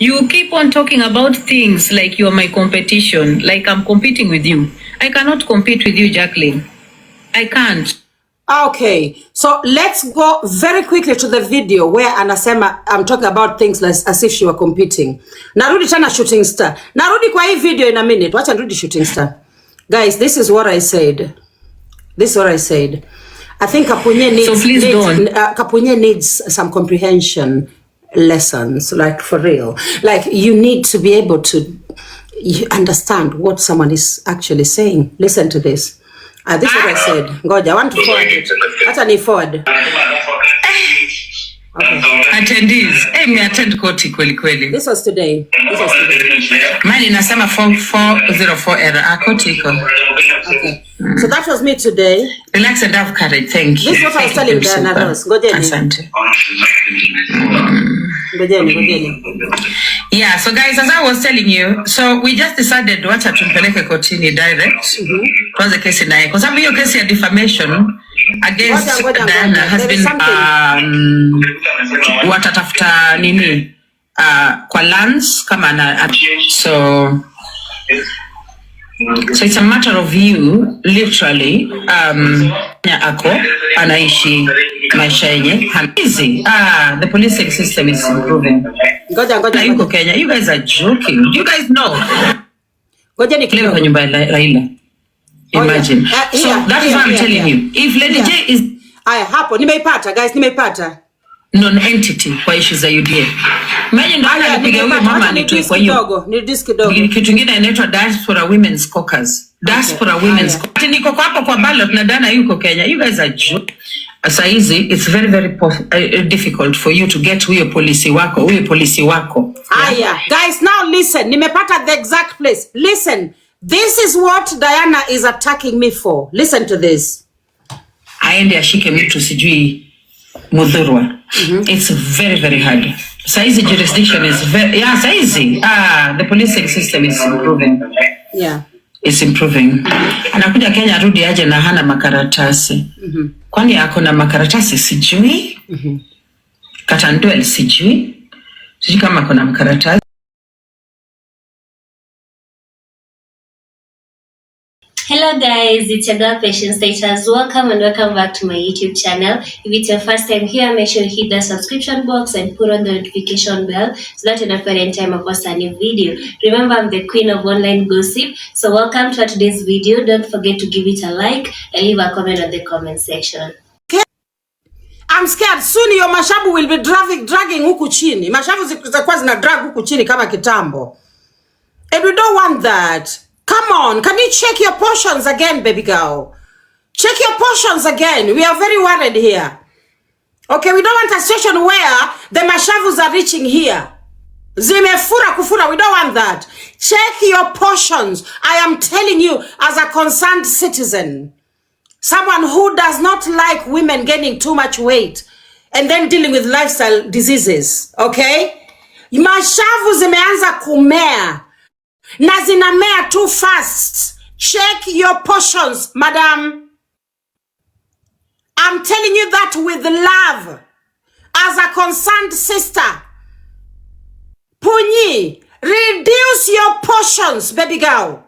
You keep on talking about things like you're my competition, like I'm competing with you. I cannot compete with you, Jacqueline. I can't. Okay, so let's go very quickly to the video where anasema I'm talking about things like, as if she were competing. Narudi tena shooting star. Narudi kwa hii video in a minute. Wacha narudi shooting star. Guys, this is what I said. This is what I said. I think Kapunye needs, so please don't. Kapunye needs some comprehension lessons, like for real. Like you need to be able to understand what someone is actually saying. Listen to this. This is what I said. Ngoja, I want to forward it. Hata ni forward. Okay. Attendees. Me attend koti kweli kweli. This was today. Mine inasema 4404 error. Koti iko. Okay. So that was me today. Relax and have courage. Thank you. This is what I was telling Diana Rose. Ngojeni. Asante. Ngojeni. Yeah, so guys, as I was telling you, so we just decided wacha tumpeleke kotini direct. Kwanza kesi naye. Kwa sababu hiyo kesi ya defamation against Diana has been watatafuta nini kwa lands kama na so it's a matter of you literally Nyako anaishi maisha yenye easy. The policing system is improving. Ngoja yuko Kenya. You guys are joking. You guys know. Ngoja nikilewa kwa nyumba Raila. Imagine. So that is what I'm telling you. If Lady J is hapo nimeipata guys, nimeipata non-entity kwa issues za UDA. Imagine ndo anapiga huyo mama anitoe kwa hiyo. Ni disk kidogo. Kitu kingine inaitwa Diaspora Women's Caucus. Diaspora Women's Caucus. Niko kwa hapo kwa ballot na Dana yuko Kenya. You guys are joking. Asa easy, it's very difficult for you to get huyo polisi wako. Yeah. Guys, now listen. Nimepata the exact place. Listen. This is what Diana is attacking me for. Listen to this. Aende ashike mtu sijui Mudhurwa. It's very hard. Saizi jurisdiction is saizi. The policing system is improving. Yeah. It's improving. Anakuja Kenya rudi aje na hana makaratasi. Kwani yako na makaratasi sijui? Katandwel sijui. Sijui kama kuna makaratasi. Hello guys, it's your girl Patience Status. Welcome and welcome back to my YouTube channel. If it's your first time here, make sure you hit the subscription box and put on the notification bell so that you don't any time I post a new video. Remember, I'm the queen of online gossip. So welcome to today's video. Don't forget to give it a like and leave a comment on the comment section. I'm scared soon your mashabu will be dragging huku chini. Mashabu zitakuwa zina drag huku chini kama kitambo. And we don't want that. Come on, can you check your portions again, baby girl? Check your portions again. We are very worried here. Okay, we don't want a situation where the mashavus are reaching here. Zimefura kufura, we don't want that. Check your portions. I am telling you, as a concerned citizen, someone who does not like women gaining too much weight and then dealing with lifestyle diseases, okay? Mashavu zimeanza kumea. Na zinamea too fast. Check your portions, madam. I'm telling you that with love. As a concerned sister. Punyi, reduce your portions, baby girl.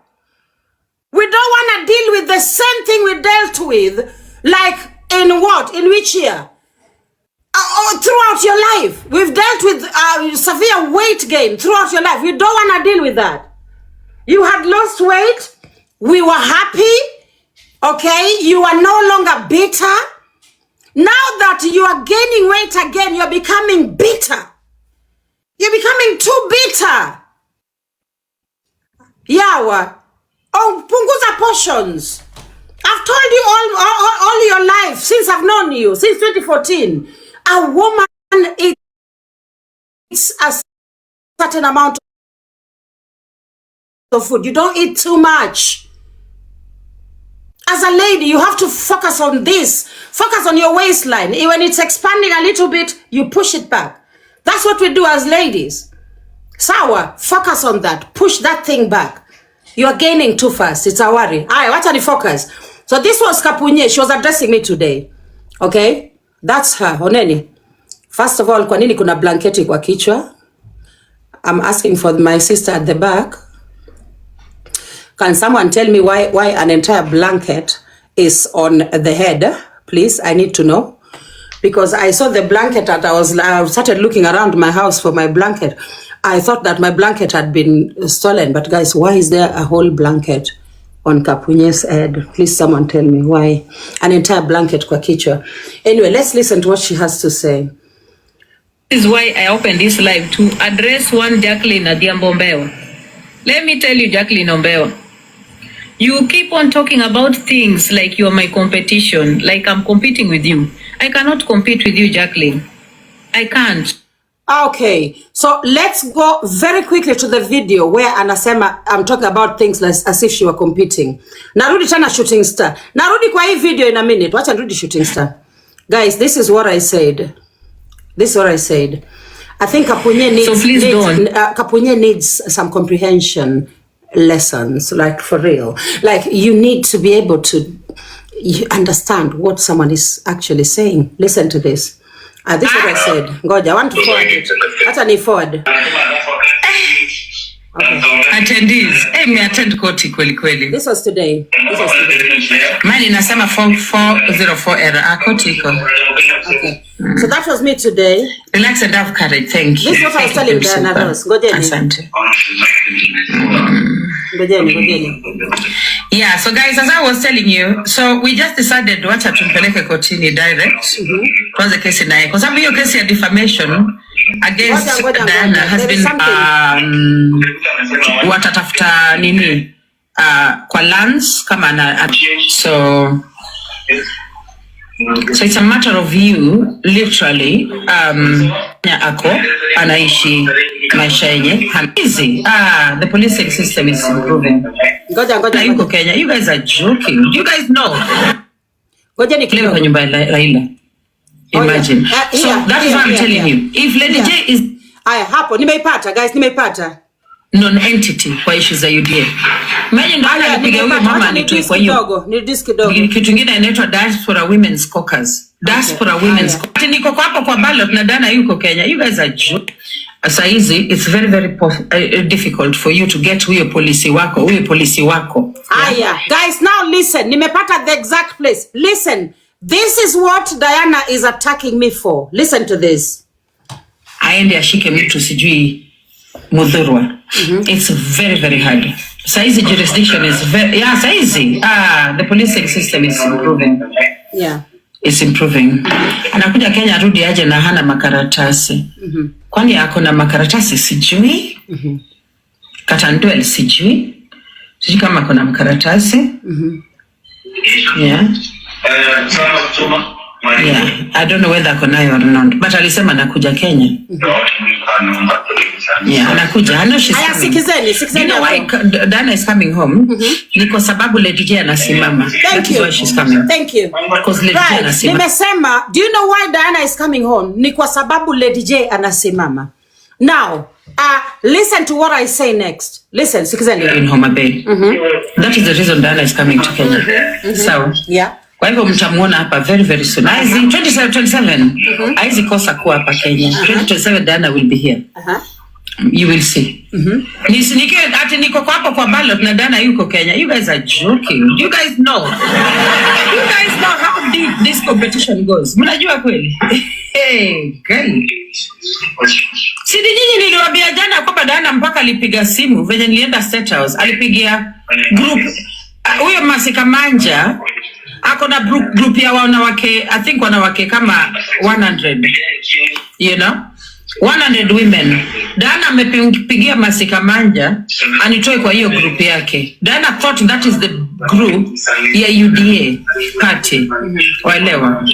We don't want to deal with the same thing we dealt with. Like in what? In which year? Throughout your life. We've dealt with severe weight gain throughout your life. We don't want to deal with that. You had lost weight. We were happy. Okay. You are no longer bitter. Now that you are gaining weight again, you're becoming bitter. You're becoming too bitter. Yawa. Oh, punguza portions. I've told you all your life since I've known you, since 2014. A woman eats a certain amount of food. You don't eat too much. As a lady, you have to focus on this. Focus on your waistline. When it's expanding a little bit, you push it back. That's what we do as ladies. Sawa, focus on that. Push that thing back. You are gaining too fast. It's a worry. Aye, what are the focus? So this was Kapunye. She was addressing me today. Okay? That's her. Oneni. First of all, kwa nini kuna blanketi kwa kichwa? I'm asking for my sister at the back. Can someone tell me why an entire blanket is on the head? Please, I need to know. Because I saw the blanket and I started looking around my house for my blanket. I thought that my blanket had been stolen. But guys, why is there a whole blanket on Kapunye's head? Please, someone tell me why. An entire blanket kwa kichwa. Anyway, let's listen to what she has to say. This is why I opened this live to address one Jacqueline Adhiambo Mbewa. Let me tell you, Jacqueline Mbewa. You keep on talking about things like you're my competition, like I'm competing with you. I cannot compete with you, Jacqueline. I can't. Okay, so let's go very quickly to the video where anasema I'm talking about things like, as if she were competing. Narudi tena shooting star. Narudi kwa hii video in a minute. Wacha narudi shooting star. Guys, this is what I said. This is what I said. I think Kapunye needs, so please don't. Kapunye needs some comprehension lessons, like for real. Like you need to be able to understand what someone is actually saying. Listen to this. This is what I said. Ngoja, I want to forward it. Hata ni forward. Okay. Attendees. Me attend koti kweli kweli. This was today. Mine inasema 4404 error. Koti iko. Okay. So that was me today. Relax and have courage. Thank you. This is what I was telling Diana Rose. Ngojeni. Asante. Ngojeni. Yeah, so guys, as I was telling you, so we just decided wacha tumpeleke kotini direct. Kwanza kesi naye. Kwa sababu hiyo kesi ya defamation against Diana has been watatafuta nini kwa lands kama na so it's a matter of you literally Nyako anaishi maisha yenye hamizi. The policing system is improving. Na yuko Kenya. You guys are joking. You guys know. Ngoja nikilewa kwa nyumba Raila. Imagine. So that is what I'm telling you. If Lady J is hapo nimeipata guys, nimeipata non-entity kwa issues za UDA. Imagine ndo alipiga huyo mama anitoe kwa hiyo. Ni disk kidogo. Kitu kingine inaitwa Diaspora Women's Caucus. Diaspora Women's Caucus. Niko kwa hapo kwa ballot na Dana yuko Kenya. You guys are joking. Asa hizi, it's very difficult for you to get huyo polisi wako. Yeah. Guys, now listen. Nimepata the exact place. Listen. This is what Diana is attacking me for. Listen to this. Aende ashike mtu sijui mudhurwa. It's very hard. Saizi jurisdiction is very saizi. The policing system is improving. Yeah. It's improving. Anakuja Kenya rudi aje na hana makaratasi. Kwani ako na makaratasi sijui? Katandwel sijui? Sijui kama ako na makaratasi. Yeah. Yeah, I don't know whether ako nayo or not, but alisema nakuja Kenya. Yeah, anakuja. I know she's coming. Sikizeni. You know why Dana is coming home? Ni kwa sababu Lady J anasimama. That is why she's coming. Thank you. Because Lady J anasimama. Nimesema, do you know why Diana is coming home? Ni kwa sababu Lady J anasimama. Now, listen to what I say next. Listen, sikizeni. In Homa Bay. That is the reason Diana is coming to Kenya. So, yeah. Kwa hivyo mtamuona hapa very soon. Aizi 27. Aizi kosa kuwa hapa Kenya. 2027 Diana will be here. You will see. Nisinike ati niko kwa hapo kwa ballot na Diana yuko Kenya. You guys are joking. You guys know. You guys know how deep this competition goes. Mnajua kweli? Hey, girl. Sidi nyinyi niliwaambia jana kwamba Diana mpaka alipiga simu venye nilienda State House. Alipigia group huyo Masika Manja. Ako na group ya wanawake, I think wanawake kama 100, you know, 100 women. Dana amepigia Masika Manja anitoe kwa hiyo group yake. Dana thought that is the group ya UDA party. Waelewa?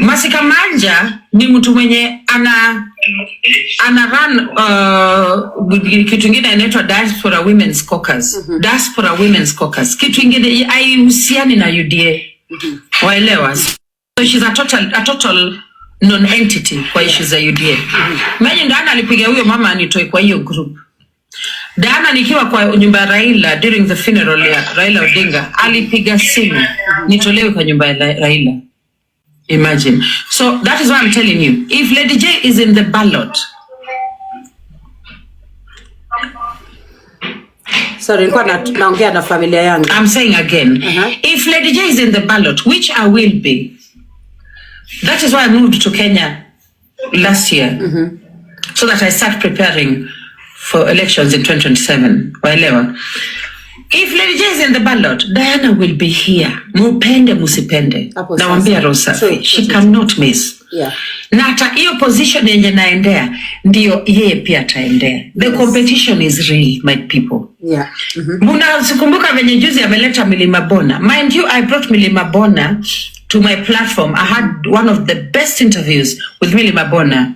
Masika Manja ni mtu mwenye ana run kitu kingine inaitwa Diaspora Women's Caucus. Diaspora Women's Caucus. Kitu kingine haihusiani na UDA. Waelewa? So she's a total non-entity kwa issues za UDA. Imagine Dana alipiga huyo mama anitoe kwa hiyo group. Dana nikiwa kwa nyumba ya Raila during the funeral ya Raila Odinga alipiga simu nitolewe kwa nyumba ya Raila. Imagine. So that is why I'm telling you, if Lady J is in the ballot, Sorry, naongea na familia yangu. I'm saying again, if Lady J is in the ballot, which I will be, that is why I moved to Kenya last year, so that I start preparing for elections in 2027. Waelewa. If Lady J is in the ballot, Diana will be here. Mupende musipende. Nawambia Rosa, she cannot miss. Yeah. Na hata hiyo position yenye naendea ndio yeye pia ataendea. The competition is real, my people. Yeah. Mnakumbuka venye juzi ameleta Milima Bona. Mind you, I brought Milima Bona to my platform. I had one of the best interviews with Milima Bona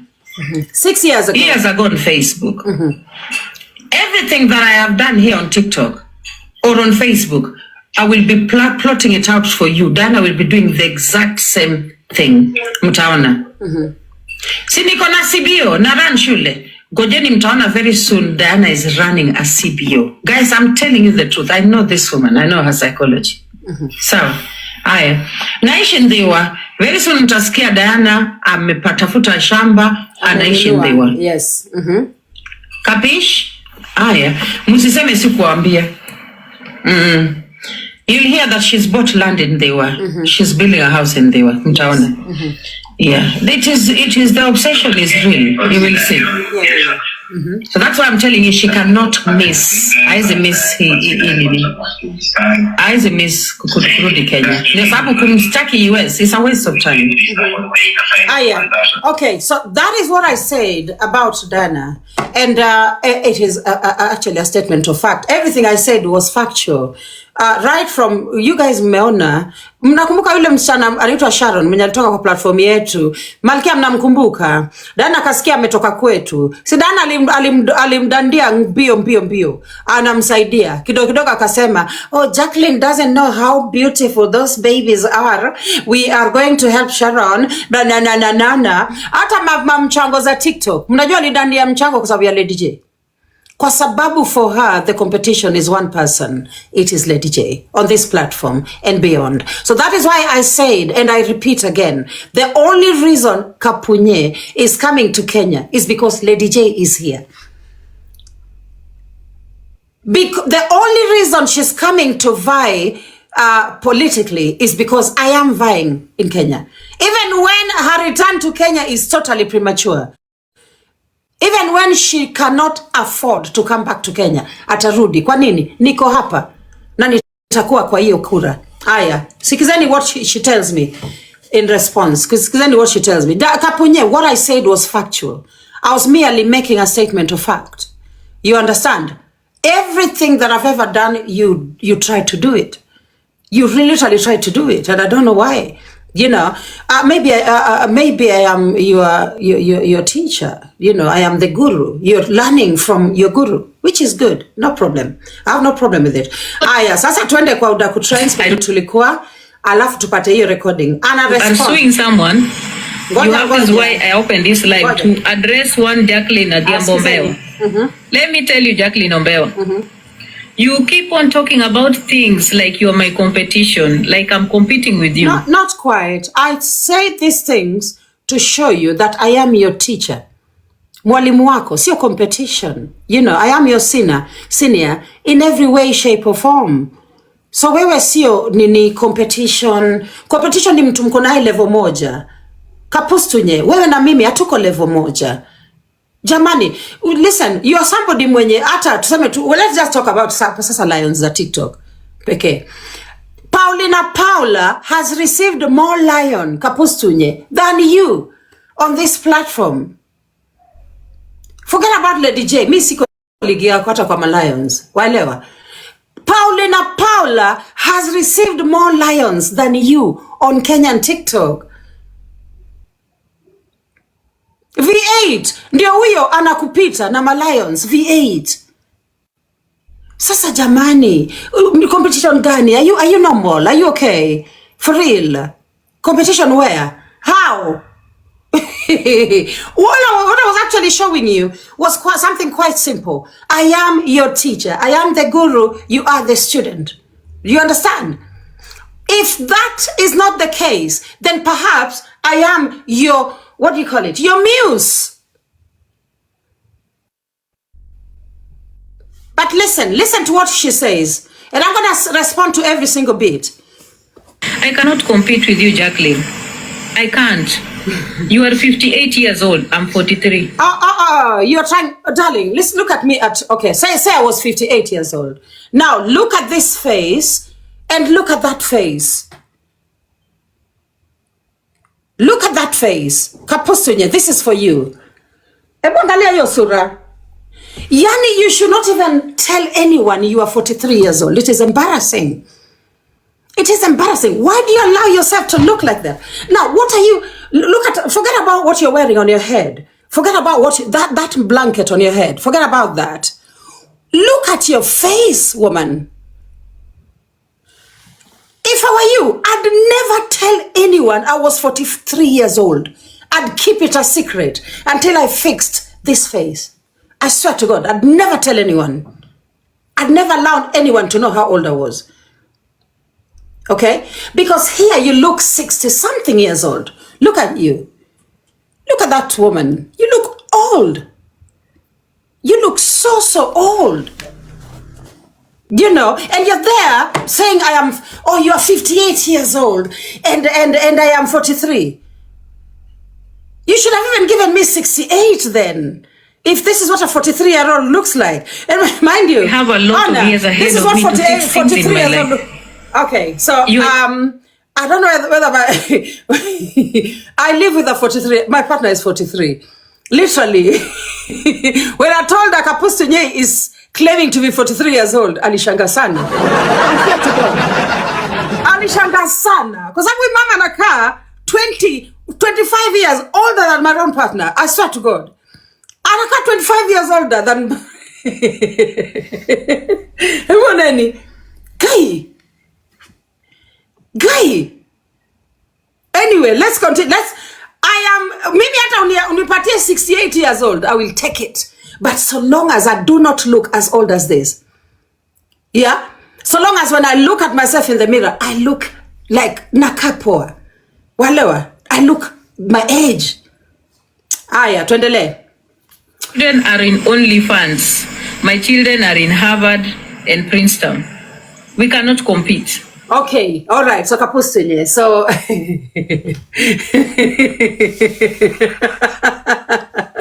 6 years ago. Years ago on Facebook. Everything that I have done here on TikTok or on Facebook, I will be plotting it out for you. Diana will be doing the exact same thing. Mtaona. Si niko na CBO na run shule. Gojeni mtaona very soon Diana is running a CBO. Guys, I'm telling you the truth. I know this woman. I know her psychology. So, haya. Naishi Ndhiwa. Very soon mtasikia Diana amepatafuta shamba anaishi Ndhiwa. Yes. Kapish? Haya. Msiseme sikuambia. You'll hear that she's bought land in Ndhiwa. She's building a house in Ndhiwa. Mtaona. Yeah, it is the obsession is real. You will see. Yeah. So that's why I'm telling you, she cannot miss. Aize miss kurudi Kenya. Kwa sababu kumstaki US is a waste of time. Yeah. Okay, so that is what I said about Diana, and it is actually a statement of fact. Everything I said was factual. Right from you guys mmeona, mnakumbuka yule msichana anaitwa Sharon mwenye alitoka kwa platform yetu, Malkia mnamkumbuka? Diana kasikia ametoka kwetu, si Diana alimdandia mbio anamsaidia kidogo akasema, oh, Jacqueline doesn't know how beautiful those babies are, we are going to help Sharon na hata mchango za TikTok. Mnajua alidandia mchango kwa sababu ya Lady J. Kwa sababu for her, the competition is one person. It is Lady J on this platform and beyond. So that is why I said, and I repeat again, the only reason Kapunye is coming to Kenya is because Lady J is here. The only reason she's coming to vie politically is because I am vying in Kenya. Even when her return to Kenya is totally premature. Even when she cannot afford to come back to Kenya, atarudi. Kwa nini? Niko hapa na nitakuwa kwa hiyo kura. Aya, sikizeni what she tells me in response. Sikizeni what she tells me. Kapunye, what I said was factual. I was merely making a statement of fact. You understand? Everything that I've ever done, you tried to do it. You literally tried to do it, and I don't know why. You know, maybe I am your teacher. You know, I am the guru. You're learning from your guru, which is good. No problem. I have no problem with it. Aya, sasa tuende kwa udaku trends kwa tulikuwa, alafu tupate hiyo recording. I'm suing someone. You have this why I opened this live to address one Jacqueline Adhiambo Mbewa. Let me tell you, Jacqueline Mbewa. You keep on talking about things like you're my competition, like I'm competing with you. Not quite. I say these things to show you that I am your teacher. Mwalimu wako, sio competition. You know, I am your senior in every way, shape or form. So wewe sio nini competition. Competition ni mtu mko naye level moja. Kapustunye, wewe na mimi hatuko level moja. Jamani, listen, you are somebody mwenye hata tuseme tu, well, let's just talk about sasa lions za TikTok pekee. Paula has received more lion Kapustunye than you on this platform. Forget about Lady J. Mi siko ligi yako hata kwa lions. Waelewa? Paula has received more lions than you on Kenyan TikTok. V8 ndio huyo anakupita na lions V8. Sasa jamani, competition gani? Are you normal? Are you okay? For real? Competition where? How? What I was actually showing you was something quite simple. I am your teacher. I am the guru. You are the student. You understand? If that is not the case, then perhaps I am your, what do you call it? Your muse. But listen to what she says. And I'm going to respond to every single bit. I cannot compete with you, Jacqueline. I can't. You are 58 years old. I'm 43. You're trying, darling, let's look at me okay, say I was 58 years old. Now, look at this face and look at that face. Look at that face. Kapustunya, this is for you. Ebongalia yo sura. Yani, you should not even tell anyone you are 43 years old. It is embarrassing. It is embarrassing. Why do you allow yourself to look like that? Now, what are you, forget about what you're wearing on your head. Forget about that blanket on your head. Forget about that. Look at your face, woman. If I were you, I'd never tell anyone I was 43 years old. I'd keep it a secret until I fixed this face. I swear to God, I'd never tell anyone. I'd never allowed anyone to know how old I was. Okay? Because here you look 60-something years old. Look at you. Look at that woman. You look old. You look so old. You know, and you're there saying you are 58 years old and I am 43. You should have even given me 68 then. If this is what a 43-year-old looks like. And mind you, I have a lot of years ahead of me to fix things in my life. Okay, so I don't know whether I live with a 43. My partner is 43. Literally, when I told her Kapustunya is claiming to be 43 years old, alishanga sana. Alishanga sana. Because I'm with mama in a car 25 years older than my own partner. I swear to God. And I got 25 years older than Guy. Anyway, let's continue. Maybe I only 68 years old. I will take it. But so long as I do not look as old as this. Yeah? So long as when I look at myself in the mirror, I look like Nyako. Walewa. I look my age. Aya, tuendelee. Children are in OnlyFans. My children are in Harvard and Princeton. We cannot compete. Okay, all right. So Kapustunya. So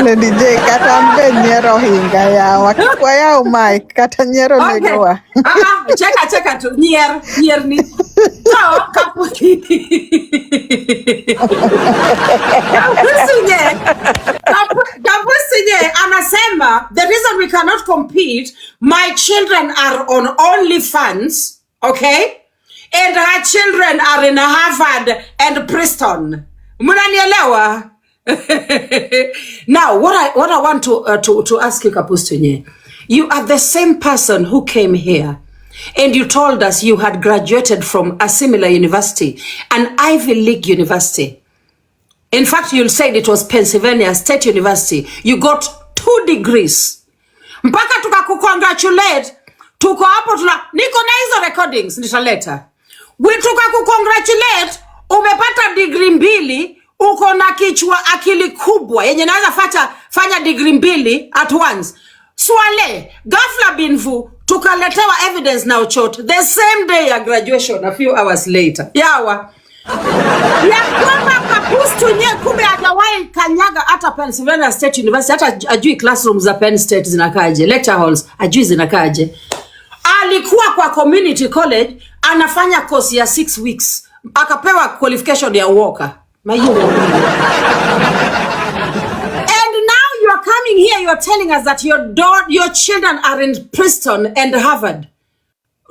Lady J katambe nyero hinga ya wakikwa ya Mike kata nyero negowa. Cheka tu nyer ni. So Kapustunya anasema the reason we cannot compete, my children are on OnlyFans, okay? And her children are in Harvard and Princeton. Munanielewa? Now, what I want to ask you, Kapustunya, you are the same person who came here and you told us you had graduated from a similar university, an Ivy League university. In fact, you said it was Pennsylvania State University. You got 2 degrees. Mpaka tukakukongratulate. Tuko hapo niko na hizo recordings nitaleta. Tukakukongratulate, umepata degree 2, uko na kichwa akili kubwa yenye naweza fanya degree 2 at once. Swale, ghafla binvu, tukaletewa evidence na uchot the same day ya graduation a few hours later. Yawa. Ya kwamba Kapustunya kumbe hajawahi kanyaga hata Pennsylvania State University, hata ajui classrooms za Penn State zinakaje, lecture halls ajui zinakaje. Alikuwa kwa community college anafanya course ya 6 weeks akapewa qualification ya worker. And now you are coming here, you are telling us that your children are in Princeton and Harvard.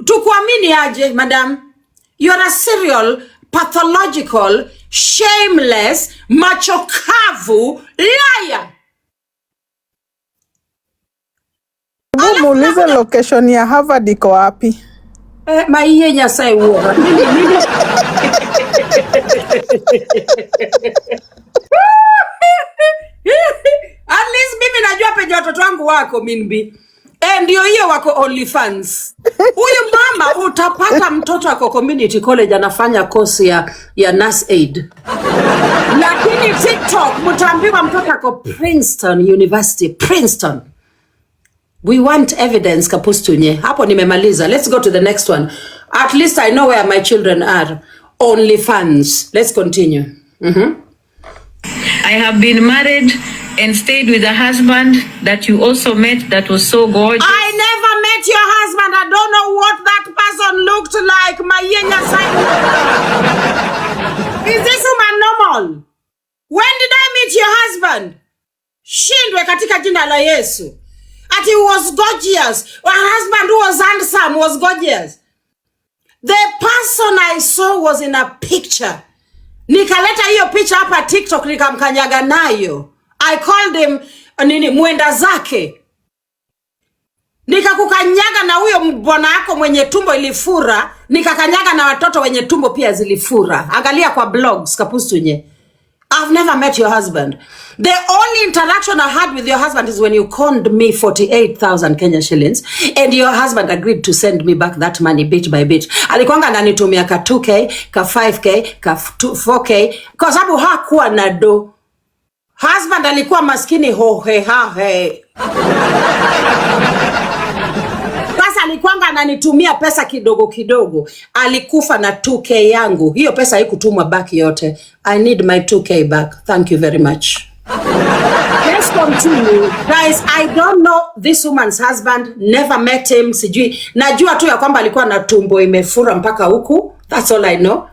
Tukuamini aje, madam? You are a serial, pathological, shameless, machokavu liar. Muulize location ya Harvard iko wapi? Maiye Nyasaye uoga. At least mimi najua penye watoto wangu wako minbi. Ndio hiyo wako OnlyFans. Huyu mama utapata mtoto wako community college anafanya course ya nurse aid. Lakini TikTok mtaambiwa mtoto wako Princeton University, Princeton. We want evidence, Kapustunye. Hapo nimemaliza. Let's go to the next one. At least I know where my children are. Only fans. Let's continue. I have been married and stayed with a husband that you also met that was so gorgeous. I never met your husband. I don't know what that person looked like. Is this woman normal? When did I meet your husband? Shindwe katika jina la Yesu. Ati he was gorgeous. My husband who was handsome was gorgeous. The person I saw was in a picture. Nikaleta hiyo picha hapa TikTok nikamkanyaga nayo. I called him mwenda zake. Nikakukanyaga na huyo mbona yako mwenye tumbo ilifura. Nikakanyaga na watoto wenye tumbo pia zilifura. Angalia kwa blogs, Kapustunye. I've never met your husband. The only interaction I had with your husband is when you conned me 48,000 Kenya shillings and your husband agreed to send me back that money bit by bit. Alikuanga ananitumia ka 2K, ka 5K, ka 4K kwa sababu hakuwa na do. Husband alikuwa maskini hohe hahe. Sasa alikuanga ananitumia pesa kidogo kidogo. Alikufa na 2K yangu. Hiyo pesa haikutumwa back yote. I need my 2K back. Thank you very much. Let's continue. Guys, I don't know this woman's husband. Never met him. Sijui. Najua tu ya kwamba alikuwa na tumbo imefura mpaka huku. That's all I know.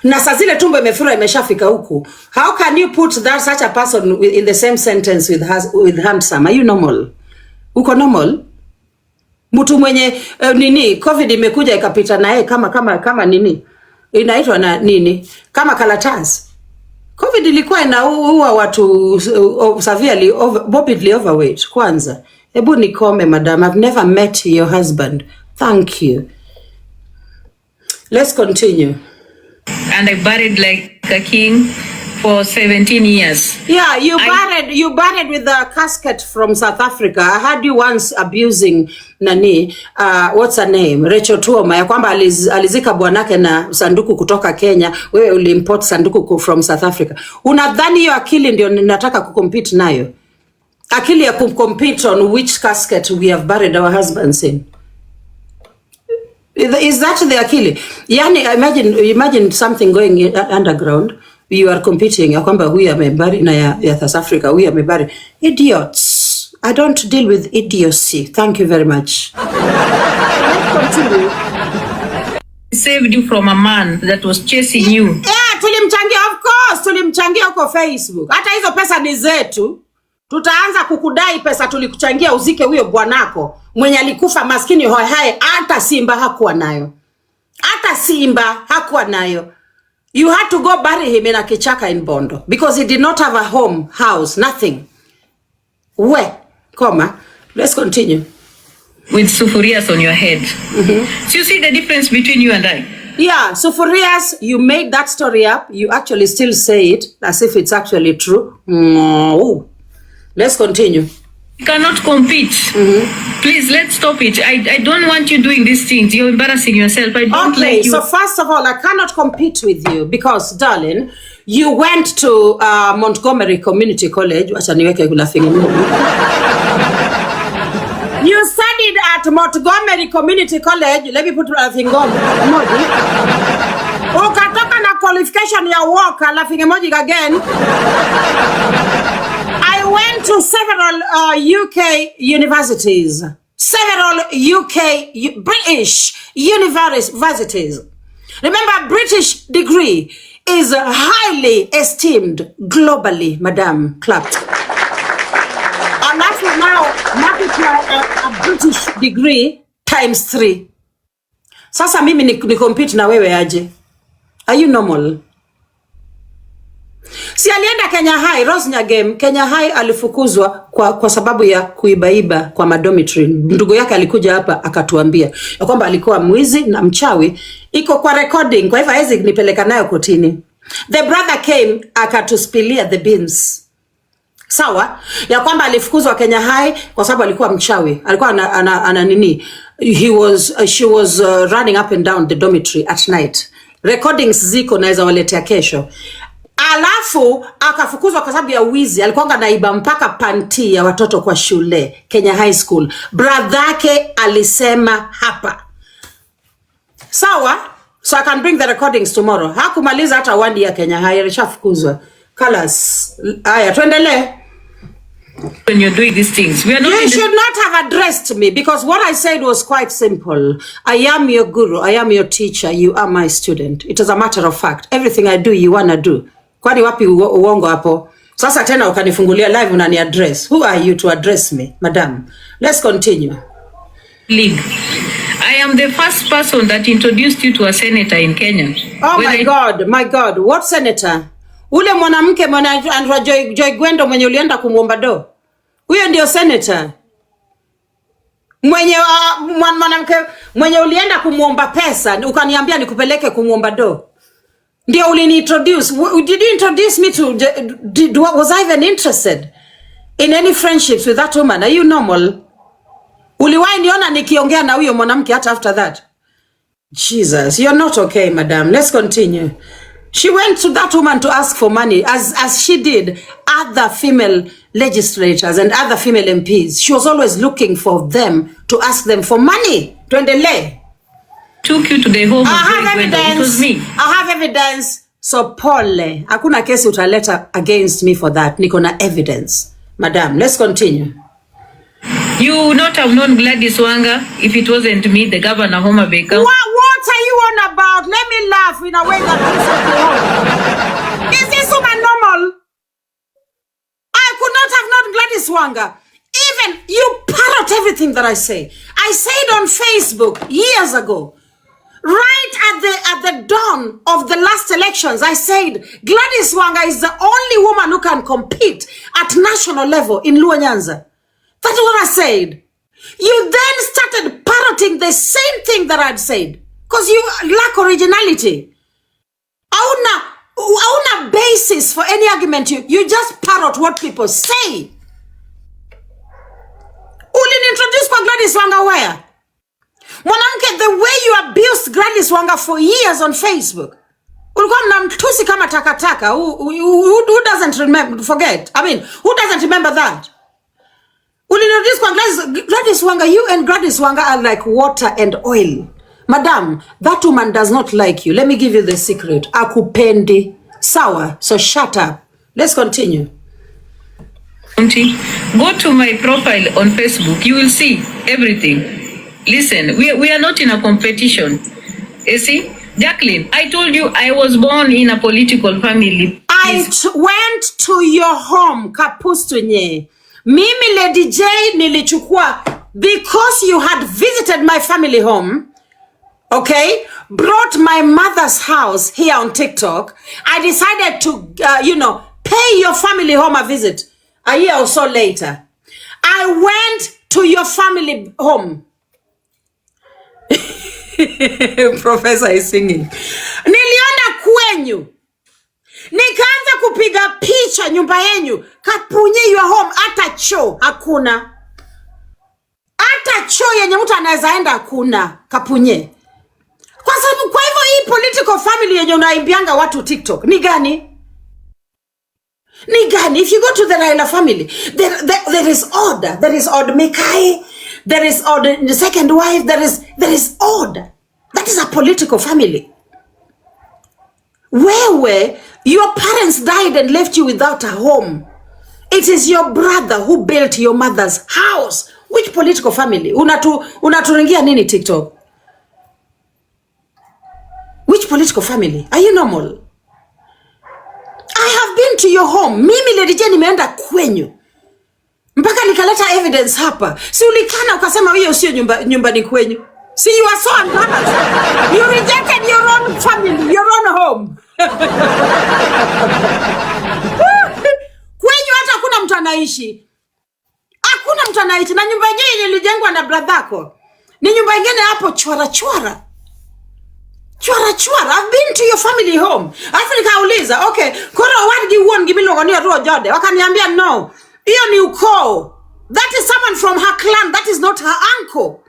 Na saa zile tumbo imefura imeshafika huku. How can you put that such a person in the same sentence with handsome? Are you normal? Uko normal? Mtu mwenye nini COVID imekuja ikapita naye kama nini? Inaitwa na nini? Kama kalatasi. COVID ilikuwa inaua watu severely morbidly overweight kwanza. Hebu nikome madam, I've never met your husband. Thank you. Let's continue. And I buried like a king for 17 years. Yeah, you buried with a casket from South Africa. I heard you once abusing nani, what's her name? Rachel Tuoma, ya kwamba alizika bwanake na sanduku kutoka Kenya. Wewe uliimport sanduku from South Africa. Unadhani hiyo akili ndio ninataka kucompete nayo? Akili ya kucompete on which casket we have buried our husbands in? Is that the akili? Yani, imagine something going underground. You are competing ya kwamba huyu amebari na ya South Africa, huyu amebari. Idiots. I don't deal with idiocy. Thank you very much. Let's continue. Saved you from a man that was chasing you. Yeah, tulimchangia, of course. Tulimchangia huko Facebook. Hata hizo pesa ni zetu. Tutaanza kukudai pesa tulikuchangia uzike huyo bwanako mwenye alikufa maskini hohae. Hata Simba hakuwa nayo. Hata Simba hakuwa nayo. You had to go bury him in a kichaka in Bondo because he did not have a home, house, nothing. Let's continue. With sufurias on your head. So you see the difference between you and I? Yeah, sufurias, you made that story up. You actually still say it as if it's actually true. Let's continue. You cannot compete. Please, let's stop it. I don't want you doing these things. You're embarrassing yourself. I don't like you. So first of all, I cannot compete with you because, darling, you went to Montgomery Community College. You studied at Montgomery Community College. Let me put a thing on. Ukatoka na qualification ya work, laughing emoji again. I went to several UK universities. Several UK British universities. Remember, British degree is highly esteemed globally, Madam Clapped. And that's now multiply a British degree times 3. Sasa mimi ni compete na wewe aje? Are you normal? Si alienda Kenya High, Rose Nyagem, Kenya High alifukuzwa kwa sababu ya kuibaiba kwa madomitry. Ndugu yake alikuja hapa akatuambia ya kwamba alikuwa mwizi na mchawi. Iko kwa recording, kwa hivyo hawezi nipeleka nayo kotini. The brother came akatuspilia the beans. Sawa? Ya kwamba alifukuzwa Kenya High kwa sababu alikuwa mchawi. Alikuwa ana nini? She was running up and down the dormitory at night. Recordings ziko naweza waletea kesho. Alafu akafukuzwa kwa sababu ya wizi. Alikuwa naiba mpaka panti ya watoto kwa shule Kenya High School. Bradhake alisema hapa. Sawa? So I can bring the recordings tomorrow. Hakumaliza hata 1 year Kenya High, alishafukuzwa. Kalas. Aya, tuendelee. When you're doing these things, we are not. You should not have addressed me, because what I said was quite simple. I am your guru. I am your teacher. You are my student. It is a matter of fact. Everything I do, you wanna do. Kwani wapi uongo hapo? Sasa tena ukanifungulia live unani address. Who are you to address me, madam? Let's continue. League. I am the first person that introduced you to a senator in Kenya. Oh my God. What senator? Ule mwanamke anaitwa Joy Gwendo mwenye ulienda kumuomba do. Huyo ndio senator. Mwenye mwanamke mwenye ulienda kumuomba pesa, ukaniambia nikupeleke kumuomba do. Ndio ulini introduce. Did you introduce me to was I even interested in any friendships with that woman? Are you normal? Uliwahi niona nikiongea na huyo mwanamke hata after that? Jesus, you're not okay, madam. Let's continue. She went to that woman to ask for money, as she did other female legislators and other female MPs. She was always looking for them to ask them for money. Tuendelee. Took you to the home. I have evidence. It was me. I have evidence. So pole. Hakuna kesi utaleta against me for that. Niko na evidence. Madam, let's continue. You would not have known Gladys Wanga if it wasn't me, the governor Homa Bay. What are you on about? Let me laugh in a way that is this woman normal? I could not have known Gladys Wanga. Even you parrot everything that I say. I said on Facebook years ago, right at the dawn of the last elections, I said Gladys Wanga is the only woman who can compete at national level in Luo Nyanza. That's what I said. You then started parroting the same thing that I'd said, because you lack originality. Auna basis for any argument. You just parrot what people say. Ulini introduce kwa Gladys Wanga where? Mwanamke, the way you abused Gladys Wanga for years on Facebook. Ulikuwa mnamtusi kama takataka. Who doesn't remember, forget? I mean, who doesn't remember that? Gladys Wanga, you and Gladys Wanga are like water and oil. Madam, that woman does not like you. Let me give you the secret. Akupendi. Sawa. So shut up. Let's continue. Go to my profile on Facebook. You will see everything. Listen, we are not in a competition. You see? Jacqueline, I told you I was born in a political family. I went to your home, Kapustunye. Mimi Lady J nilichukua because you had visited my family home, okay? Brought my mother's house here on TikTok. I decided to, pay your family home a visit a year or so later. I went to your family home. Professor is singing. Niliona kwenyu. Nikaanza kupiga picha nyumba yenyu. Kapunye your home. Ata choo hakuna. Ata choo yenye mtu anaweza enda hakuna. Kapunye. Kwa sababu kwa hivyo hii political family yenye unaimbianga watu TikTok ni gani? Ni gani? If you go to the Raila family, there is order. There is order Mekai. There is order in the second wife. There is order. That is a political family. Where your parents died and left you without a home. It is your brother who built your mother's house. Which political family? Unaturingia nini TikTok? Which political family? Are you normal? I have been to your home. Mimi Lady J nimeenda kwenyu. Mpaka nikaleta evidence hapa. Si ulikana ukasema hiyo sio nyumbani kwenyu. See, you are so embarrassed. You rejected your own family, your own home. Kwenyu hata hakuna mtu anaishi. Hakuna mtu anaishi. Na nyumba yenyewe ilijengwa na bradhako. Ni nyumba nyingine hapo chwara. I've been to your family home. Alafu nikauliza, okay, koro what you want give me longonio ruo jode. Wakaniambia no. Hiyo ni ukoo. That is someone from her clan. That is not her uncle.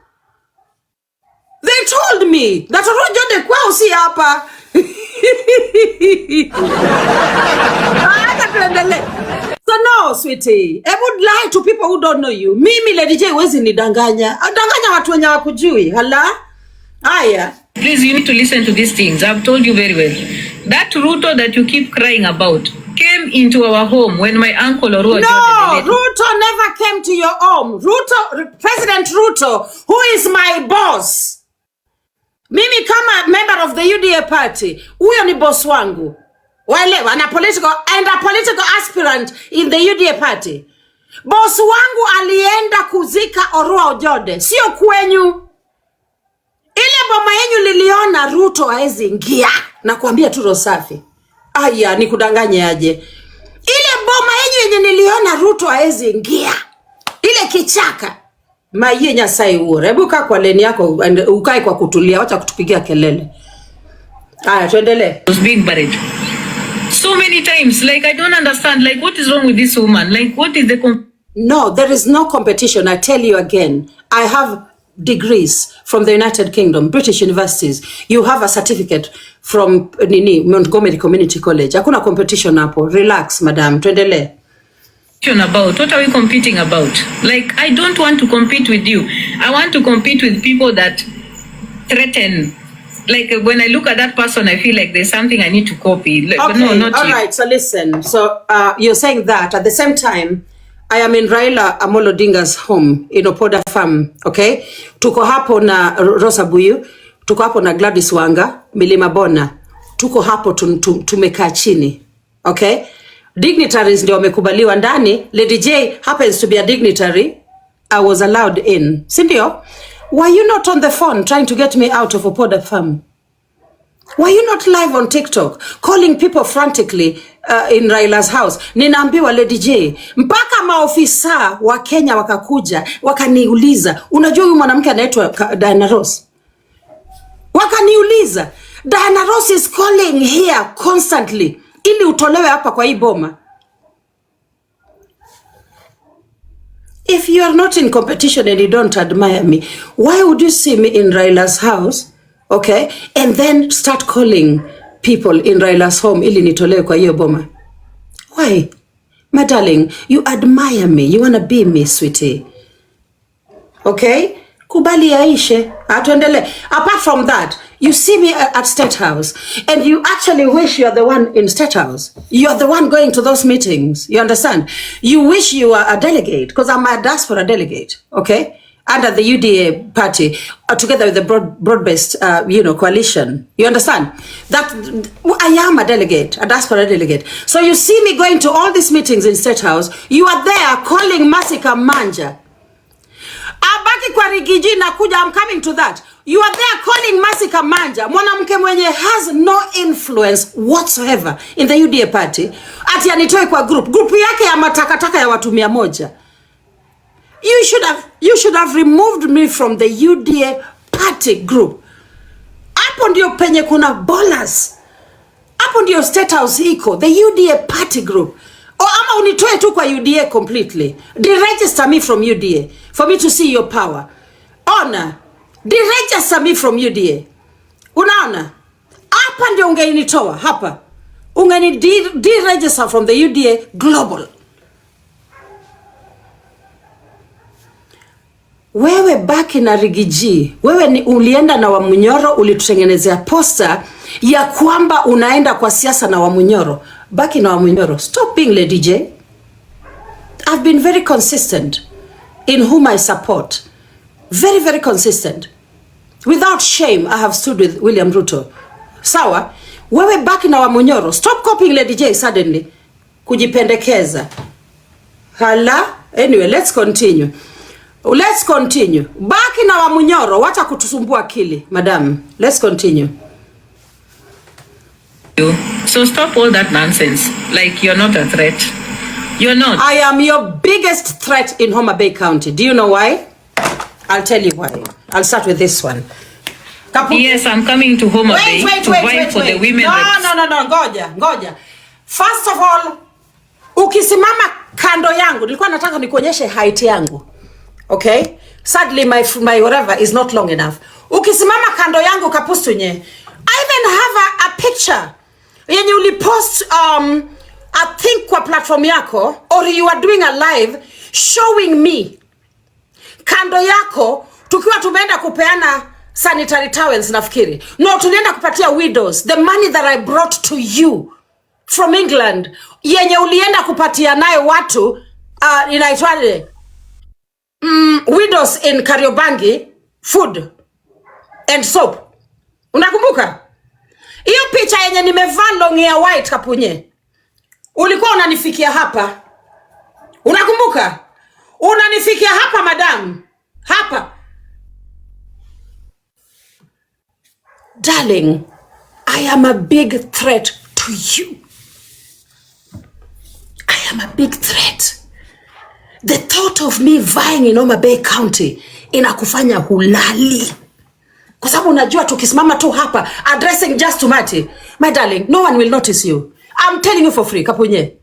They told me that Rojo de kwao si hapa. So no, sweetie, I would lie to people who don't know you. Mimi Lady J wezi nidanganya. Danganya watu wenye wakujui. Hala? Aya. Please, you need to listen to these things. I've told you very well. That Ruto that you keep crying about came into our home when my uncle Orua. No, Ruto never came to your home. President Ruto, who is my boss. Mimi kama member of the UDA party, huyo ni boss wangu. Waelewa, and a political aspirant in the UDA party. Boss wangu alienda kuzika Orua Ojode, sio kwenyu. Ile boma yenyu liliona Ruto haezi ingia, na kuambia tu Rosafi. Aya, ni kudanganya aje. Ile boma yenyu yenye niliona Ruto haezi ingia, ile kichaka. Maiye Nyasaye uore. Hebu kaa kwa leni yako, ukae kwa kutulia, wacha kutupigia kelele. Aya, tuendelee. Was being buried so many times. Like, I don't understand. Like, what is wrong with this woman? Like, what is the No, there is no competition. I tell you again. I have degrees from the United Kingdom, British universities. You have a certificate from Montgomery Community College. Hakuna competition hapo. Relax, madam. Tuendelee. About what are we competing about? Like, I don't want to compete with you. I want to compete with people that threaten. Like, when I look at that person, I feel like there's something I need to copy. Like, okay, no, not all you. right. So listen. So you're saying that at the same time, I am in Raila Amolo Odinga's home in Opoda Farm. Okay, tuko hapo na Rosa Buyu, tuko hapo na Gladys Wanga, Milima Bona, tuko hapo tumekaa chini. Okay. Dignitaries ndio wamekubaliwa ndani. Lady J happens to be a dignitary. I was allowed in. Sindio? Why you not on the phone trying to get me out of Opoda Farm? Why you not live on TikTok calling people frantically in Raila's house? Ninaambiwa Lady J, mpaka maofisa wa Kenya wakakuja, wakaniuliza, unajua huyu mwanamke anaitwa Diana Ross? Wakaniuliza, Diana Ross is calling here constantly. Ili utolewe hapa kwa hii boma. If you are not in competition and you don't admire me, why would you see me in Raila's house, okay, and then start calling people in Raila's home ili nitolewe kwa hiyo boma? Why? My darling, you admire me, you wanna be me, sweetie. Okay? Kubali yaishe. Atuendele. Apart from that, you see me at State House and you actually wish you are the one in State House. You are the one going to those meetings. You understand? You wish you are a delegate because I'm a diaspora delegate. Okay? Under the UDA party, together with the broad-based, coalition. You understand? That I am a delegate, a diaspora delegate. So you see me going to all these meetings in State House. You are there calling Masika Manja. Abaki kwa Rigiji na kuja, I'm coming to that. You are there calling Masika Manja, mwanamke mwenye has no influence whatsoever in the UDA party. Ati anitoe kwa group yake ya matakataka ya watu 100. You should have removed me from the UDA party group. Hapo ndio penye kuna ballers. Hapo ndio State House iko, the UDA party group. O ama unitoe tu kwa UDA completely. Deregister me from UDA for me to see your power. Ona, deregister me from UDA. Unaona? Hapa ndio ungenitoa hapa. Ungeni deregister from the UDA global. Wewe baki na Rigiji. Wewe ni ulienda na Wamunyoro, ulitutengenezea poster ya kwamba unaenda kwa siasa na Wamunyoro. Baki na Wamunyoro. Stop being Lady J. I've been very consistent in whom I support. Very, very consistent. Without shame, I have stood with William Ruto. Sawa? Wewe baki na Wamunyoro. Stop copying Lady J suddenly. Kujipendekeza. Hala? Anyway, let's continue. Let's continue. Baki na Wamunyoro, wacha kutusumbua akili, madam. Let's continue. So stop all that nonsense. Like, you're not a threat. You're not. I am your biggest threat in Homa Bay County. Do you know why? I'll tell you why. I'll start with this one. Yes, I'm coming to Homa Bay to fight for the women. No. Ngoja. First of all, ukisimama kando yangu, nilikuwa nataka nikuonyeshe height yangu. Okay? Sadly, my whatever is not long enough. Ukisimama kando yangu kapustunye. I even have a picture yenye ulipost I think kwa platform yako, or you are doing a live showing me kando yako tukiwa tumeenda kupeana sanitary towels nafikiri. No, tulienda kupatia widows the money that I brought to you from England, yenye ulienda kupatia nayo watu inaitwaje, widows in Kariobangi, food and soap. Unakumbuka hiyo picha yenye nimevaa long ya white Kapunye? Ulikuwa unanifikia hapa, unakumbuka? Unanifikia hapa madam, hapa. Darling, I am a big threat to you. I am a big threat. The thought of me vying in Homa Bay County inakufanya hulali. Kwa sababu unajua tukisimama tu hapa addressing just Umati, my darling, no one will notice you. I'm telling you for free, Kapunye.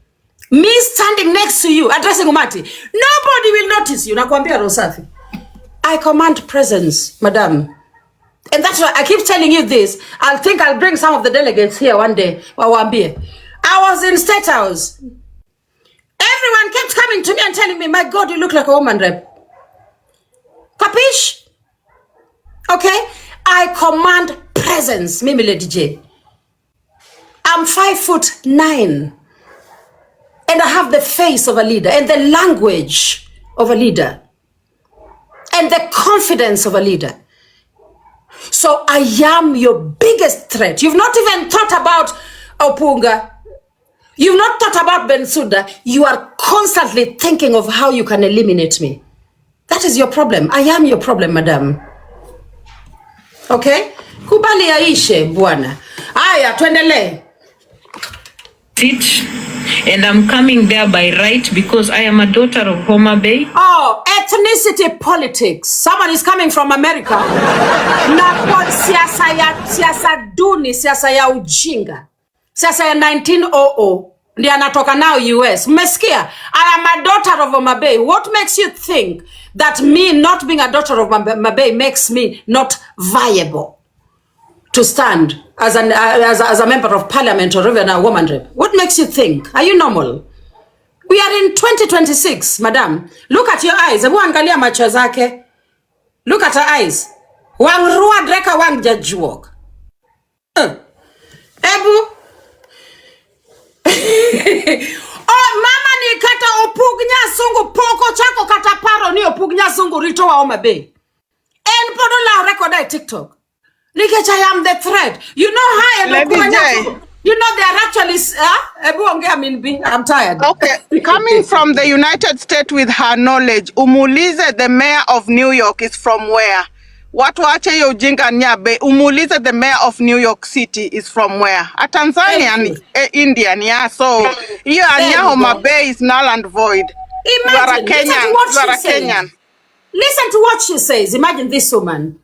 Me standing next to you addressing Umati, nobody will notice you. Nakwambia Rosafi. I command presence, madam. And that's why I keep telling you this. I'll bring some of the delegates here one day. I was in State House. Everyone kept coming to me and telling me, my God, you look like a woman rep. Capish? Okay? I command presence, Mimi Lady J. I'm 5'9", and I have the face of a leader and the language of a leader and the confidence of a leader. So I am your biggest threat. You've not even thought about Opunga. You've not thought about Bensouda. You are constantly thinking of how you can eliminate me. That is your problem. I am your problem, madam. Okay? Kubali yaishe, bwana. Aya, tuendelee. And I'm coming there by right because I am a daughter of Homa Bay. Oh, ethnicity politics. Someone is coming from America. Na siasa duni, siasa ya ujinga. Siasa ya 1900. Ndi anatoka now US. Mmesikia? I am a daughter of Homa Bay. What makes you think that me not being a daughter of Homa Bay makes me not viable to stand as a member of parliament or even a woman rep? What makes you think? Are you normal? We are in 2026, madam. Look at your eyes. Ebu angalia macho zake. Look at her eyes. Wang rua dreka wang jajuok. Ebu. Oh, mama ni kata opugnya sungu poko chako kata paro ni opugnya sungu rito wa Homa Bay. En podola record at TikTok. Nikech I am the threat. You know how you know they are actually I'm tired. Okay, coming from the United States with her knowledge, umuulize the mayor of New York is from where? Watu wache hiyo ujinga nyabe. Umuulize the mayor of New York City is from where? A Tanzanian, Indian, yeah. So hiyo anya Homa Bay is null and void. Imagine, Kenyan. Listen to what she says. Imagine this woman.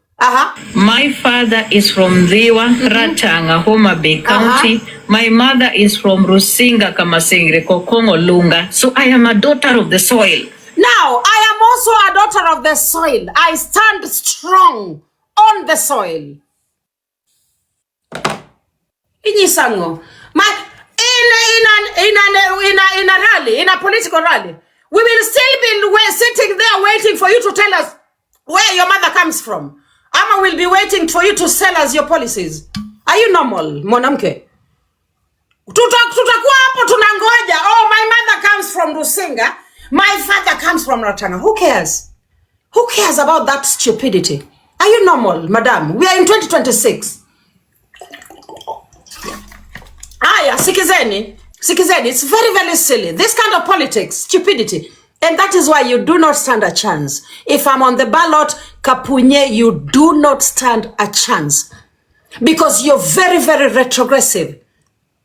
My father is from Dhiwa, Ratanga, Homa Bay County. My mother is from Rusinga, Kamasingre, Kokongo, Lunga. So I am a daughter of the soil. Now, I am also a daughter of the soil. I stand strong on the soil. Inyisango. In a rally, in a political rally, we will still be sitting there waiting for you to tell us where your mother comes from. Ama will be waiting for you to sell us your policies. Are you normal, mwanamke? Tutakuwa hapo tunangoja. Oh, my mother comes from Rusinga. My father comes from Ratanga. Who cares? Who cares about that stupidity? Are you normal, madam? We are in 2026. Aya, sikizeni. It's very, very silly. This kind of politics, stupidity. And that is why you do not stand a chance. If I'm on the ballot, Kapunye, you do not stand a chance. Because you're very, very retrogressive.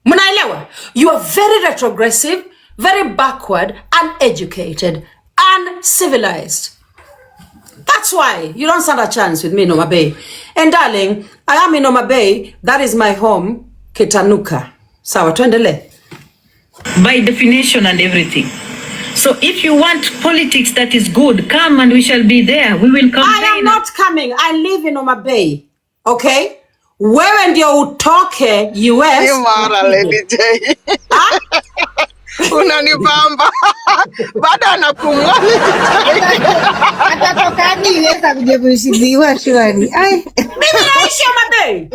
Munaelewa? You are very retrogressive, very backward, uneducated, uncivilized. That's why you don't stand a chance with me in Homa Bay. And darling, I am in Homa Bay. That is my home, Kitanuka. Sawa, tuendele. By definition and everything. So if you want politics that is good, come and we shall be there. We will campaign. I am not coming. I live in Homa Bay. Okay? wewe ndio utoke US. Ni mara Lady J. Unanibamba. Baada anapumua atatoka niweza kujebushidhiwa shwari. Mimi naishi Mabei.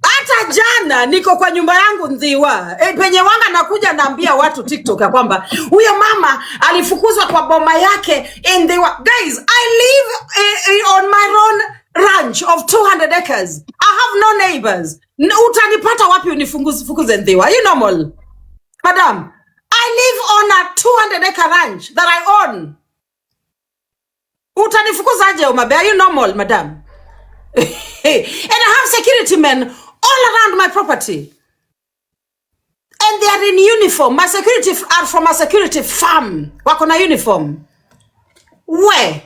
Hata jana niko kwa nyumba yangu Ndhiwa. Penye wanga nakuja naambia watu TikTok ya kwamba huyo mama alifukuzwa kwa boma yake in Ndhiwa. Guys, I live on my own ranch of 200 acres. I have no neighbors. Utanipata wapi unifukuze Ndhiwa? You normal? Madam, I live on a 200 acre ranch that I own. Utanifukuza aje Umabe? Are you normal, madam? And I have security men all around my property. And they are in uniform. My security are from a security farm. Wako na uniform. Where?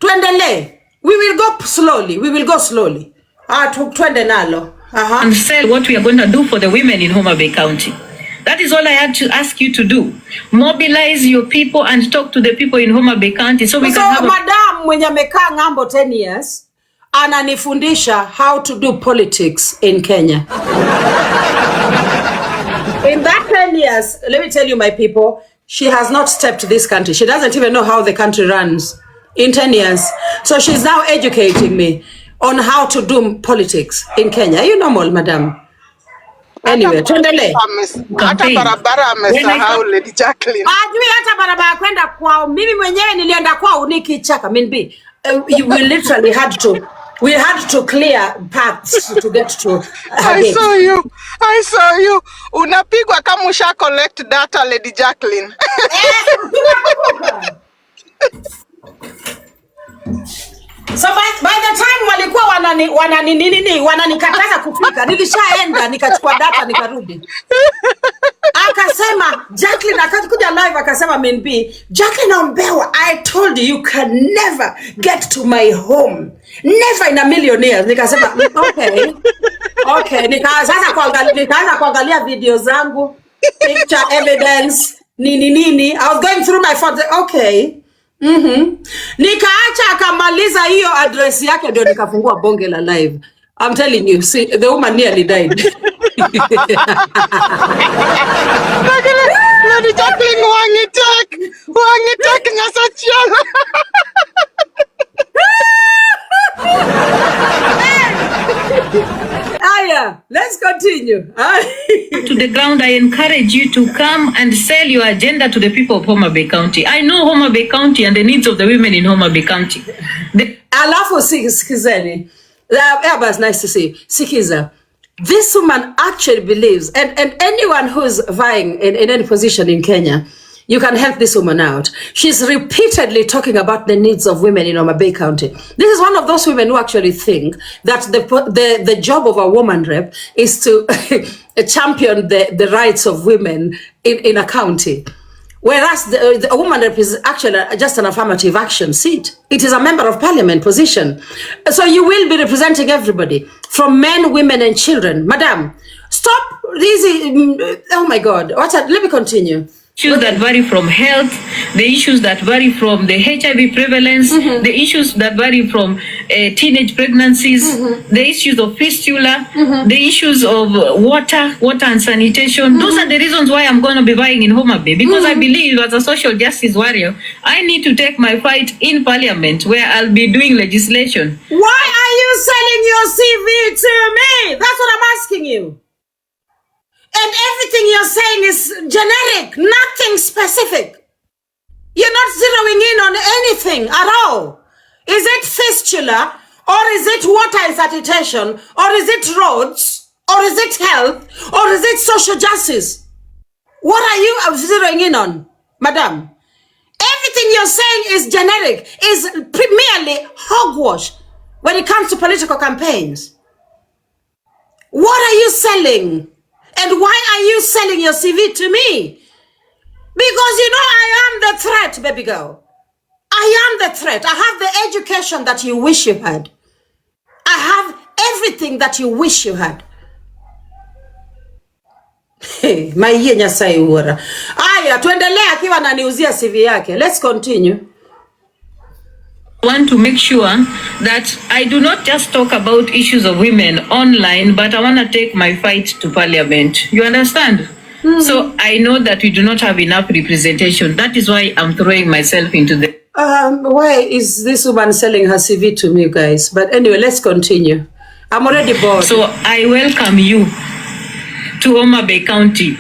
Tuendele. We will go slowly. We will go slowly. Tuende nalo. And sell what we are going to do for the women in Homa Bay County. That is all I had to ask you to do. Mobilize your people and talk to the people in Homa Bay County so we can have madam mwenye amekaa ngambo 10 years ananifundisha how to do politics in Kenya. In that 10 years, let me tell you my people, she has not stepped this country. She doesn't even know how the country runs in 10 years. So she's now educating me on how to do politics in Kenya. You normal, madam? Anyway, tuendele. Hata barabara amesahau Lady Jacqueline. Ajui hata barabara kwenda kwao. Mimi mwenyewe nilienda kwao nikichaka. We literally had to clear paths to get to I saw you. Unapigwa kama usha collect data Lady Jacqueline. So by the time walikuwa wananikataza kufika, nilishaenda nikachukua data nikarudi. Akasema Jacqueline akakuja live akasema Jacqueline Ombewa, I told you can never get to my home. Never in a million years. Nikasema okay. Nikaanza kuangalia video zangu, picture evidence, nini. I was going through my phone. Okay. Nikaacha akamaliza hiyo address yake ndio nikafungua bonge la live. I'm telling you, see, the woman nearly died. Lady Jacqueline wangitek nyasachiel. Aya, let's continue. to the ground. I encourage you to come and sell your agenda to the people of Homa Bay County. I know Homa Bay County and the needs of the women in Homa Bay County. Alafu sikizeni. It's nice to see. Sikiza. This woman actually believes, and anyone who's vying in any position in Kenya, you can help this woman out. She's repeatedly talking about the needs of women in Homa Bay County. This is one of those women who actually think that the job of a woman rep is to champion the rights of women in a county. Whereas the woman rep is actually just an affirmative action seat. It is a member of parliament position. So you will be representing everybody, from men, women, and children. Madam, stop these. Oh my God. Let me continue. Issues that vary from health, the issues that vary from the HIV prevalence, the issues that vary from teenage pregnancies, the issues of fistula, the issues of water and sanitation. Those are the reasons why I'm going to be vying in Homa Bay, because I believe as a social justice warrior, I need to take my fight in parliament where I'll be doing legislation. Why are you selling your CV to me? That's what I'm asking you. And everything you're saying is generic, nothing specific. You're not zeroing in on anything at all. Is it fistula, or is it water and sanitation, or is it roads, or is it health, or is it social justice? What are you zeroing in on, madam? Everything you're saying is generic, is merely hogwash when it comes to political campaigns. What are you selling? And why are you selling your CV to me? Because you know I am the threat, baby girl. I am the threat. I have the education that you wish you had. I have everything that you wish you had. Hey, maiye nyasai uora. Aya, tuendelea akiwa ananiuzia CV yake. Let's continue. want to make sure that I do not just talk about issues of women online, but I want to take my fight to parliament. You understand? So I know that we do not have enough representation. That is why I'm throwing myself into the... Why is this woman selling her CV to me, guys? But anyway, let's continue. I'm already bored. So I welcome you to Homa Bay County.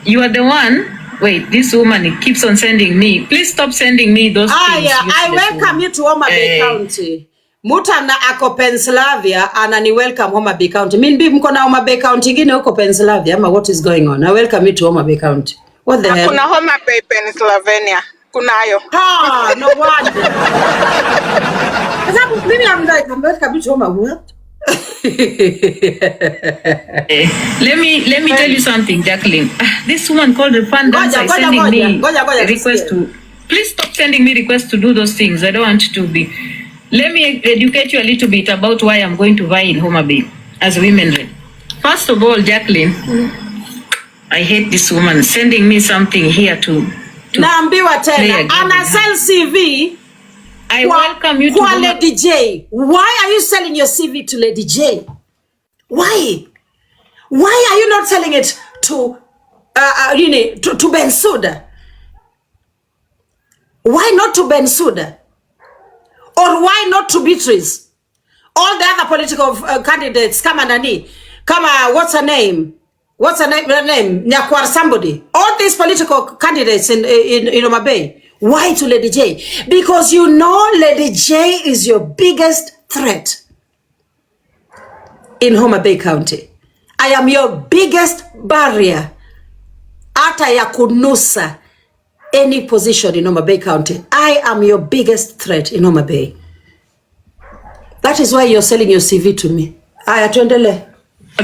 You are the one... Wait, this woman keeps on sending me. Please stop sending me those things. Yeah, I welcome you to Homa Bay County. Mutana ako Pennsylvania and I welcome Homa Bay County. Minbi mko na Homa Bay County gine uko Pennsylvania ama what is going on? I welcome you to Homa Bay County. What the hell? Kuna Homa Bay Pennsylvania. Kunayo. Ah, no wonder. Maybe I'm welcome you to Homa what? Let me tell you something, Jacqueline. This woman called the fund dancer is sending me request to... Please stop sending me requests to do those things. I don't want to be... Let me educate you a little bit about why I'm going to vie in Homa Bay as women rep. First of all, Jacqueline, I hate this woman sending me something here to Naambiwa tena. Ana sell CV. I welcome you to Lady J. Why are you selling your CV to Lady J? Why? Why are you not selling it to to Bensouda? Why not to Bensouda? Or why not to Beatrice? All the other political candidates, kama nani, kama what's her name? What's her name? Nyako somebody. All these political candidates in Homa Bay. Why to Lady J? Because you know Lady J is your biggest threat in Homa Bay County. I am your biggest barrier. Ata ya kunusa any position in Homa Bay County. I am your biggest threat in Homa Bay. That is why you're selling your CV to me. Aya tuendele.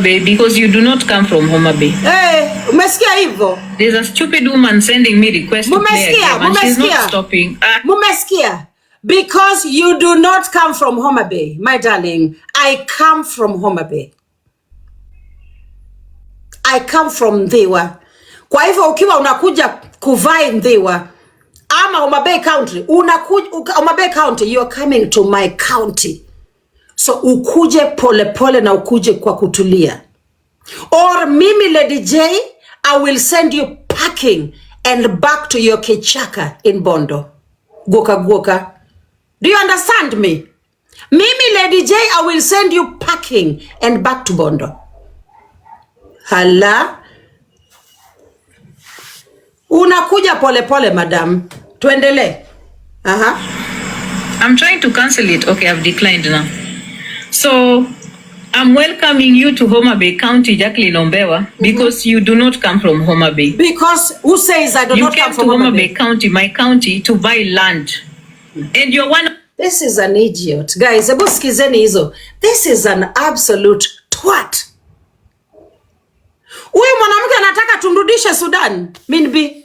Because you do not come from Homa Bay. Hey, umesikia hivyo? There's a stupid woman sending me requests to play a game and she's not stopping. Mumesikia? Because you do not come from Homa Bay, my darling. I come from Homa Bay. I come from Dhiwa. Kwa hivyo ukiwa unakuja kuvai Dhiwa ama Homa Bay County, Homa Bay County, you're coming to my county. So ukuje pole pole na ukuje kwa kutulia. Or mimi Lady J, I will send you packing and back to your kichaka in Bondo. Goka. Do you understand me? Mimi Lady J, I will send you packing and back to Bondo. Hala. Unakuja pole pole, madam. Tuendele. I'm trying to cancel it. Okay, I've declined now. So, I'm welcoming you to Homa Bay County, Jacqueline Ombewa, because you do not come from Homa Bay. Because who says I do not come from Homa Bay County, my county, to buy land. And you're one... This is an idiot. Guys, ebu sikizeni hizo. This is an absolute twat. Huyu mwanamke anataka tumrudishe Sudan. Minbi.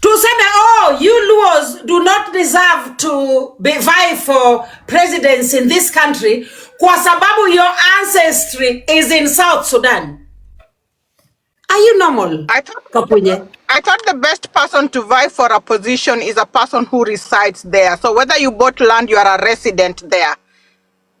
Tuseme, oh, you Luos do not deserve to vie for presidents in this country kwa sababu your ancestry is in South Sudan. Are you normal? I thought the best person to vie for a position is a person who resides there. So whether you bought land, you are a resident there.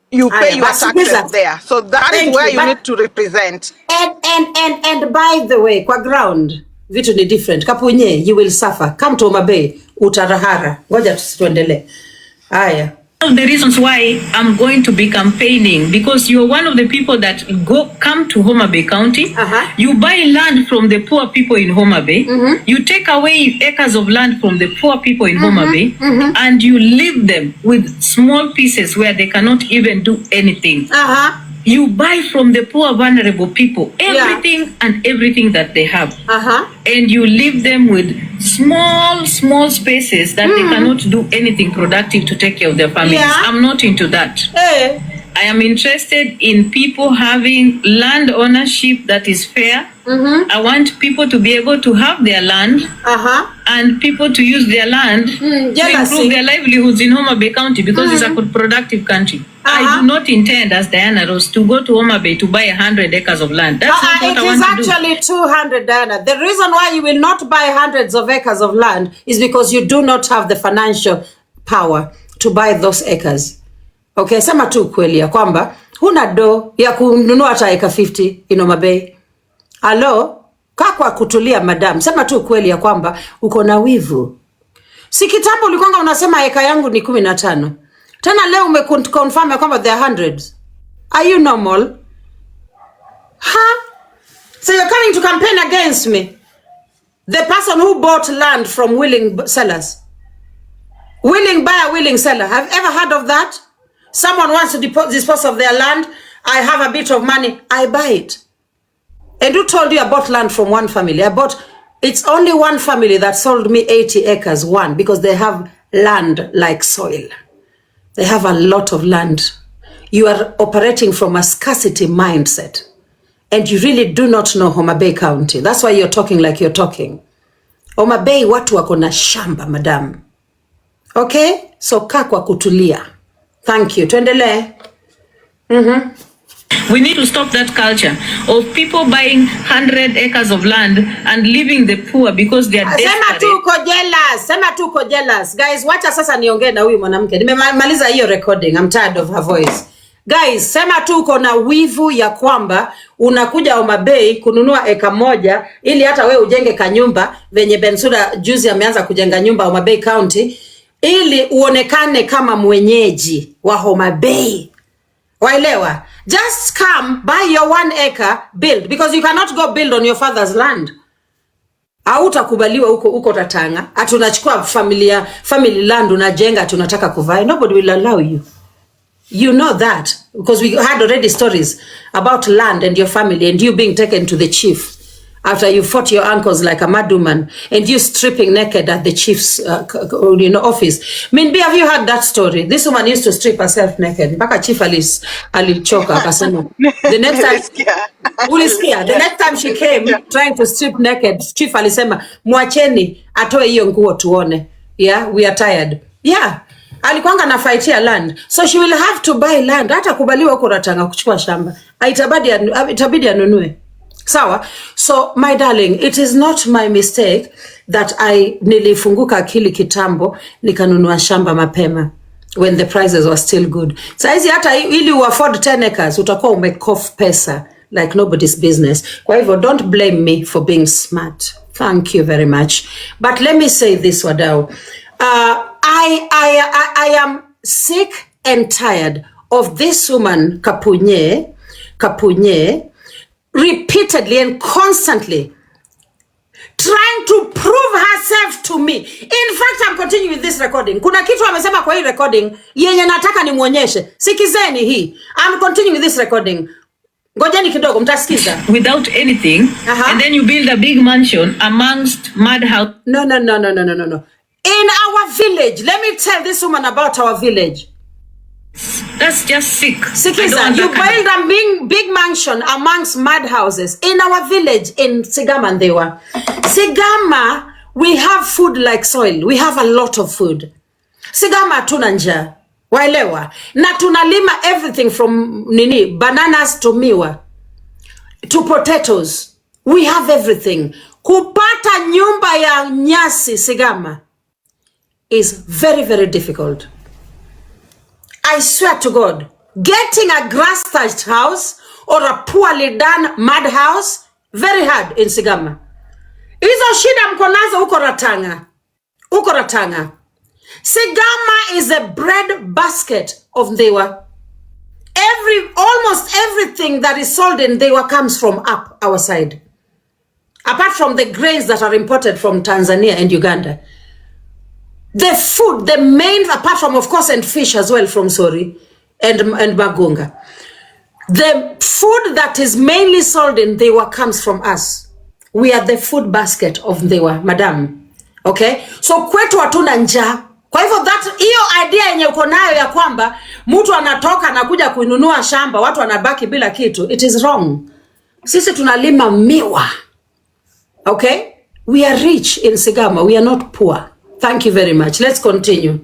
You pay your taxes there. So that is where you need to represent. And by the way, kwa ground, vitu ni different. Kapunye, you will suffer. Come to Homa Bay, utarahara. Ngoja tuendelee. Aya. One of the reasons why I'm going to be campaigning, because you're one of the people that come to Homa Bay County, you buy land from the poor people in Homa Bay, you take away acres of land from the poor people in Homa Bay, and you leave them with small pieces where they cannot even do anything. You buy from the poor, vulnerable people everything and everything that they have. And you leave them with small spaces that they cannot do anything productive to take care of their families. I'm not into that. I am interested in people having land ownership that is fair. I want people to be able to have their land and people to use their land to improve their livelihoods in Homa Bay County, because it's a good productive country. I do not intend, as Diana Rose, to go to Homa Bay to buy 100 acres of land. That's not what I want to do. It is actually 200, Diana. The reason why you will not buy hundreds of acres of land is because you do not have the financial power to buy those acres. Okay, sema tu kweli ya kwamba huna do ya kununua hata eka 50 in Homa Bay. Hello, kwa kutulia madam. Sema tu kweli ya kwamba uko na wivu. Si kitambo ulikwanga unasema eka yangu ni 15. Tena leo umeconfirm ya kwamba there are hundreds. Are you normal? So you're coming to campaign against me? The person who bought land from willing sellers. Willing buyer, willing seller. Have you ever heard of that? Someone wants to dispose of their land. I have a bit of money. I buy it. And who told you I bought land from one family? It's only one family that sold me 80 acres, one, because they have land like soil. They have a lot of land. You are operating from a scarcity mindset. And you really do not know Homa Bay County. That's why you're talking like you're talking. Homa Bay watu wako na shamba, madam. Okay? So kaa kwa kutulia. Thank you. Tuendelee. We need to stop that culture of people buying 100 acres of land and leaving the poor because they are desperate. Sema tu uko jealous. Guys, wacha sasa niongee na huyu mwanamke. Nimemaliza hiyo recording. I'm tired of her voice. Guys, sema tu uko na wivu ya kwamba unakuja Homa Bay kununua eka moja ili hata we ujenge kanyumba venye Bensouda juzi ameanza kujenga nyumba Homa Bay County ili uonekane kama mwenyeji wa Homa Bay. Waelewa? Just come, buy your 1 acre, build, because you cannot go build on your father's land. Hautakubaliwa huko Tatanga. Atunachukua family land unajenga tunataka kuvai. Nobody will allow you. You know that because we had already stories about land and your family and you being taken to the chief after you fought your uncles like a madwoman and you stripping naked at the chief's office. Have you heard that story? This woman used to strip herself naked. Mpaka chief alichoka akasema the next time ulisikia the next time she came trying to strip naked, chief alisema mwacheni atoe hiyo nguo tuone. Yeah, we are tired. Yeah. Alikuanga na fightia land. So she will have to buy land. Hata kubaliwa huko Ratanga kuchukua shamba. Itabidi anunue. Sawa? So my darling, it is not my mistake that nilifunguka akili kitambo nikanunua shamba mapema when the prices were still good. Saizi hata ili afford 10 acres utakuwa umecough pesa like nobody's business. Kwa hivyo don't blame me for being smart. Thank you very much. But let me say this, wadau. I am sick and tired of this woman Kapunye repeatedly and constantly trying to prove herself to me. In fact, I'm continuing with this recording. Kuna kitu amesema kwa hii recording yenye nataka nimuonyeshe. Sikizeni hii. I'm continuing with this recording. Ngojeni kidogo mtasikiza. Without anything, and then you build a big mansion amongst mad house. No. In our village, let me tell this woman about our village. That's just sick. Sikiza, you build a big mansion amongst mud houses in our village in Sigama Ndewa. Sigama, we have food like soil. We have a lot of food. Sigama tuna njaa. Waelewa. Na tunalima everything from bananas to miwa to potatoes. We have everything. Kupata nyumba ya nyasi Sigama is very, very difficult. I swear to God, getting a grass-thatched house or a poorly done mud house, very hard in Sigama. Hizo shida mkonazo uko Ratanga. Sigama is a bread basket of Ndewa. Almost everything that is sold in Ndewa comes from up our side. Apart from the grains that are imported from Tanzania and Uganda. The food, the main, apart from, of course, and fish as well from Sori and Magunga. The food that is mainly sold in Ndewa comes from us. We are the food basket of Ndewa, madam. Okay? So kwetu hatuna njaa. Kwa hivyo hiyo idea yenye uko nayo ya kwamba mtu anatoka anakuja kuinunua shamba, watu wanabaki bila kitu, it is wrong. Sisi tunalima miwa. Okay? We are rich in Sigama. We are not poor. Thank you very much. Let's continue.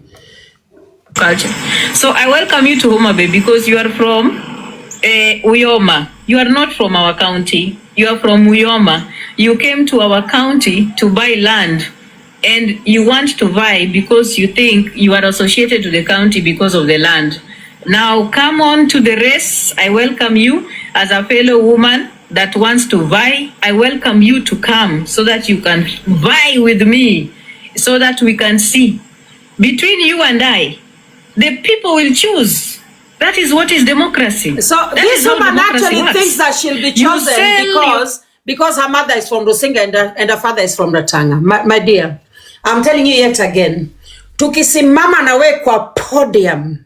Culture. So I welcome you to Homa Bay because you are from Uyoma. You are not from our county. You are from Uyoma. You came to our county to buy land and you want to vie because you think you are associated to the county because of the land. Now come on to the race. I welcome you as a fellow woman that wants to vie. I welcome you to come so that you can vie with me, so that we can see. Between you and I, the people will choose. That is what is democracy. So that this woman actually works. thinks that she'll be chosen because her mother is from Rusinga and her father is from Ratanga. My dear, I'm telling you yet again, tukisimama na we kwa podium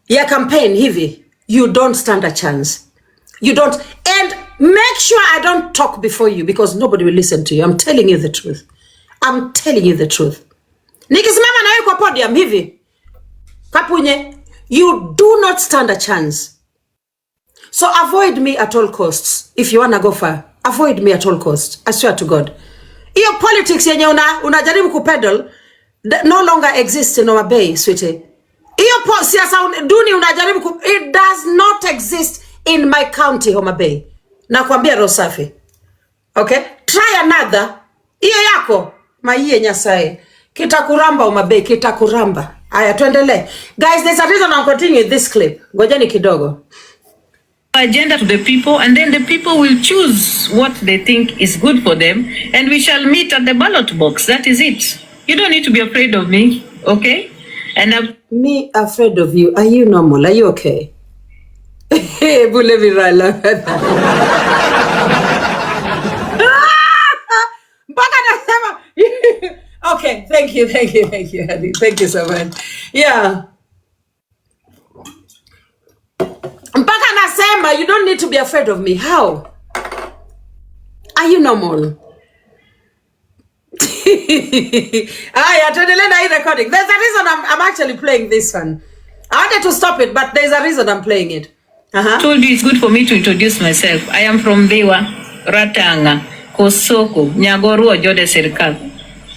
ya campaign hivi, you don't stand a chance. You don't. And make sure I don't talk before you because nobody will listen to you. I'm telling you the truth. I'm telling you the truth. Nikisimama na we kwa podium hivi, Kapunye, you do not stand a chance. So avoid me at all costs. If you want to go far, avoid me at all costs. I swear to God. Your politics yenye unajaribu kupedal no longer exists in our bay, sweetie. Iyo siasa duni unajaribu it does not exist in my county, Homa Bay. Nakwambia Rosafi. Okay? Try another. Iyo yako, maiye nyasaye. Kitakuramba Homa Bay, kitakuramba. Aya, tuendelee. Guys, there's a reason I'm continuing this clip. Ngojeni kidogo. Agenda to the people, and then the people will choose what they think is good for them, and we shall meet at the ballot box. That is it. You don't need to be afraid of me, okay? And me afraid of you? Are you normal? Are you okay? Okay, thank you, honey. Thank you so much. Yeah. Mpaka nasema, you don't need to be afraid of me. How? Are you normal? Tuendelee na hii recording. There's a reason I'm actually playing this one. I wanted to stop it, but there's a reason I'm playing it. Told you it's good for me to introduce myself. I am from Dewa, Ratanga, Kosoko, Nyagoruo, Jode Serikal.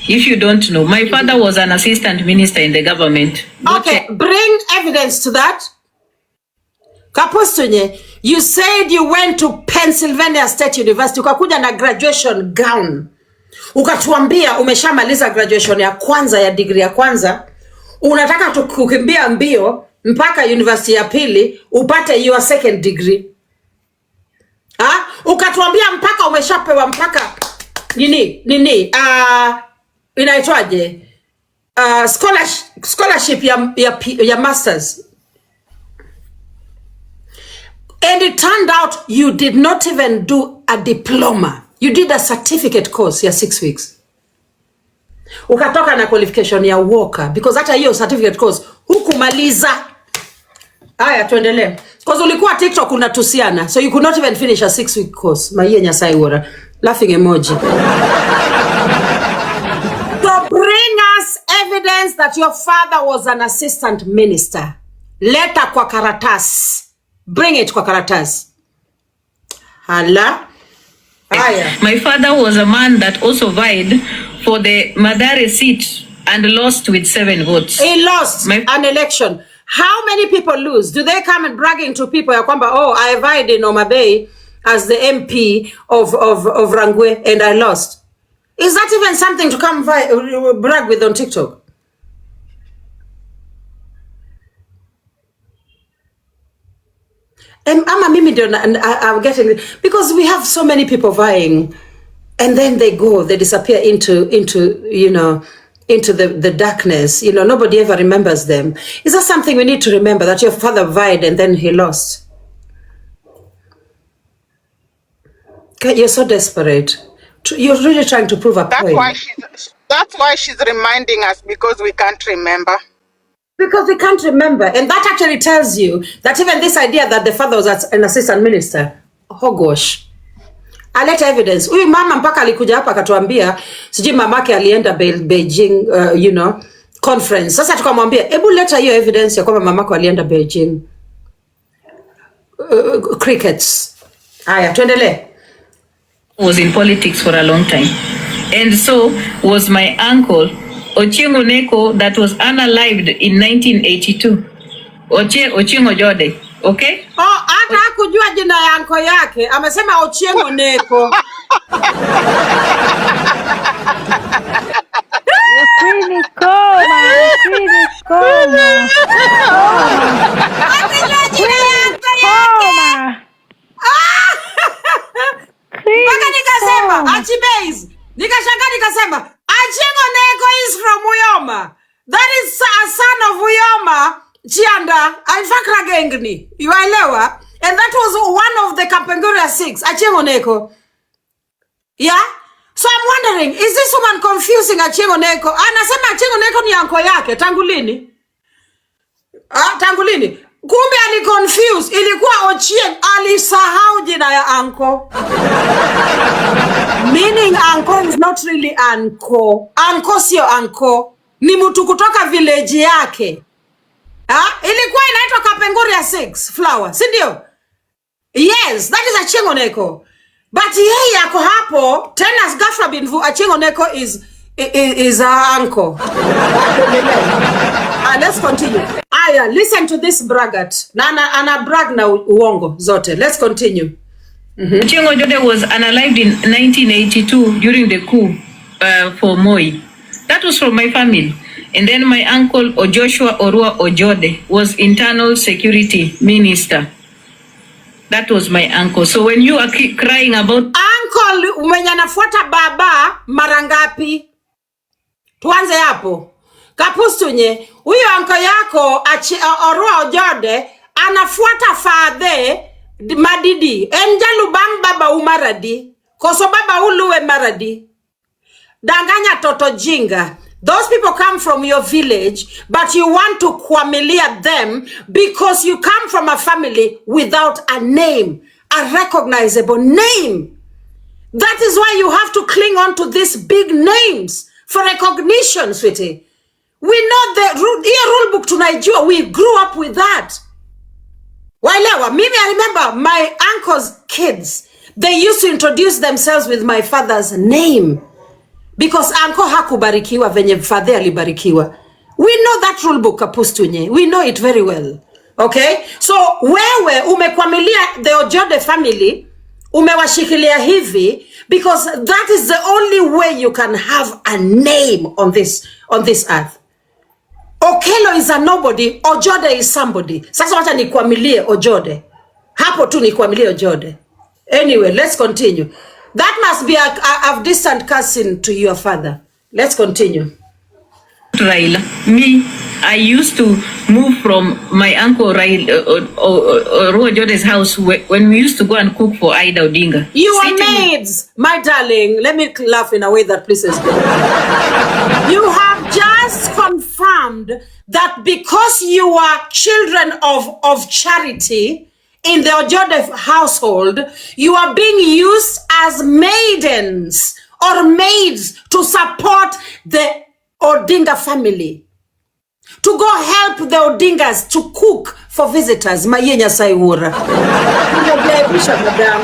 If you don't know, my father was an assistant minister in the government. Okay, bring evidence to that. Kapostunye, you said you went to Pennsylvania State University, ukakuja na graduation gown. Ukatuambia umeshamaliza graduation ya kwanza ya degree ya kwanza, unataka kukimbia mbio mpaka university ya pili upate your second degree. Ukatuambia mpaka umeshapewa mpaka inaitwaje? Scholarship ya masters. And it turned out you did not even do a diploma. You did a certificate course ya 6 weeks. Ukatoka na qualification ya worker because hata hiyo certificate course hukumaliza. Haya, tuendelee. Because ulikuwa TikTok unatusiana, so you could not even finish a 6-week course. Maiye nyasai wora. Laughing emoji. So bring us evidence that your father was an assistant minister. Leta kwa karatasi. Bring it kwa karatasi. Hala. My father was a man that also vied for the Madare seat and lost with 7 votes. He lost an election. How many people lose? Do they come and bragging to people ya kwamba, oh, I vied in Homa Bay as the MP of Rangwe and I lost? Is that even something to come brag with on TikTok? I'm getting, because we have so many people vying and then they disappear into the darkness. Nobody ever remembers them. Is that something we need to remember, that your father vied and then he lost? You're so desperate. You're really trying to prove a point. That's why she's reminding us, because we can't remember. Because we can't remember. And that actually tells you that even this idea that the father was an assistant minister, oh gosh. Aleta evidence. Huyu mama mpaka alikuja hapa akatuambia sijui mamake alienda Beijing conference. Sasa tukamwambia hebu leta hiyo evidence ya kwamba mamako alienda Beijing crickets. Haya, tuendelee. Was in politics for a long time. And so was my uncle Ochengo Neko, that was unalived in 1982. Ochengo Jode, okay? Oh, hata kujua jina ya uncle yake, amesema Ochengo Neko. Mpaka nikasema Achibase, nikashangaa nikasema Achieng' Oneko is from Uyoma. That is a son of Uyoma, Chianda, Alfakra Gengni. You are. And that was one of the Kapenguria 6, Achieng' Oneko. Yeah? So I'm wondering, is this woman confusing Achieng' Oneko? Anasema Achieng' Oneko ni anko yake, tangu lini? Tangu lini? Kumbe ali confused, ilikuwa Ochieng' alisahau jina ya anko. Meaning anko is not really anko. Anko sio anko. Ni mtu kutoka village yake. Ilikuwa inaitwa Kapenguria 6 flower, si ndio? Yes, that is Achieng' Oneko. But yeye yako hapo, tena ghafla binvu Achieng' Oneko is our uncle. Let's continue. Aya, listen to this braggart. Ana brag na uongo zote. Let's continue. Achieng' Ojode was unalived in 1982 during the coup for Moi. That was from my family. And then my uncle Joshua Orua Ojode was internal security minister. That was my uncle. So when you are crying about uncle mwenye anafuata baba marangapi, tuanze hapo. Kapustunye, huyo uncle yako Orua Ojode anafuata father madidi. Enjalu bang baba umaradi. Koso baba uluwe maradi. Danganya toto jinga. Those people come from your village, but you want to kwamilia them because you come from a family without a name, a recognizable name. That is why you have to cling on to these big names for recognition, sweetie. We know the rule book tunaijua. We grew up with that. Wailewa, maybe I remember my uncle's kids, they used to introduce themselves with my father's name. Because uncle hakubarikiwa venye father alibarikiwa. We know that rule book Kapustunye. We know it very well. Okay? So wewe umekwamilia the Ojode family, umewashikilia hivi because that is the only way you can have a name on this earth. Okelo is a nobody, Ojode is somebody. Sasa wacha nikwamilie Ojode. Hapo tu nikwamilie Ojode. Anyway, let's continue. That must be a distant cousin to your father. Let's continue. Raila, me, I used to move from my uncle Orua Ojode's house when we used to go and cook for Aida Odinga. You are maids, my darling. Let me laugh in a way that pleases me. You have just confirmed that because you are children of charity in the Ojode household, you are being used as maidens or maids to support the Odinga family. To go help the Odingas to cook for visitors. Mayenya Saiwura. Unajiaibisha, madam.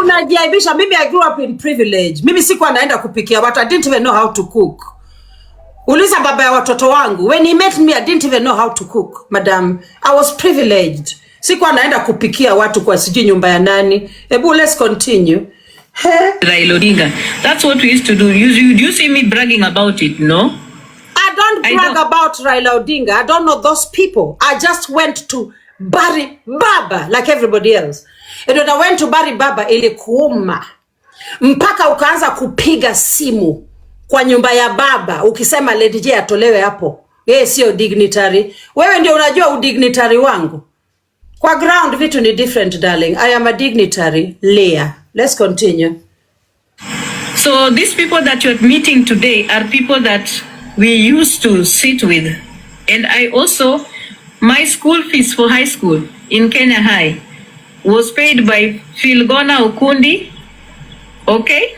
Unajiaibisha. Maybe I grew up in privilege. Mimi sikuwa naenda kupikia, but I didn't even know how to cook. Uliza baba ya watoto wangu. When he met me, I didn't even know how to cook, madam. I was privileged. Sikuwa naenda kupikia watu kwa siji nyumba ya nani. Ebu, let's continue. Raila Odinga. That's what we used to do. You see me bragging about it, no? I don't brag about Raila Odinga. I don't know those people. I just went to bury Baba like everybody else. And when I went to bury Baba, ilikuuma. Mpaka ukaanza kupiga simu kwa nyumba ya Baba. Ukisema Lady J atolewe hapo. Yeye sio dignitary. Wewe ndio unajua udignitary wangu. Kwa ground vitu ni different, darling. I am a dignitary. Leah. Let's continue. So these people that you're meeting today are people that we used to sit with. And I also, my school fees for high school in Kenya High was paid by Philgona Okundi. Okay?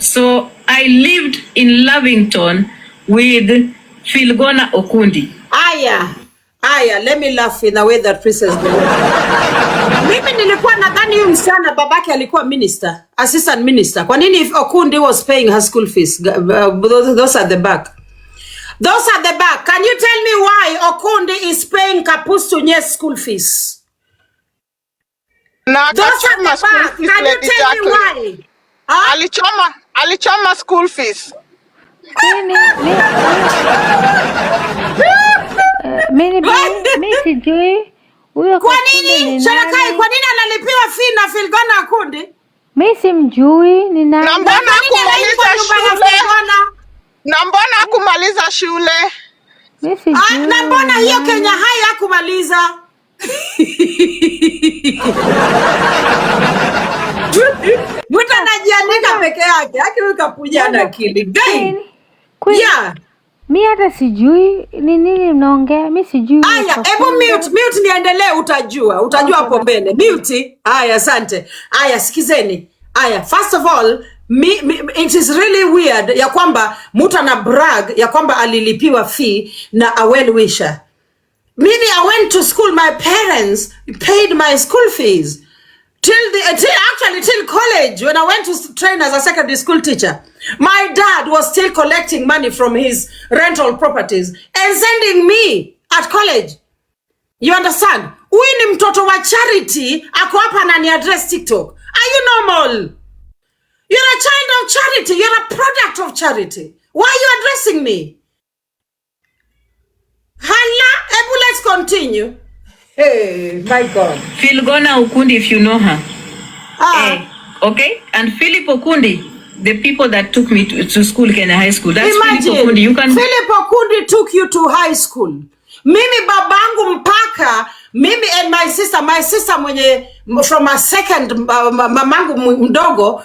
So I lived in Lavington with Philgona Okundi. Aya, let me laugh in a way that Princess Mimi nilikuwa nadhani huyu msichana babake alikuwa minister, assistant minister. Kwa nini if Okundi was paying her school fees? Those are the back. Those are the back. Can you tell me why Okundi is paying Kapustunye's school fees? Those are the back. Can you tell me why? Alichoma school fees. Mimi sijui huyo. Kwa nini? Sharakai, kwa nini analipiwa fee na Filgona Akundi? Mimi simjui ni nani. Na mbona hakumaliza shule? Mimi sijui. Na mbona hiyo Kenya High hakumaliza? Mtu anajiandika peke yake, akiweka na akili. Yeah. Mimi hata sijui ni nini mnaongea. Mimi sijui. Aya, hebu mute niendelee, utajua hapo mbele. Mute. Aya, asante. Aya, sikizeni. Aya, first of all, it is really weird ya kwamba mtu ana brag ya kwamba alilipiwa fee na a well wisher. Mimi, I went to school, my parents paid my school fees till college. When I went to train as a secondary school teacher, my dad was still collecting money from his rental properties and sending me at college. You understand? Huyu ni mtoto wa charity, ako hapa na ni address TikTok. Are you normal? You're a child of charity. You're a product of charity. Why are you addressing me? Hala, let's continue. Hey, my God. Filgona Okundi, if you know her. Okay? And Philip Okundi, the people that took me to school, Kenya High School. That's Imagine, Philip Okundi. Philip Okundi took you to high school. Mimi babangu mpaka, mimi and my sister mwenye from a second, mamangu mdogo,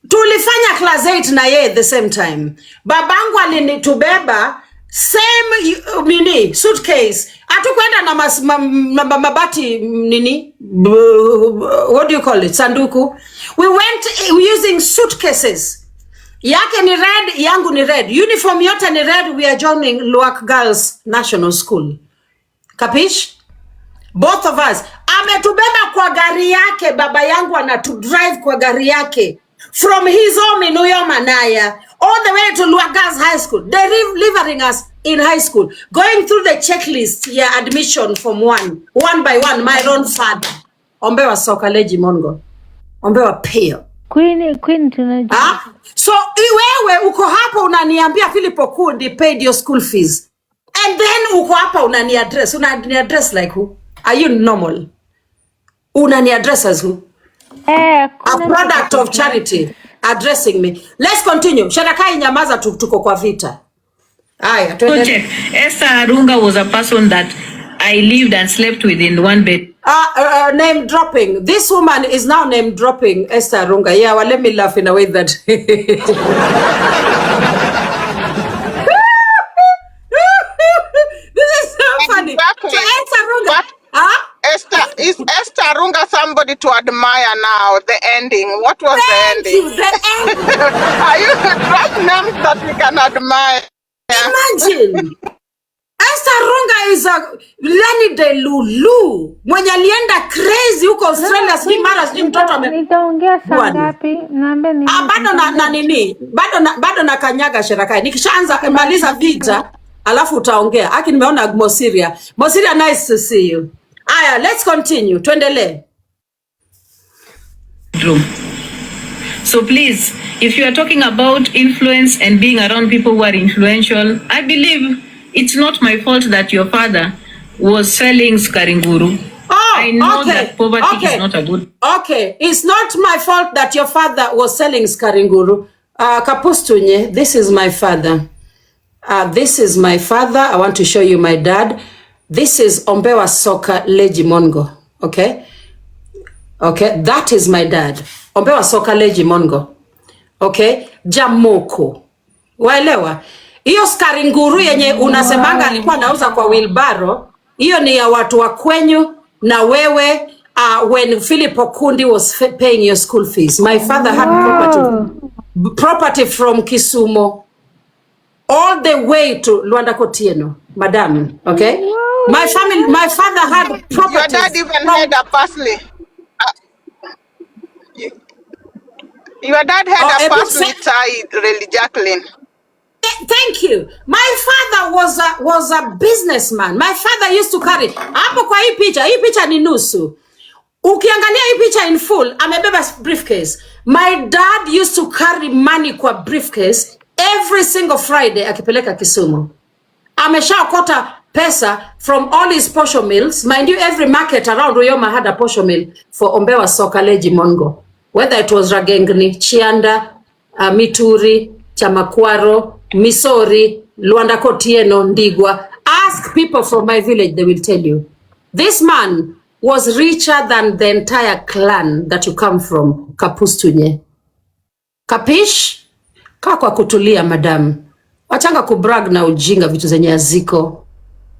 tulifanya class 8 na ye at the same time. Babangu alinitubeba same suitcase. Hatukwenda na mabati what do you call it? Sanduku. We went using suitcases. Yake ni red, yangu ni red. Uniform yote ni red. We are joining Luak Girls National School. Kapish? Both of us. Ametubeba kwa gari yake. Baba yangu anatudrive kwa gari yake. From his home in Uyomanaya all the way to Luak Girls High School. They're delivering us in high school. Going through the checklist, admission from one by one. My own father. Ombewa soka leji mongo. Ombewa pale. Queen tunajua. So wewe uko hapa unaniambia Philip Okundi paid your school fees. And then uko hapa unani address like who? Are you normal? Unani address as who? A product of charity addressing me. Let's continue. Sharakai nyamaza tuko kwa vita. Aya, check. Esther Arunga was a person that I lived and slept with in one bed. Name dropping. This woman is now name dropping Esther Arunga. Yeah, well, let me laugh in a way that this is so funny. Exactly. So Esther Arunga. Is Esther Arunga somebody to admire now? The ending. What was the ending? The ending. Are you drop names that we can admire? Imagine. Esther Arunga is a Lenny de Lulu. Mwenye alienda crazy huko Australia, si mara si mtoto nitaongea saa ngapi? Naomba ni bado nini? Bado na kanyaga Sherakai. Nikishaanza kumaliza vita, alafu utaongea. Haki nimeona Mosiria. Mosiria, nice to see you. Aya, let's continue. Tuendelee. So please, if you are talking about influence and being around people who are influential, I believe it's not my fault that your father was selling skaringuru. I know that poverty is not a good. Okay, it's not my fault that your father was selling skaringuru. Kapustunye, this is my father. This is my father. I want to show you my dad. This is Ombewa Soka Leji Mongo. Okay? Okay, that is my dad. Ombewa Soka Leji Mongo. Okay? Jamoko. Waelewa? Hiyo skaringuru yenye unasemanga alikuwa anauza kwa wheelbarrow, hiyo ni ya watu wa kwenyu na wewe when Philip Okundi was paying your school fees. My father had property from Kisumu all the way to Luanda Kotieno, madam. Okay? My father had property. Your dad even had a parsley. Your dad had a parsley tie, really, Jacqueline. Thank you. My father was a businessman. My father used to carry. Hapo kwa hii picha ni nusu. Ukiangalia hii picha in full, amebeba briefcase. My dad used to carry money kwa briefcase every single Friday akipeleka Kisumu. Ameshaokota pesa from all his posho mills. Mind you, every market around Uyoma had a posho mill for Ombewa Sokaleji Mongo. Whether it was Ragengni, Chianda, Mituri, Chamakwaro, Misori, Luanda Kotieno, Ndigwa. Ask people from my village, they will tell you. This man was richer than the entire clan that you come from, Kapustunye. Kapish? Kwa kutulia, madam. Wachanga kubrag na ujinga vitu zenye haziko.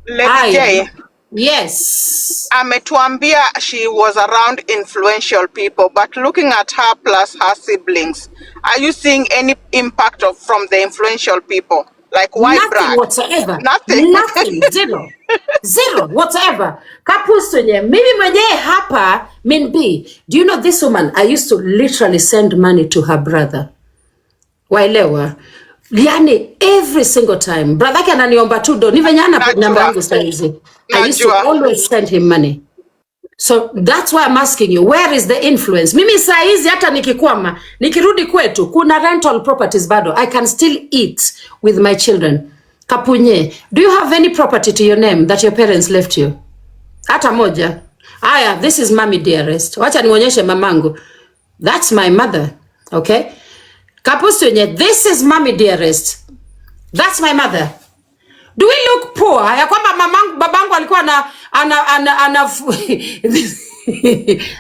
Lady J. Yes. Ametuambia she was around influential people, but looking at her plus her siblings, are you seeing any impact from the influential people? Like why Nothing brag? whatsoever. Nothing. Nothing. Zero. Zero whatsoever. Kapustunye, mimi mwenyewe hapa, Minbi, do you know this woman? I used to literally send money to her brother. Waelewa. Yani every single time. Brother yake ananiomba tu do. Ni venye ana namba yangu saizi. I used to always send him money. So that's why I'm asking you, where is the influence? Mimi saizi hata nikikwama, nikirudi kwetu, kuna rental properties bado. I can still eat with my children. Kapunye, do you have any property to your name that your parents left you? Hata moja. Aya, this is mommy dearest. Wacha nionyeshe mamangu. That's my mother. Okay? Kapustunye, this is mommy dearest. That's my mother. Do we look poor? Ya kwamba babangu alikuwa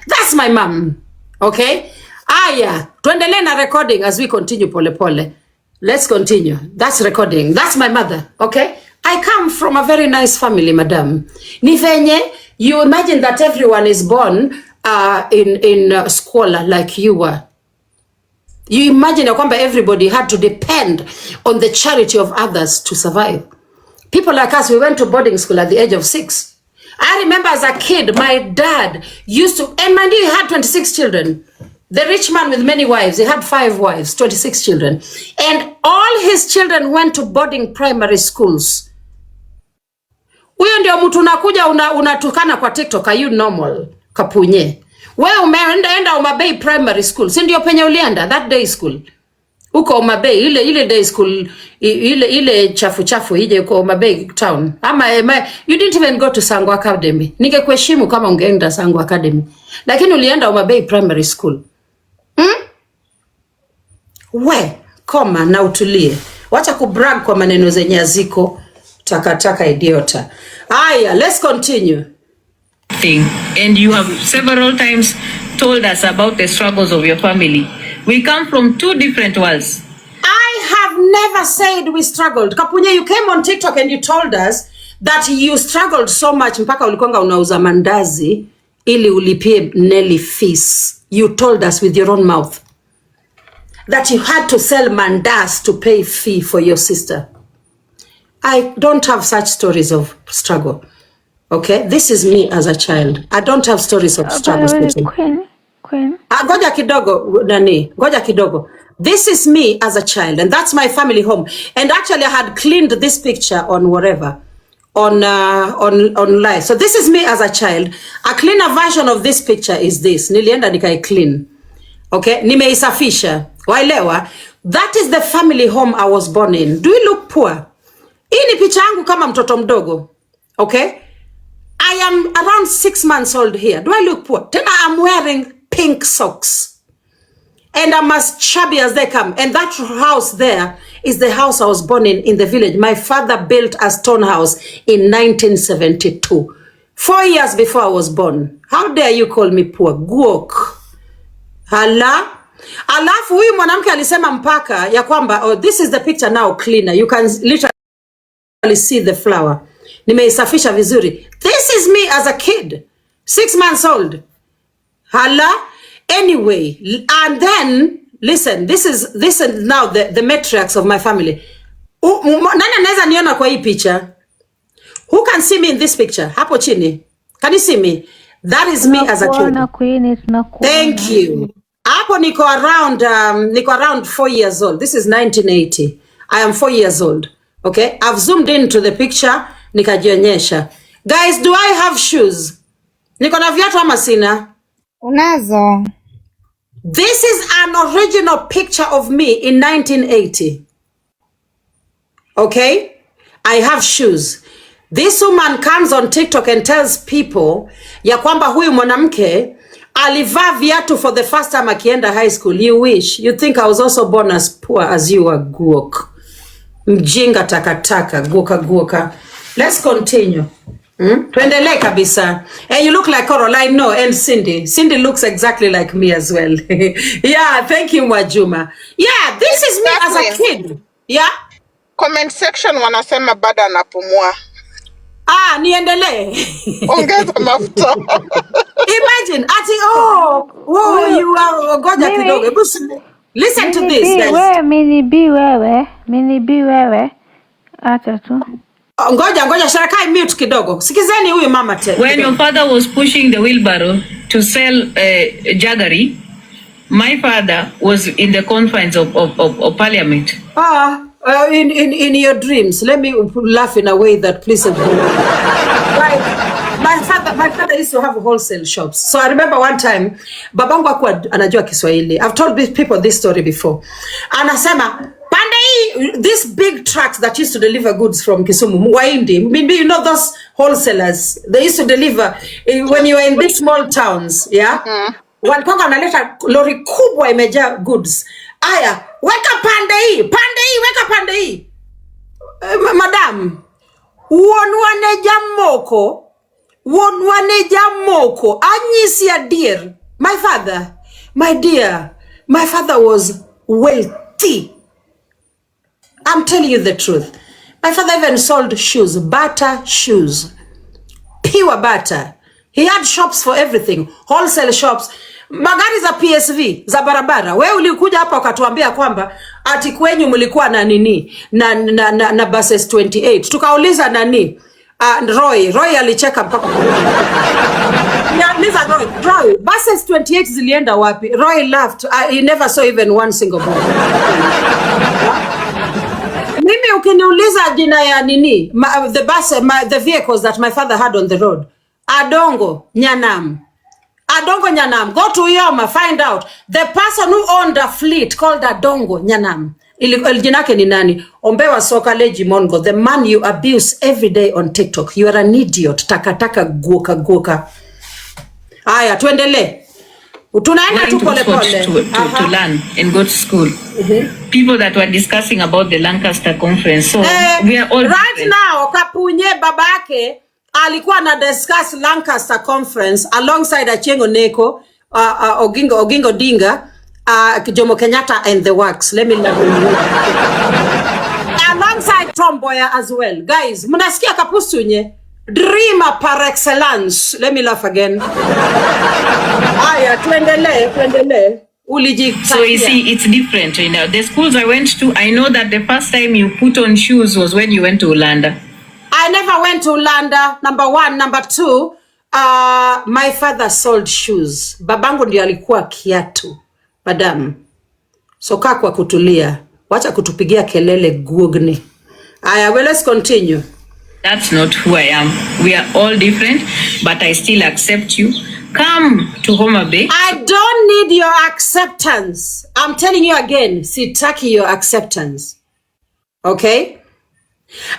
That's my mom. Okay? Aya, tuendelee na recording as we continue pole pole. Let's continue. That's recording. That's my mother. Okay? I come from a very nice family, madam. Ni venye, you imagine that everyone is born in squalor like you were. You imagine that everybody had to depend on the charity of others to survive. People like us, we went to boarding school at the age of 6. I remember as a kid, my dad used to, and mind you, he had 26 children. The rich man with many wives, he had 5 wives, 26 children. And all his children went to boarding primary schools. Huyo ndio mtu unakuja unatukana kwa TikTok, are you normal? Kapunye. Wewe umeenda Umabei primary school. Si ndio penye ulienda that day school? Uko Umabei ile day school ile chafu ije uko Umabei town. Ama you didn't even go to Sango Academy. Ningekuheshimu kama ungeenda Sango Academy. Lakini ulienda Umabei primary school. We, koma na utulie. Wacha kubrag kwa maneno zenye aziko. Takataka idiota. Aya, let's continue. And you have several times told us about the struggles of your family. We come from 2 different worlds. I have never said we struggled. Kapunye, you came on TikTok and you told us that you struggled so much mpaka ulikonga unauza mandazi ili ulipie Nelly fees. You told us with your own mouth that you had to sell mandas to pay fee for your sister. I don't have such stories of struggle. Okay, this is me as a child. I don't have stories of struggle. Queen. Ngoja kidogo nani. Ngoja kidogo. This is me as a child, and that's my family home. And actually, I had cleaned this picture on whatever, on live. So this is me as a child. A cleaner version of this picture is this. Nilienda nikai clean. Okay, nimeisafisha. Waelewa? That is the family home I was born in. Do you look poor? Hii ni picha yangu kama mtoto mdogo. Okay? I am around 6 months old here. Do I look poor? Tena I'm wearing pink socks. And I'm as chubby as they come. And that house there is the house I was born in the village. My father built a stone house in 1972. 4 years before I was born. How dare you call me poor? Guok. Hala. Alafu huyu mwanamke alisema mpaka ya kwamba, oh, this is the picture now cleaner. You can literally see the flower. Nimeisafisha vizuri. This is me as a kid. 6 months old. Hala. Anyway, and then, listen, this is now the matriarchs of my family. Nani anaweza niona kwa hii picha? Who can see me in this picture? Hapo chini. Can you see me? That is me as a kid. Thank you. Hapo niko around 4 years old. This is 1980. I am 4 years old. Okay? I've zoomed into the picture. Nikajionyesha. Guys, do I have shoes? Niko na viatu ama sina? Unazo. This is an original picture of me in 1980. Okay? I have shoes. This woman comes on TikTok and tells people ya kwamba huyu mwanamke alivaa viatu for the first time akienda high school. You wish. You think I was also born as poor as you were, guok. Mjinga takataka, guoka. Let's continue. Tuendelee kabisa. And you look like Caroline, no, and Cindy. Cindy looks exactly like me as well. Yeah, thank you, Mwajuma. Yeah, this is me as a kid. Yeah. Comment section wanasema bado anapumua. Niendelee. Ongeza mafuta. Imagine, you are goja kidogo. Listen to this, guys. Wewe mini bi wewe. Acha tu. Ngoja sharakai mute kidogo. Sikizeni huyu mama tena. When your father was pushing the wheelbarrow to sell jaggery, my father was in the confines of parliament. In your dreams. Let me laugh in a way that pleases you. My father used to have wholesale shops. So I remember one time, babangu hakuwa anajua Kiswahili. I've told people this story before. Anasema, these big trucks that used to deliver goods from Kisumu, Waindi, maybe you know those wholesalers, they used to deliver when you were in these small towns, yeah? Walikuwa wanaleta lori kubwa imejaa goods. Aya, weka pande hii, weka pande hii. Madam, wonwane jamoko, anyisi ya dear. My dear, my father was wealthy. I'm telling you the truth. My father even sold shoes, butter shoes, pure butter. He had shops for everything, wholesale shops. Magari za PSV, za barabara. Wewe ulikuja hapa ukatuambia kwamba ati kwenyu mlikuwa na nini? Na buses 28. Tukauliza nani? Roy alicheka mpaka. Niuliza Roy, buses 28 zilienda wapi? Roy laughed. He never saw even one single bus. Mimi ukiniuliza jina ya nini? The vehicles that my father had on the road. Adongo Nyanam. Go to Yoma, find out. The person who owned a fleet called Adongo Nyanam. Jinake ni nani? Ombewa soka leji mongo. The man you abuse every day on TikTok. You are an idiot. Takataka guoka. Aya, tuendele. Tunaenda tu pole to learn and go to school. People that were discussing about the Lancaster conference. So we are all right different. Now Kapunye babake alikuwa na discuss Lancaster conference alongside Achengo Neko, Ogingo Dinga, Jomo Kenyatta and the works. Let me know. Alongside Tom Mboya as well. Guys, mnasikia Kapusunye? Dreamer par excellence. Let me laugh again. Aya, tuendele. So you see, it's different. You know, the schools I went to, I know that the first time you put on shoes was when you went to Ulanda. I never went to Ulanda, number one. Number two, my father sold shoes. Babangu ndiye alikuwa kiatu. Madam, so kaa kwa kutulia. Wacha kutupigia kelele guogni. Aya, well, let's continue. That's not who I am. We are all different, but I still accept you. Come to Homa Bay. I don't need your acceptance. I'm telling you again, sitaki your acceptance. Okay?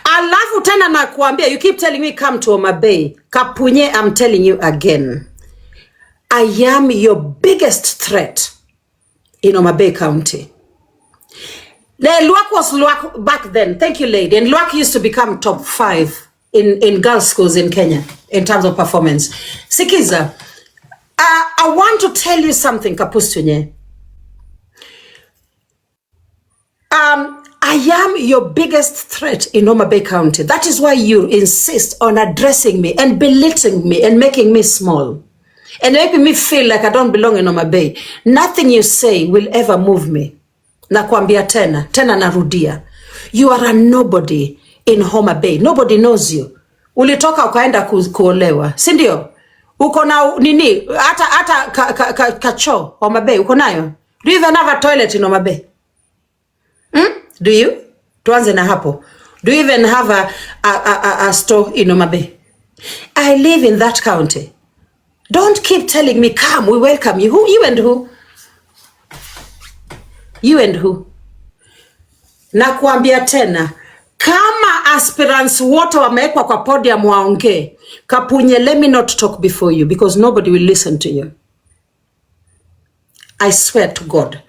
Alafu tena nakuambia, you keep telling me come to Homa Bay. Kapunye, I'm telling you again. I am your biggest threat in Homa Bay County. The Luak was Luak back then. Thank you, lady. And Luak used to become top 5 in girls' schools in Kenya in terms of performance. Sikiza, I want to tell you something, Kapustunye. I am your biggest threat in Homa Bay County. That is why you insist on addressing me and belittling me and making me small. And making me feel like I don't belong in Homa Bay. Nothing you say will ever move me. Nakwambia tena narudia. You are a nobody in Homa Bay. Nobody knows you. Ulitoka ukaenda kuolewa. Si ndio? Uko na nini? Hata kacho Homa Bay uko nayo? Do you even have a toilet in Homa Bay? Do you? Tuanze na hapo. Do you even have a store in Homa Bay? I live in that county. Don't keep telling me, come, we welcome you. Who? You and who? You and who? Nakuambia tena, Kama aspirants wote wamewekwa kwa podium waongee, Kapunye, let me not talk before you because nobody will listen to you. I swear to God.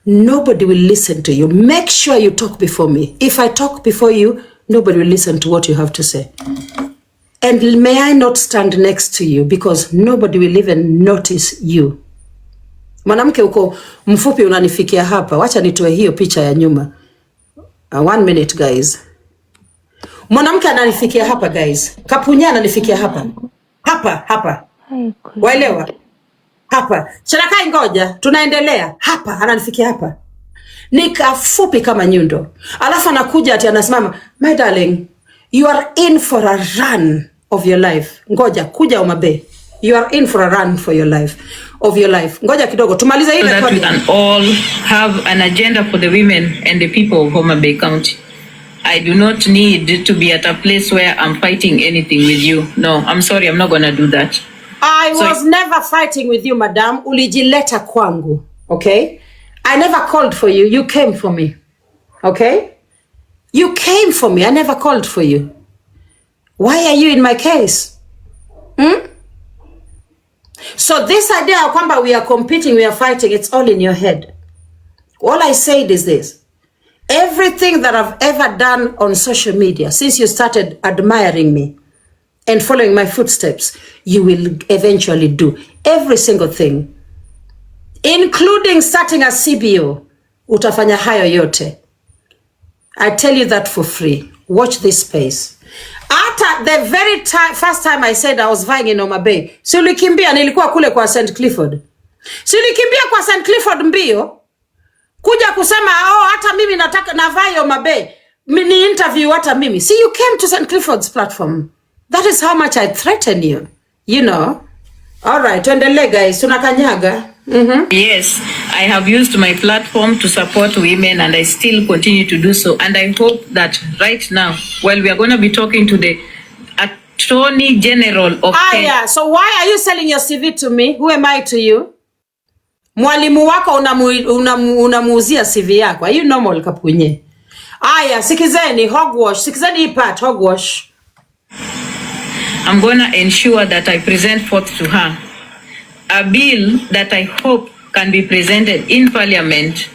Nobody will listen to you. Make sure you talk before me. If I talk before you, nobody will listen to what you have to say. And may I not stand next to you because nobody will even notice you. Mwanamke uko mfupi unanifikia hapa. Wacha nitoe hiyo picha ya nyuma. 1 minute guys. Mwanamke ananifikia hapa guys. Kapunya ananifikia hapa. Hapa. Waelewa? Hapa. Chanakai ngoja, tunaendelea. Hapa, ananifikia hapa. Nikafupi kama nyundo. Alafu anakuja ati anasimama, my darling, you are in for a run of your life. Ngoja, kuja Umabe. You are in for a run for your life, of your life. Ngoja kidogo, tumaliza hii recording. So that we can all have an agenda for the women and the people of Homa Bay County. I do not need to be at a place where I'm fighting anything with you. No, I'm sorry, I'm not going to do that. I was never fighting with you, madam. Ulijileta kwangu, okay? I never called for you. You came for me, okay? You came for me. I never called for you. Why are you in my case? So this idea of kwamba we are competing, we are fighting, it's all in your head. All I said is this. Everything that I've ever done on social media, since you started admiring me and following my footsteps, you will eventually do. Every single thing. Including starting a CBO. Utafanya hayo yote. I tell you that for free. Watch this space. After the very first time I said I was vying in Homa Bay, si ulikimbia, nilikuwa kule kwa St. Clifford. Si ulikimbia kwa St. Clifford mbio, kuja kusema, hata mimi nataka na vai Homa Bay, ni interview hata mimi. See, you came to St. Clifford's platform. That is how much I threaten you, you know. All right, tuendelee guys, tunakanyaga. Yes, I have used my platform to support women and I still continue to do so. And I hope that right now, while we are going to be talking to the Attorney General of Kenya. Yeah. So why are you selling your CV to me? Who am I to you? Mwalimu wako unamuuzia CV yako. Are you normal, Kapunye? Sikizeni, hogwash. Sikizeni hii part, hogwash. I'm going to ensure that I present forth to her a bill that I hope can be presented in Parliament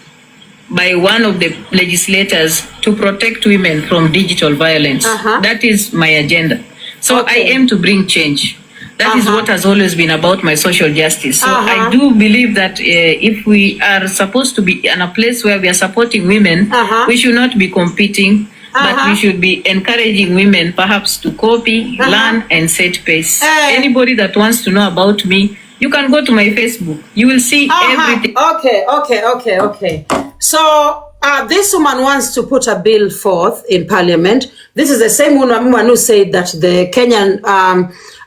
by one of the legislators to protect women from digital violence. That is my agenda. So I aim to bring change. That is what has always been about my social justice. So I do believe that if we are supposed to be in a place where we are supporting women, we should not be competing, but we should be encouraging women perhaps to copy, learn, and set pace. Anybody that wants to know about me, you can go to my Facebook. You will see everything. Okay. So this woman wants to put a bill forth in Parliament. This is the same woman who said that the Kenyan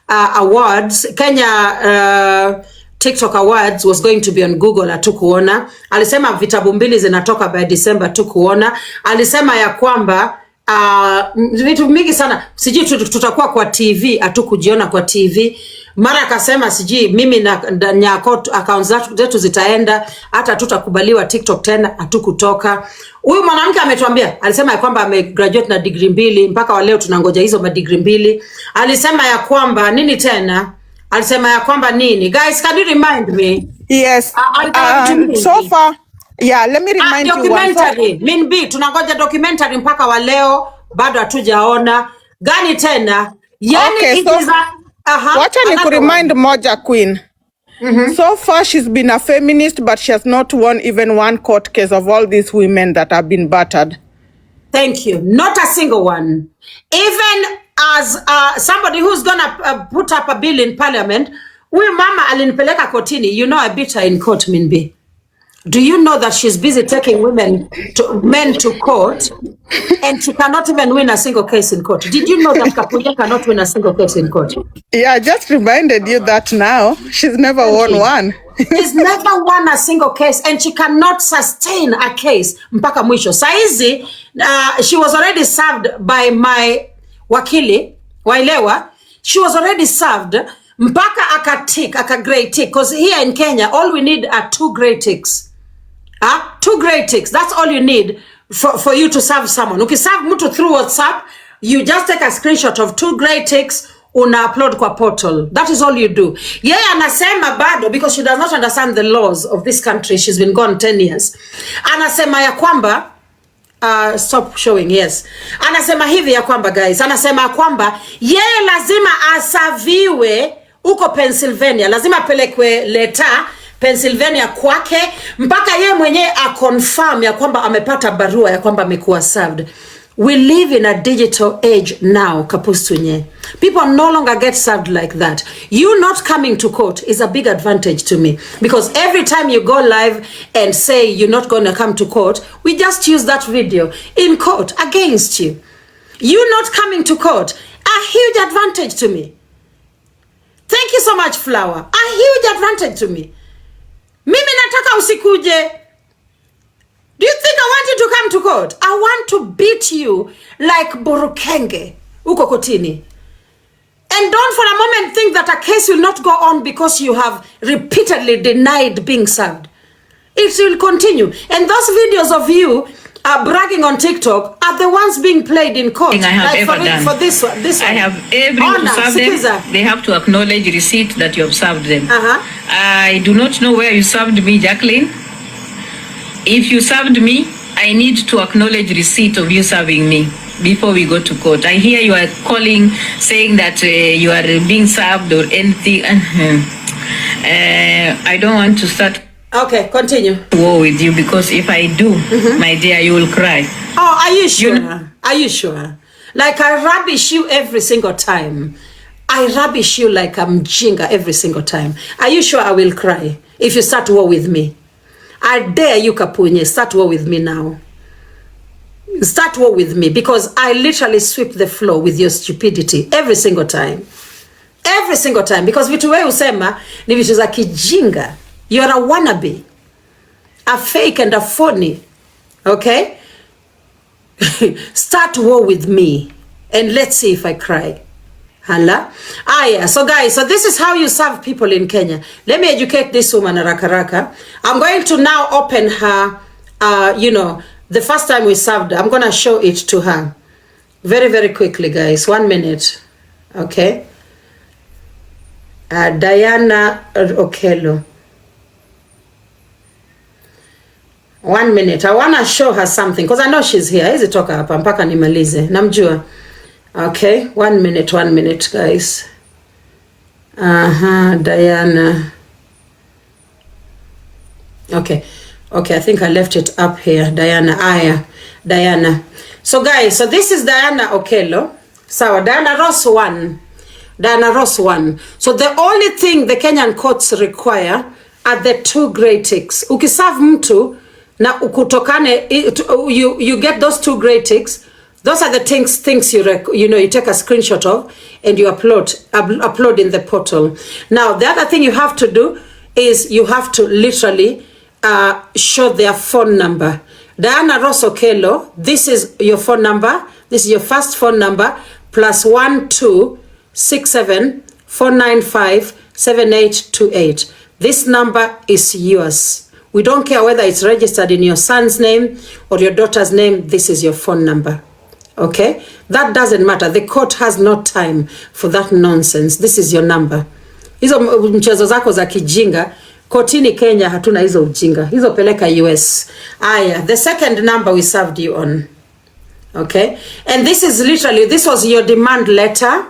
awards, Kenya TikTok awards was going to be on Google. Hatukuona. Alisema vitabu mbili zinatoka by December. Hatukuona. Alisema ya kwamba vitu mingi sana, sijui tutakuwa kwa TV, hatukujiona kwa TV. Mara akasema sijui mimi na Nyako accounts zetu zitaenda, hata tutakubaliwa TikTok tena, hatukutoka. Huyu mwanamke ametuambia, alisema ya kwamba amegraduate na degree 2, mpaka wa leo tunangoja hizo degree 2. Alisema ya kwamba nini tena? Alisema ya kwamba nini? Guys, can you remind me? Yes. So far, yeah, let me remind you documentary. Min B, tunangoja documentary mpaka wa leo, bado hatujaona. Gani tena? Yani okay, wacha ni kuremind moja Queen. So far she's been a feminist, but she has not won even one court case of all these women that have been battered. Thank you. Not a single one. Even as somebody who's gonna put up a bill in Parliament, huyu mama alinipeleka kotini. You know I beat her in court, Min B. Do you know that she's busy taking men to court and she cannot even win a single case in court? Did you know that Kapunya cannot win a single case in court? Yeah, I just reminded you that now. She's never won one. She's never won a single case and she cannot sustain a case mpaka mwisho. Saizi, she was already served by my wakili, Wailewa. She was already served mpaka aka grade tick. Because here in Kenya, all we need are 2 grade ticks. 2 grade ticks. That's all you need for you to serve someone. Ukiserve mtu through WhatsApp, you just take a screenshot of 2 grey ticks, una upload kwa portal. That is all you do. Yeye anasema bado, because she does not understand the laws of this country. She's been gone 10 years. Anasema ya kwamba stop showing, yes. Anasema hivi ya kwamba, guys, anasema ya kwamba yeye lazima asaviwe uko Pennsylvania, lazima apelekwe leta Pennsylvania kwake mpaka yeye mwenyewe aconfirm ya kwamba amepata barua ya kwamba amekuwa served. We live in a digital age now, Kapustunye. People no longer get served like that. You not coming to court is a big advantage to me, because every time you go live and say you're not going to come to court, we just use that video in court against you. You not coming to court, a huge advantage to me. Thank you so much, Flower. A huge advantage to me. Mimi nataka usikuje. Do you think I want you to come to court? I want to beat you like Burukenge uko kotini. And don't for a moment think that a case will not go on because you have repeatedly denied being served. It will continue. And those videos of you bragging on TikTok are the ones being played in court. I have ever done. For this one. I have to serve them. They have to acknowledge receipt that you have served them. I do not know where you served me, Jacqueline. If you served me, I need to acknowledge receipt of you serving me before we go to court. I hear you are calling, saying that you are being served or anything. I don't want to start. Okay, continue. War with you, because if I do, my dear, you will cry. Oh, are you sure? Are you sure? Like I rubbish you every single time. I rubbish you like I'm mjinga every single time. Are you sure I will cry if you start war with me? I dare you, Kapunye, start war with me now. Start war with me, because I literally sweep the floor with your stupidity every single time. Every single time. Because vitu wewe usema ni vitu za kijinga. You're a wannabe. A fake and a phony. Okay? Start war with me. And let's see if I cry. Hala. Yeah. So guys, so this is how you serve people in Kenya. Let me educate this woman, Rakaraka. I'm going to now open her, the first time we served her. I'm going to show it to her. Very, very quickly, guys. 1 minute. Okay. Diana Okello. 1 minute. I want to show her something, because I know she's here. Hizi toka hapa mpaka nimalize. Namjua. Okay, 1 minute, guys. Diana. Okay, I think I left it up here. Diana, Diana. So guys, so this is Diana Okello. So Diana Ross 1. So the only thing the Kenyan courts require are the 2 grey ticks. Ukiserve mtu na ukutokane, you get those 2 grey ticks. Those are the things you take a screenshot of and you upload in the portal. Now, the other thing you have to do is you have to literally show their phone number. Diana Ross Okello, this is your phone number. This is your first phone number, +1 2 6 7 495 7828. This number is yours. We don't care whether it's registered in your son's name or your daughter's name. This is your phone number. Okay, that doesn't matter. The court has no time for that nonsense. This is your number. Hizo mchezo zako za kijinga kotini Kenya hatuna hizo ujinga. Hizo peleka US. The second number we served you on. Okay, and this is literally, this was your demand letter.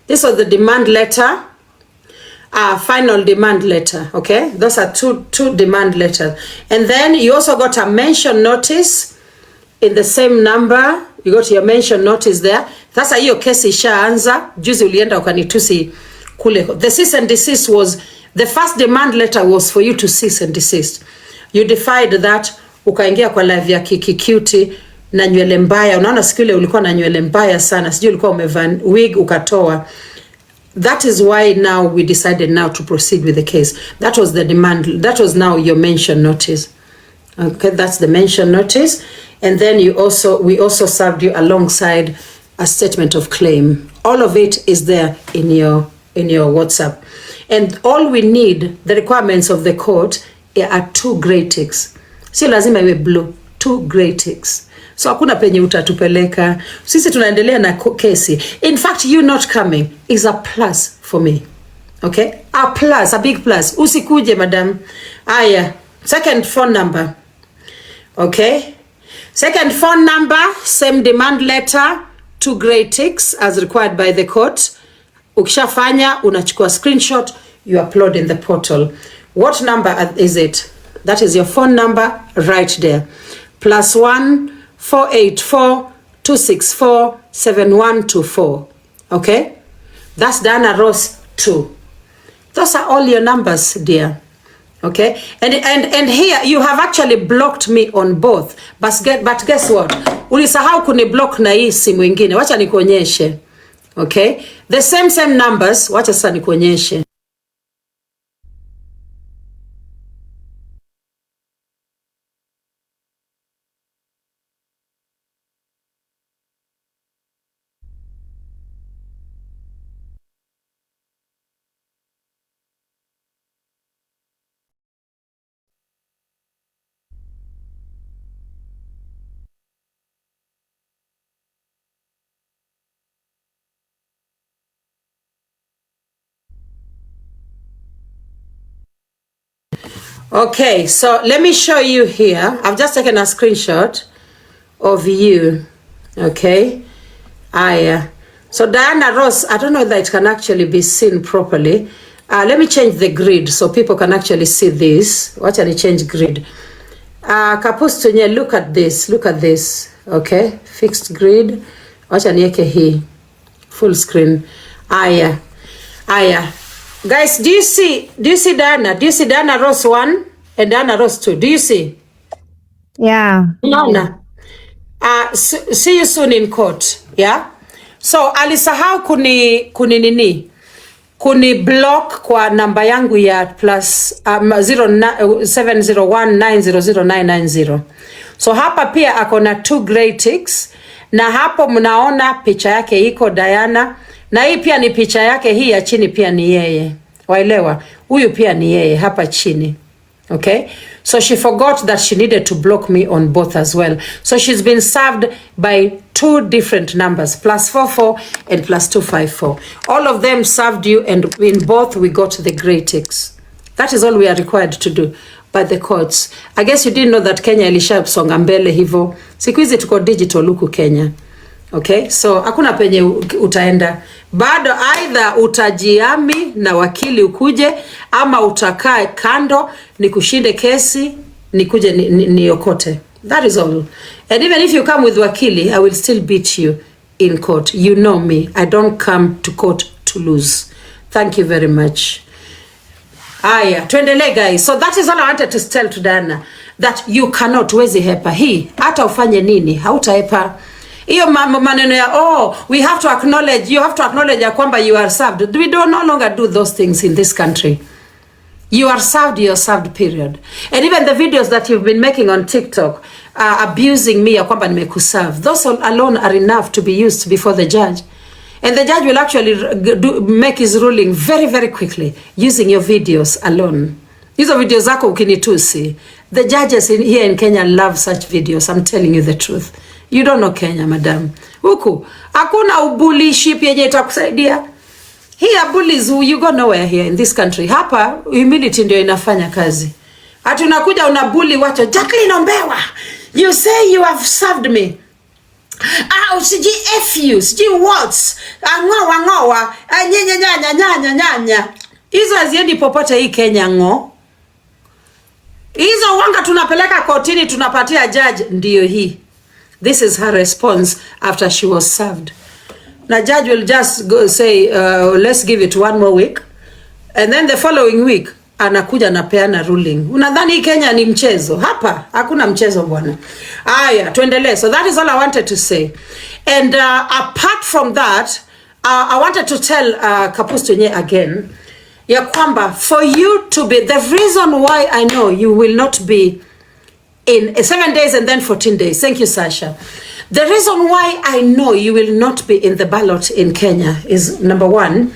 This was the demand letter. Final demand letter. Okay, those are two demand letters. And then you also got a mention notice in the same number. You got your mention notice there. Sasa hiyo kesi ishaanza. Juzi ulienda ukanitusi kule. The cease and desist was, the first demand letter was for you to cease and desist. You defied that. Ukaingia kwa live ya Kiki na nywele mbaya. Unaona siku ile ulikuwa na nywele mbaya sana. Sijui ulikuwa umevaa wig ukatoa. That is why now we decided now to proceed with the case. That was the demand. That was now your mention notice. Okay, that's the mention notice. And then we also served you alongside a statement of claim. All of it is there in your WhatsApp. And all we need, the requirements of the court, are 2 grey ticks. Si lazima iwe blue, 2 grey ticks. So hakuna penye utatupeleka. Sisi tunaendelea na kesi. In fact, you not coming is a plus for me. Okay? A plus, a big plus. Usikuje, madam. Aya. Second phone number. Okay? Second phone number, same demand letter, 2 grey ticks as required by the court. Ukishafanya, unachukua screenshot, you upload in the portal. What number is it? That is your phone number right there. +1 484 264 7124. Okay? That's Diana Ross 2. Those are all your numbers, dear. Okay? And here you have actually blocked me on both. But guess what? Ulisahau kuni block na hii simu ingine. Wacha nikuonyeshe. Okay? The same numbers. Wacha sasa nikuonyeshe. Okay, so let me show you here. I've just taken a screenshot of you. Okay. So Diana Ross, I don't know that it can actually be seen properly. Let me change the grid so people can actually see this. Watch me change grid. Kapustunya, look at this. Look at this. Okay. Fixed grid. Watch me niweke hii. Full screen. Aya. Guys, do you see Diana? Do you see Diana Ross 1 and Diana Ross 2? Do you see? Yeah. Diana. See you soon in court. Yeah? So, alisahau kuni block kwa namba yangu ya +701900990. So, hapa pia akona 2 grey ticks. Na hapo mnaona picha yake iko Diana. Na hii pia ni picha yake, hii ya chini pia ni yeye. Waelewa? Huyu pia ni yeye hapa chini. Okay? So she forgot that she needed to block me on both as well. So she's been served by 2 different numbers, +44 and +254. All of them served you, and in both we got the grey ticks. That is all we are required to do by the courts. I guess you didn't know that Kenya ilishasonga mbele hivyo. Siku hizi tuko digital huku Kenya. Okay, so hakuna penye utaenda. Bado either utajiami na wakili ukuje, ama utakaa kando ni kushinde kesi nikuje niokote. That is all. And even if you come with wakili, I will still beat you in court. You know me. I don't come to court to lose. Thank you very much. Aya, tuendelee guys. So that is all I wanted to tell to Diana, that you cannot, wezi hepa hii. Hata ufanye nini, hautahepa. Iyo maneno ya we have to acknowledge, you have to acknowledge ya kwamba you are served. We no longer do those things in this country. You are served, period. And even the videos that you've been making on TikTok abusing me ya kwamba nimekuserve, those alone are enough to be used before the judge. And the judge will actually make his ruling very, very quickly using your videos alone. Hizo videos zako ukinitusi. The judges here in Kenya love such videos. I'm telling you the truth. You don't know Kenya, madam. Huku hakuna ubuliship yenye itakusaidia. Here bullies, you go nowhere here in this country. Hapa humility ndio inafanya kazi. Ati unakuja unabully watu. Jacqueline Ombewa, you say you have served me. Usiji FU, siji words. Ngoa. Nyanya. Hizo haziendi popote hii Kenya ngo. Hizo wanga tunapeleka kotini, tunapatia judge, ndiyo hii. This is her response after she was served. The judge will just go say, let's give it 1 more week. And then the following week, anakuja napeana ruling. Unadhani Kenya ni mchezo? Hapa, hakuna mchezo bwana. Aya, tuendelee. So that is all I wanted to say. And apart from that, I wanted to tell Kapustonye again, ya kwamba, for you to be, the reason why I know you will not be in 7 days and then 14 days. Thank you, Sasha. The reason why I know you will not be in the ballot in Kenya is, number 1,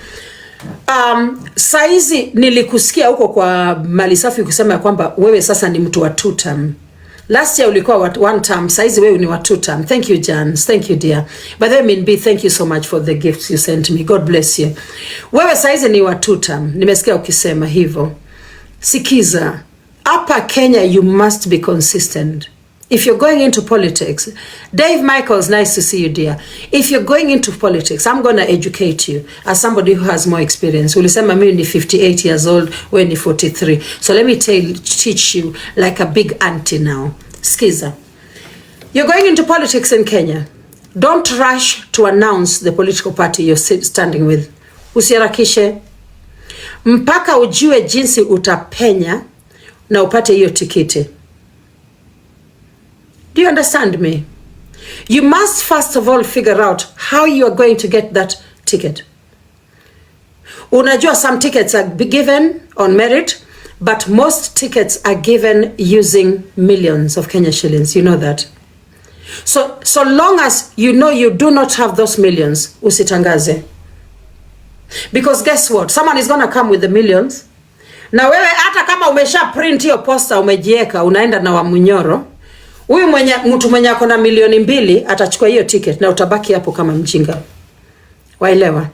saizi nilikusikia huko kwa Malisafi kusema ya kwamba wewe sasa ni mtu wa 2 term. Last year ulikuwa one term, saizi wewe ni wa 2 term. Thank you, Jans. Thank you, dear. But then Min B, thank you so much for the gifts you sent me. God bless you. Wewe saizi ni wa 2 term. Nimesikia ukisema hivyo. Sikiza. Hapa Kenya, you must be consistent. If you're going into politics, Dave Michaels, nice to see you, dear. If you're going into politics, I'm going to educate you as somebody who has more experience. Ulisema mimi ni 58 years old, wewe ni 43. So let me teach you like a big auntie now. Skiza. You're going into politics in Kenya. Don't rush to announce the political party you're standing with. Usiharakishe. Mpaka ujue jinsi utapenya na upate hiyo tikiti. Do you understand me? You must first of all figure out how you are going to get that ticket. Unajua some tickets are given on merit, but most tickets are given using millions of Kenya shillings. You know that. So long as you know you do not have those millions, usitangaze. Because guess what? Someone is going to come with the millions. Na wewe hata kama umesha print hiyo poster umejieka, unaenda na Wamunyoro. Huyu mtu mwenye ako na milioni 2 atachukua hiyo ticket na utabaki hapo kama mjinga. Waelewa?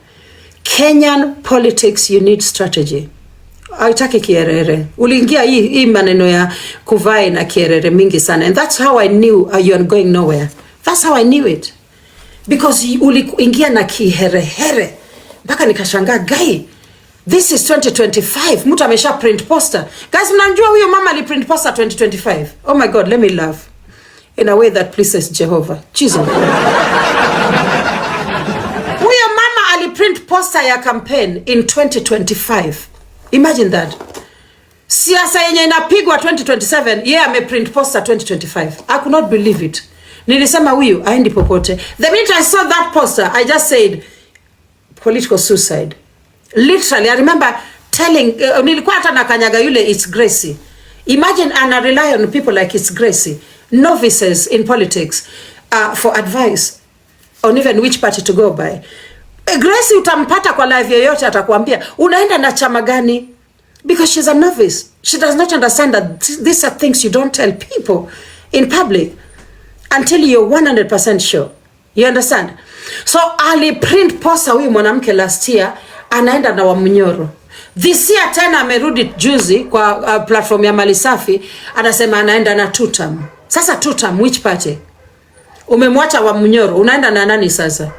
Kenyan politics, you need strategy. Haitaki kierere. Uliingia hii maneno ya kuvai na kierere mingi sana. And that's how I knew you are going nowhere. That's how I knew it. Because uliingia na kiherehere. Mpaka nikashangaa, guy, this is 2025. Mtu amesha print poster. Guys, mnajua huyo mama ali print poster 2025. Oh my God, let me laugh. In a way that pleases Jehovah. Jesus. Huyo mama ali print poster ya campaign in 2025. Imagine that. Siasa yenye inapigwa 2027, yeah, ame print poster 2025. I could not believe it. Nilisema huyu haendi popote. The minute I saw that poster, I just said political suicide. Literally, I remember telling nilikuwa hata nakanyaga yule It's Gracie. Imagine and rely on people like It's Gracie, novices in politics, for advice on even which party to go by. Gracie utampata kwa live yoyote atakwambia unaenda na chama gani, because she's a novice. She does not understand that these are things you don't tell people in public until you're 100% sure. You understand? So ali print poster huyu mwanamke last year anaenda na Wamunyoro. This year tena amerudi juzi kwa platform ya Malisafi, anasema anaenda na 2 term. Sasa 2 term which party? Umemwacha Wamunyoro, unaenda na nani sasa?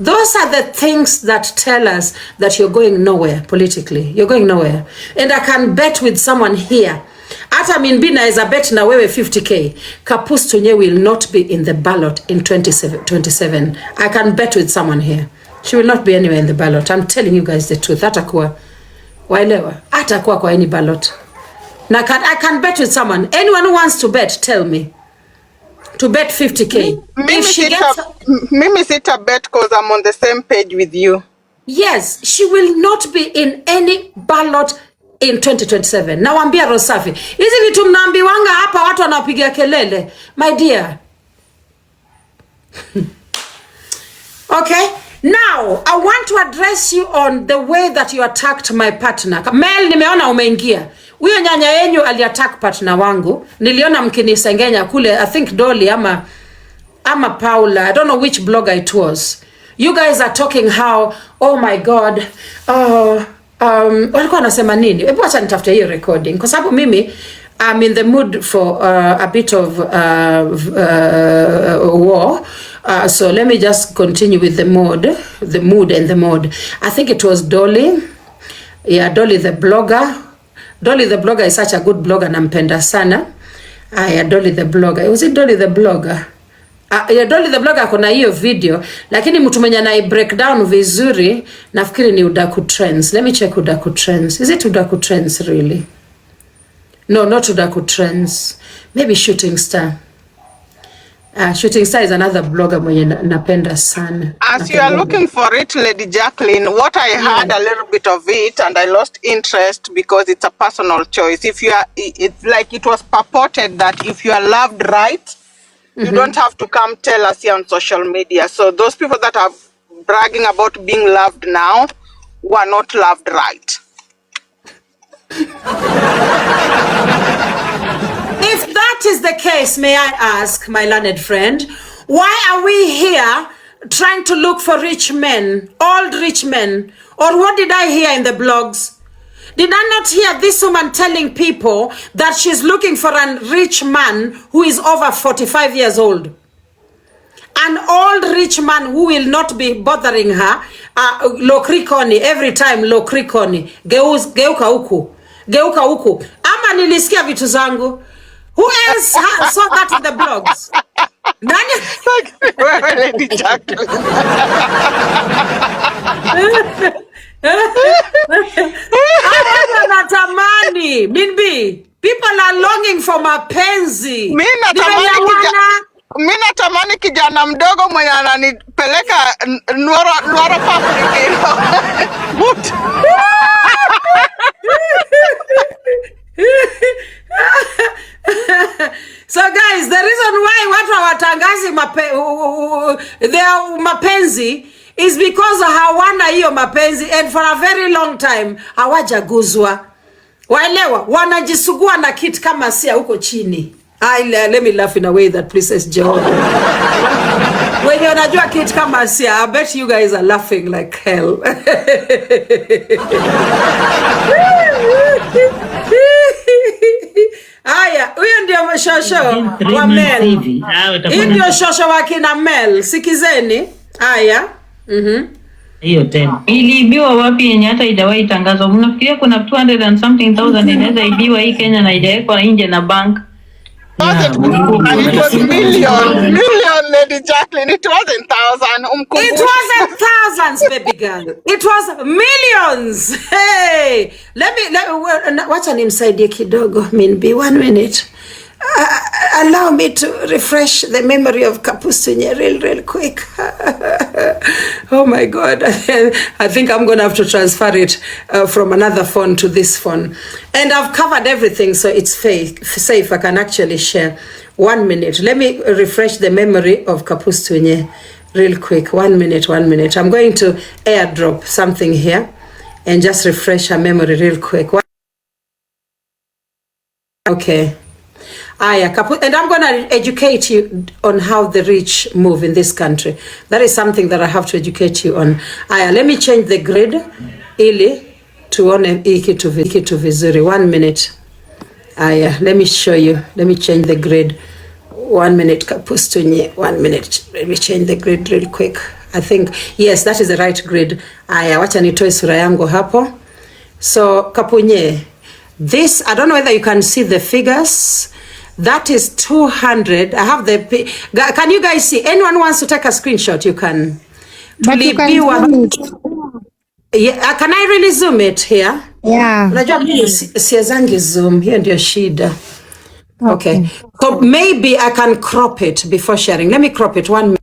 Those are the things that tell us that you're going nowhere politically. You're going nowhere. And I can bet with someone here. Hata Minbina is a bet na wewe 50k. Kapustunye will not be in the ballot in 27. I can bet with someone here. She will not be anywhere in the ballot. I'm telling you guys the truth. Hatakuwa. Waelewa. Hatakuwa kwa any ballot. I can bet with someone. Anyone who wants to bet, tell me. To bet 50k. Mimi sita bet because I'm on the same page with you. Yes, she will not be in any ballot in 2027. Nawambia Rosafi. Hizi vitu mnaambiwanga hapa watu wanapiga kelele. My dear. Okay? Now, I want to address you on the way that you attacked my partner. Mel, nimeona umeingia. Huyo nyanya yenyu aliattack partner wangu. Niliona mkinisengenya kule, I think Dolly ama Paula. I don't know which blogger it was. You guys are talking how, oh my God, walikuwa wanasema nini? Hebu acha nitafute hiyo recording. Kwa sababu mimi, I'm in the mood for a bit of war. So let me just continue with the mood and the mode. I think it was Dolly. Yeah, Dolly the blogger. Dolly the blogger is such a good blogger, nampenda sana. Yeah, Dolly the blogger. Was it Dolly the blogger? Yeah, Dolly the blogger kuna hiyo video, lakini mtu mwenye na break down vizuri nafikiri ni Udaku Trends. Let me check Udaku Trends. Is it Udaku Trends really? No, not Udaku Trends. Maybe Shooting Star. Shooting Star is another blogger mwenye napenda sana. As you are looking for it, Lady Jacqueline, what I heard a little bit of it and I lost interest because it's a personal choice. If you are, it's like it was purported that if you are loved right, you don't have to come tell us here on social media. So those people that are bragging about being loved now were not loved right. If that is the the case, may I ask, my learned friend, why are we here trying to look for rich men, old rich men? Or what did I hear in the blogs? Did I not hear this woman telling people that she's looking for a rich man who is over 45 years old? An old rich man who will not be bothering her, lokrikoni, every time lokrikoni, geuka huku. Ama nilisikia vitu zangu. Who else saw that in the blogs? Nani? Wewe Lady Jacqueline. Natamani Minbi, people are longing for mapenzi. Mimi natamani kijana mdogo mwenye ananipeleka Nuoro Public. So guys, the reason why watu hawatangazi mapenzi is because hawana hiyo mapenzi, and for a very long time hawajaguzwa. Waelewa, wanajisugua na kit kama sia huko chini. Let me laugh in a way that pleases Jehovah. When you're unajua kit kama sia, I bet you guys are laughing like hell. Aya, huyo ndio shosho wa Mel. Hii ndio shosho wa kina Mel. Sikizeni. Aya. Hiyo tena. Iliibiwa wapi yenye hata haijawahi tangazwa? Mnafikiria kuna 200 and something thousand inaweza ibiwa hii Kenya na haijawekwa nje na bank? It was million, Lady Jacqueline. It wasn't thousand. It wasn't thousands, baby girl. It was millions. Hey, let me wacha nimsaidie kidogo. Minbi, 1 minute. Allow me to refresh the memory of Kapustunye real quick. Oh my God. I think I'm going to have to transfer it from another phone to this phone. And I've covered everything, so it's safe. I can actually share. 1 minute. Let me refresh the memory of Kapustunye real quick. 1 minute. I'm going to airdrop something here and just refresh her memory real quick. Okay. And I'm going to educate you on how the rich move in this country. That is something that I have to educate you on. Let me change the grid ili tuone hiki tu vizuri. 1 minute. Let me show you. Let me change the grid. 1 minute, Kapustunye. 1 minute. Let me change the grid real quick. I think, yes, that is the right grid. Wacha nitoe sura yangu hapo. So, Kapunye, this, I don't know whether you can see the figures. That is 200. I have the... Can you guys see? Anyone wants to take a screenshot? You can. But you can zoom it. Yeah, can I really zoom it here? Yeah. Unajua siwezangi zoom. Hiyo ndio shida. Okay. So maybe I can crop it before sharing. Let me crop it 1 minute.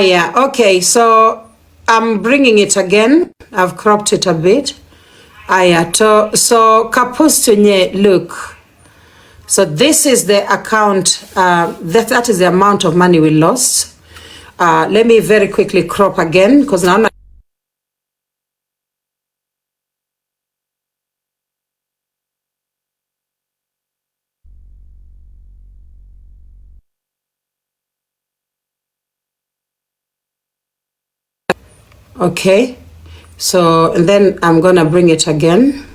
Yeah, okay, so I'm bringing it again. I've cropped it a bit. Yeah, so Kapustunye, look. So this is the account, that is the amount of money we lost. Let me very quickly crop again, because now okay, so and then I'm gonna bring it again.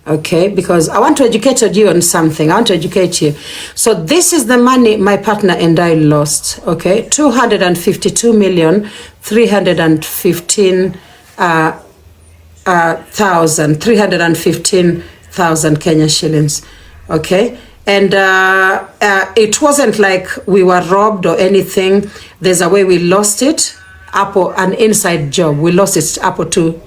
Okay, because I want to educate you on something. I want to educate you. So this is the money my partner and I lost. Okay, 315,000 Kenya shillings. Okay, and it wasn't like we were robbed or anything. There's a way we lost it. An inside job. We lost it up to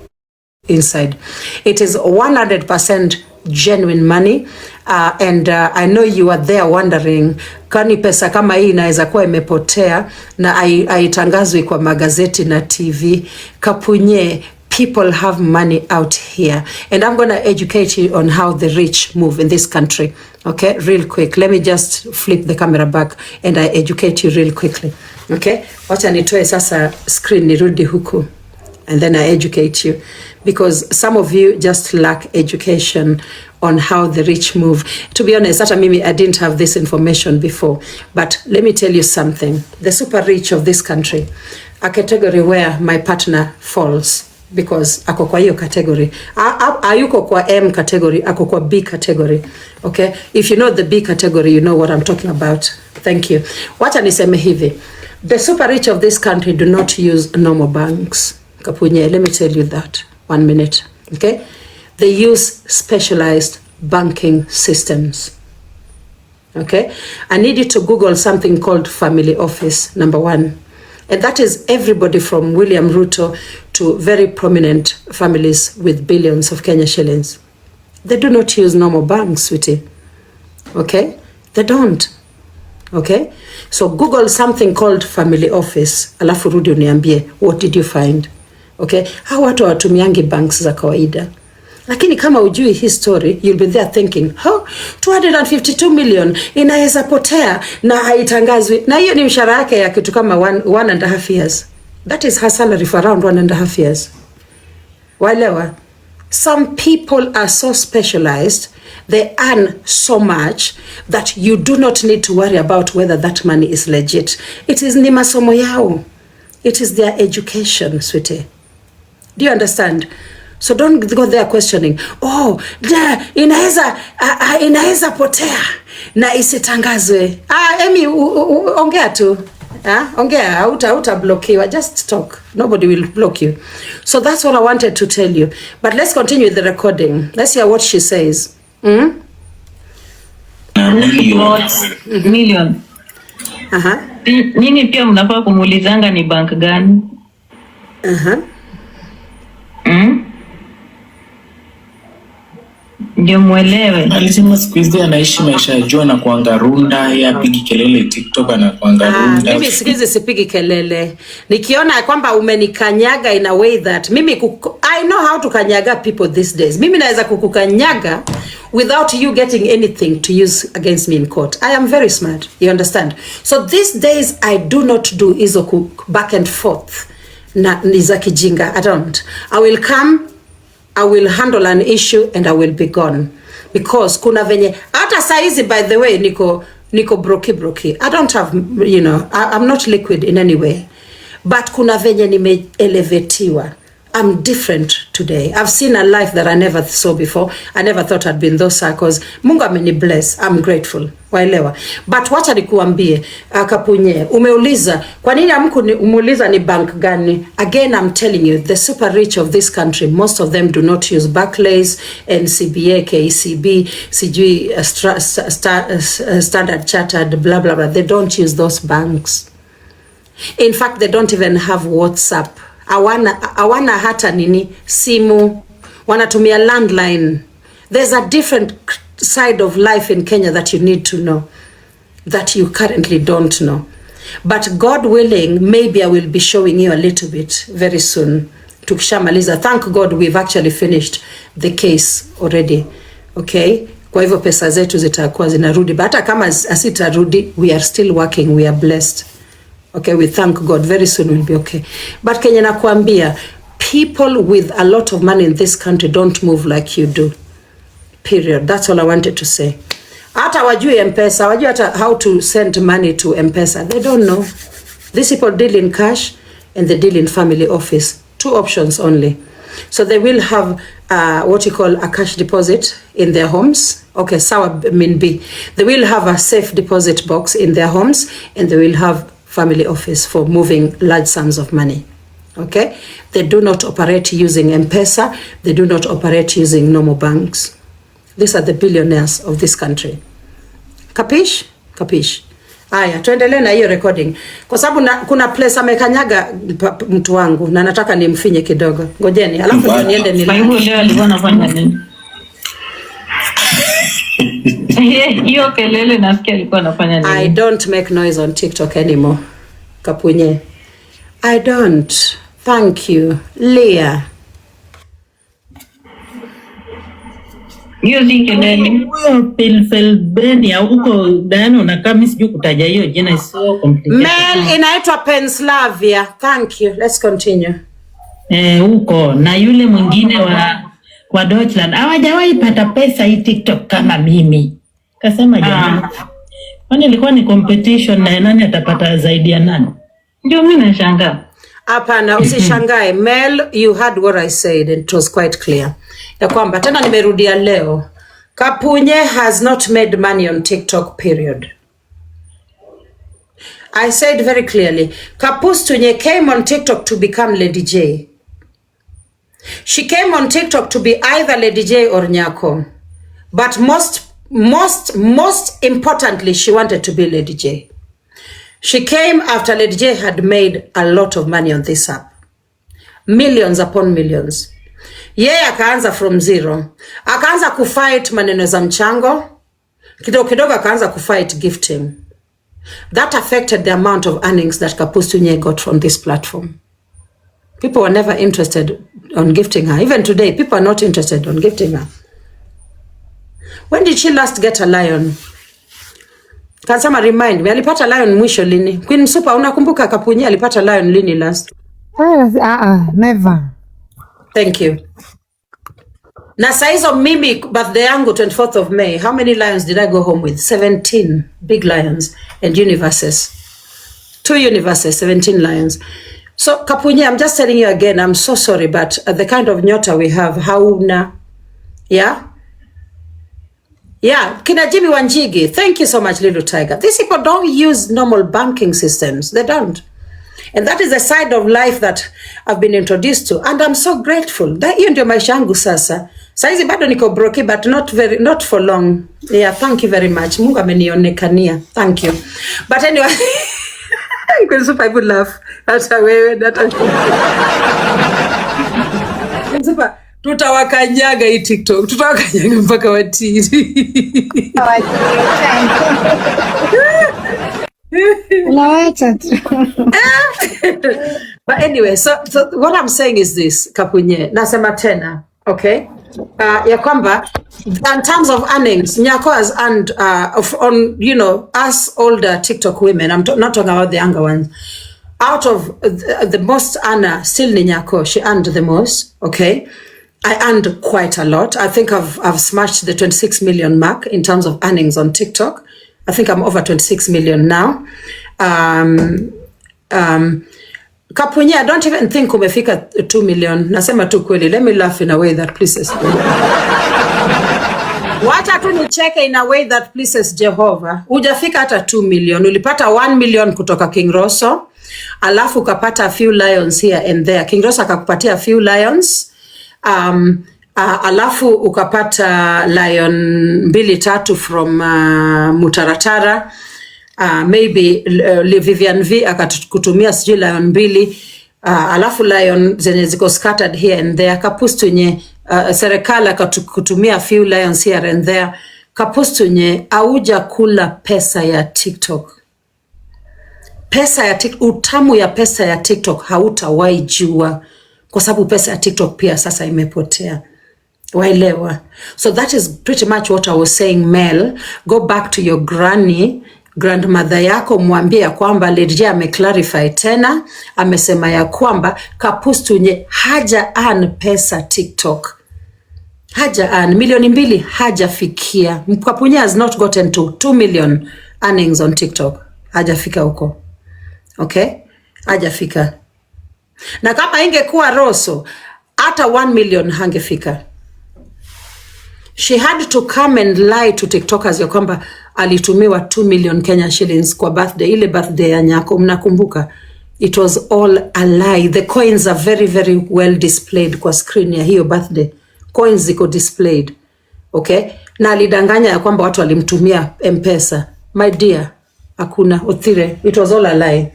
inside. It is 100% genuine money. And I know you are there wondering, kani pesa kama hii inaweza kuwa imepotea na haitangazwi kwa magazeti na TV. Kapunye, people have money out here, and I'm going to educate you on how the rich move in this country. Okay, real quick. Let me just flip the camera back and I educate you real quickly. Okay, wacha nitoe sasa screen nirudi huku, and then I educate you, because some of you just lack education on how the rich move. To be honest, I didn't have this information before, but let me tell you something. The super rich of this country, a category where my partner falls, because ako kwa hiyo category. Ayuko kwa M category, ako kwa B category. Okay? If you know the B category, you know what I'm talking about. Thank you. Wacha niseme hivi. The super rich of this country do not use normal banks. Kapunye, let me tell you that. 1 minute. Okay? They use specialized banking systems. Okay? I need you to Google something called family office, number 1. And that is everybody from William Ruto to very prominent families with billions of Kenya shillings. They do not use normal banks, sweetie. Okay? They don't. Okay? So Google something called family office. Alafu rudi uniambie, what did you find? Okay? Hao watu hawatumiangi banks za kawaida. Lakini kama ujui hii story, you'll be there thinking, 252 million inaweza potea na haitangazwi. Na hiyo ni mshahara yake ya kitu kama 1.5 years. That is her salary for around 1.5 years. Waelewa? Some people are so specialized, they earn so much that you do not need to worry about whether that money is legit. It is ni masomo yao. It is their education, sweetie. Do you understand? So don't go there questioning, inaweza potea na isitangazwe. Emi, ongea tu. Ongea, hauta blockiwa. Just talk. Nobody will block you. So that's what I wanted to tell you. But let's continue with the recording. Let's hear what she says. Million. Nini pia mnafaa kumuulizanga ni bank gani? Ndio mwelewe. Alisema siku hizi anaishi maisha ya jua na kuangarunda, yeye apigi kelele TikTok na kuangarunda. Mimi siku hizi sipigi kelele. Nikiona kwamba umenikanyaga in a way that I know how to kanyaga people these days. Mimi naweza kukukanyaga without you getting anything to use against me in court. I am very smart. You understand? So these days I do not do izo back and forth. Na niza kijinga. I don't. I will come, I will handle an issue and I will be gone. Because kuna venye, hata saizi by the way, niko broki. I don't have, I'm not liquid in any way. But kuna venye nime elevatiwa. I'm different today. I've seen a life that I never saw before. I never thought I'd be in those circles. Mungu ameni bless. I'm grateful. Waelewa. But wacha nikuambie, Kapunye, umeuliza, kwa nini umeuliza ni bank gani? Again, I'm telling you, the super rich of this country, most of them do not use Barclays, NCBA, KCB, CG, Standard Chartered, blah, blah, blah. They don't use those banks. In fact, they don't even have WhatsApp. Awana hata nini simu, wanatumia landline. There's a different side of life in Kenya that you need to know, that you currently don't know. But God willing, maybe I will be showing you a little bit very soon. Tukishamaliza, thank God we've actually finished the case already. Okay? Kwa hivyo pesa zetu zitakuwa zinarudi, but hata kama asitarudi, we are still working, we are blessed. Okay, we thank God. Very soon we'll be okay. But Kenya nakwambia, people with a lot of money in this country don't move like you do. Period. That's all I wanted to say. Hata wajui M-Pesa, wajui hata how to send money to M-Pesa. They don't know. These people deal in cash and they deal in family office. 2 options only. So they will have what you call a cash deposit in their homes. Okay, sawa mean B. They will have a safe deposit box in their homes and they will have family office for moving large sums of money. Okay? They do not operate using M-Pesa. They do not operate using normal banks. These are the billionaires of this country. Kapish? Kapish. Aya, tuendelee na hiyo recording. Kwa sababu kuna place amekanyaga mtu wangu na nataka nimfinye kidogo. Ngojeni, alafu ndio niende Maimu leo alikuwa anafanya nini? Hiyo kelele nasikia alikuwa anafanya nini? I don't make noise on TikTok anymore. Kapunye. I don't. Thank you. Leah. Hiyo si kelele. Huyo Pennsylvania huko Dano na kama sijui kutaja hiyo jina so complicated. Mel inaitwa Pennsylvania. Thank you. Let's continue. Huko na yule mwingine wa Deutschland hawajawahi pata pesa hii TikTok kama mimi. Kasema jamani. Kwani ilikuwa ni competition na nani atapata zaidi ya nani? Ndio mimi nashangaa. Hapana, usishangae. Mel, you heard what I said and it was quite clear. Ya kwamba tena nimerudia leo. Kapunye has not made money on TikTok, period. I said very clearly, Kapustunye came on TikTok to become Lady J. She came on TikTok to be either Lady J or Nyako. But most importantly, she wanted to be Lady J. She came after Lady J had made a lot of money on this app. Millions upon millions. Yeye akaanza from zero. Akaanza kufight maneno za mchango. Kidogo kidogo akaanza kufight gifting. That affected the amount of earnings that Kapustunye got from this platform. People were never interested on gifting her. Even today, people are not interested on gifting her. When did she last get a lion? Can someone remind me? Alipata lion mwisho lini? Queen Msupa, unakumbuka Kapunye alipata lion lini last? Never. Thank you. Na saizo mimi birthday yangu 24th of May, how many lions did I go home with? 17 big lions and universes. 2 universes, 17 lions. So Kapunye, I'm just telling you again, I'm so sorry, but the kind of nyota we have, hauna, yeah? Yeah, kina Jimmy Wanjigi, thank you so much, Little Tiger. These people don't use normal banking systems. They don't. And that is a side of life that I've been introduced to. And I'm so grateful. That hiyo ndio maisha yangu sasa. Saizi bado niko broke, but not for long. Yeah, thank you very much. Mungu amenionekania. Thank you. But anyway, I could super good laugh. Hata wewe, super. Tutawakanyaga hii TikTok. Tutawakanyaga mpaka watiri. But anyway, so what I'm saying is this, Kapunye, nasema tena, okay? Ya kwamba, in terms of earnings, Nyako has earned on, you know, us older TikTok women, I'm not talking about the younger ones, out of the most earner, still ni Nyako, she earned the most, okay? I earned quite a lot. I think I've smashed the 26 million mark in terms of earnings on TikTok. I think I'm over 26 million now. Kapunye, I don't even think umefika 2 million. Nasema tu kweli. Let me laugh in a way that pleases me. Wacha tu nicheke in a way that pleases Jehovah. Hujafika hata 2 million. Ulipata 1 million kutoka King Rosso. Alafu ukapata a few lions here and there. King Rosso akakupatia a few lions. Alafu ukapata lion 2-3 from Mutaratara. Maybe Vivian V akakutumia sijui lion 2. Alafu lion zenye ziko scattered here and there. Kapustunye serikali akakutumia a few lions here and there. Kapustunye auja kula pesa ya TikTok. Pesa ya TikTok, utamu ya pesa ya TikTok hautawahi jua. Kwa sababu pesa ya TikTok pia sasa imepotea. Waelewa. So that is pretty much what I was saying, Mel. Go back to your grandmother yako, mwambie ya kwamba Lady J ameclarify tena. Amesema ya kwamba Kapustunye haja earn pesa TikTok. Haja earn milioni 2 hajafikia. Kapunye has not gotten to 2 million earnings on TikTok. Hajafika huko. Okay? Hajafika. Na kama ingekuwa Rosso, hata 1 million hangefika. She had to come and lie to TikTokers ya kwamba alitumiwa 2 million Kenya shillings kwa birthday, ile birthday ya Nyako, mnakumbuka? It was all a lie. The coins are very, very well displayed kwa screen ya hiyo birthday. Coins ziko displayed. Okay? Na alidanganya ya kwamba watu walimtumia M-Pesa. My dear, hakuna, Othire, it was all a lie.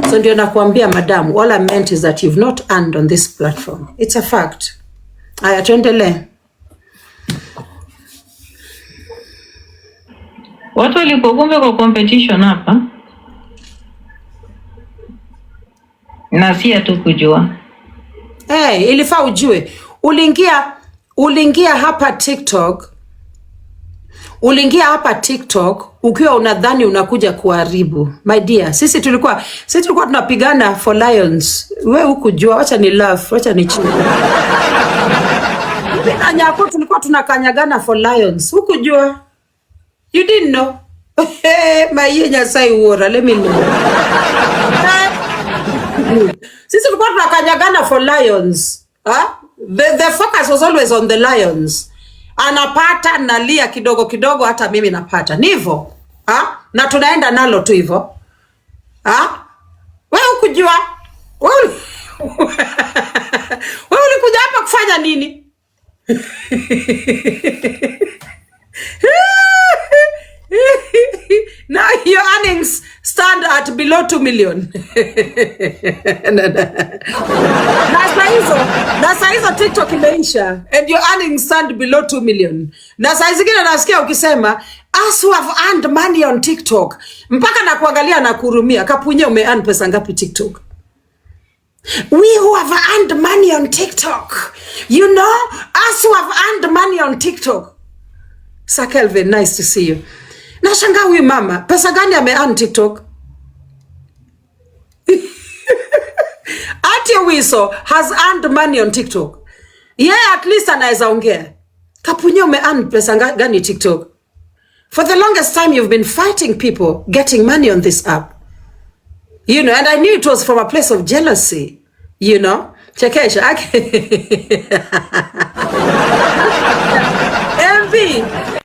So ndio nakuambia madam, all I meant is that you've not earned on this platform. It's a fact. Aya, tuendelee. Watu walikokumbe kwa competition hapa. Na si tu kujua. Ilifaa ujue. Uliingia hapa TikTok Uliingia hapa TikTok ukiwa unadhani unakuja kuharibu. My dear, sisi tulikuwa tunapigana for lions. Wewe hukujua, wacha ni laugh, wacha ni chini. Na Nyako tulikuwa tunakanyagana for lions. Hukujua? You didn't know. My Nyasai wora, let me know. Sisi tulikuwa tunakanyagana for lions. The focus was always on the lions. Anapata nalia kidogo kidogo, hata mimi napata. Ni hivyo. Na tunaenda nalo tu hivyo. Wewe ukujua? Wewe ulikuja hapa kufanya nini? Now your earnings stand at below 2 million. Na saa hizo TikTok imeisha and your earnings stand below 2 million. Na saa zingine nasikia ukisema us who have earned money on TikTok, mpaka na kuangalia na kurumia. Kapunye ume-earn pesa ngapi TikTok? We who have earned money on TikTok, you know, us who have earned money on TikTok. Sir Kelvin, nice to see you. Nashangaa huyu mama, pesa gani ame-earn TikTok? Ati Wiso has earned money on TikTok. Yeah, at least anaweza ongea. Kapunye ume-earn pesa gani TikTok? For the longest time you've been fighting people getting money on this app. You know, and I knew it was from a place of jealousy, you know. Chekesha.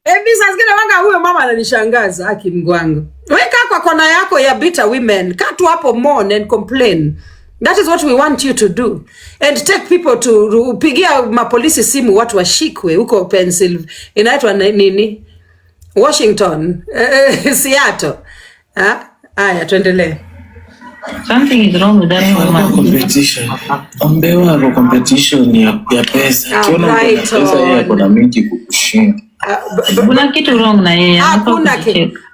MV sasa wanga huyo mama ananishangaza aki mgwangu. Weka kwa kona yako ya bitter women. Kaa tu hapo mourn and complain. That is what we want you to do. And take people to pigia mapolisi simu watu washikwe huko Pennsylvania. Inaitwa nini? Washington. Seattle. Aya, tuendelee. Something is wrong with that woman. Competition. Ombewa kwa competition ya pesa. Kiona pesa yeye kuna mingi kukushinda. Kuna kitu wrong na yeye.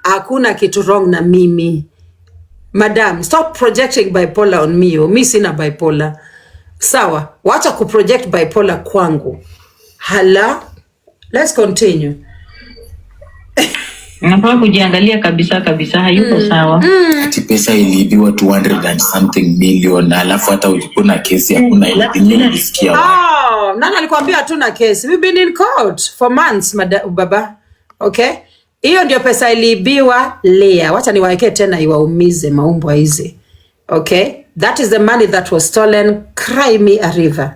Hakuna kitu wrong na mimi. Madam, stop projecting bipolar on me. Mimi sina bipolar. Sawa, wacha kuproject bipolar kwangu. Hala. Let's continue. Unafaa kujiangalia kabisa hayuko sawa. Ati pesa iliibiwa 200 and something million, alafu hata ulikuwa na kesi hakuna ile nilisikia. Nani alikwambia hatuna kesi? We've been in court for months, baba. Okay? Hiyo ndio pesa iliibiwa Lea. Wacha niwaekee tena iwaumize maumbwa hizi. Okay? That is the money that was stolen. Cry me a river.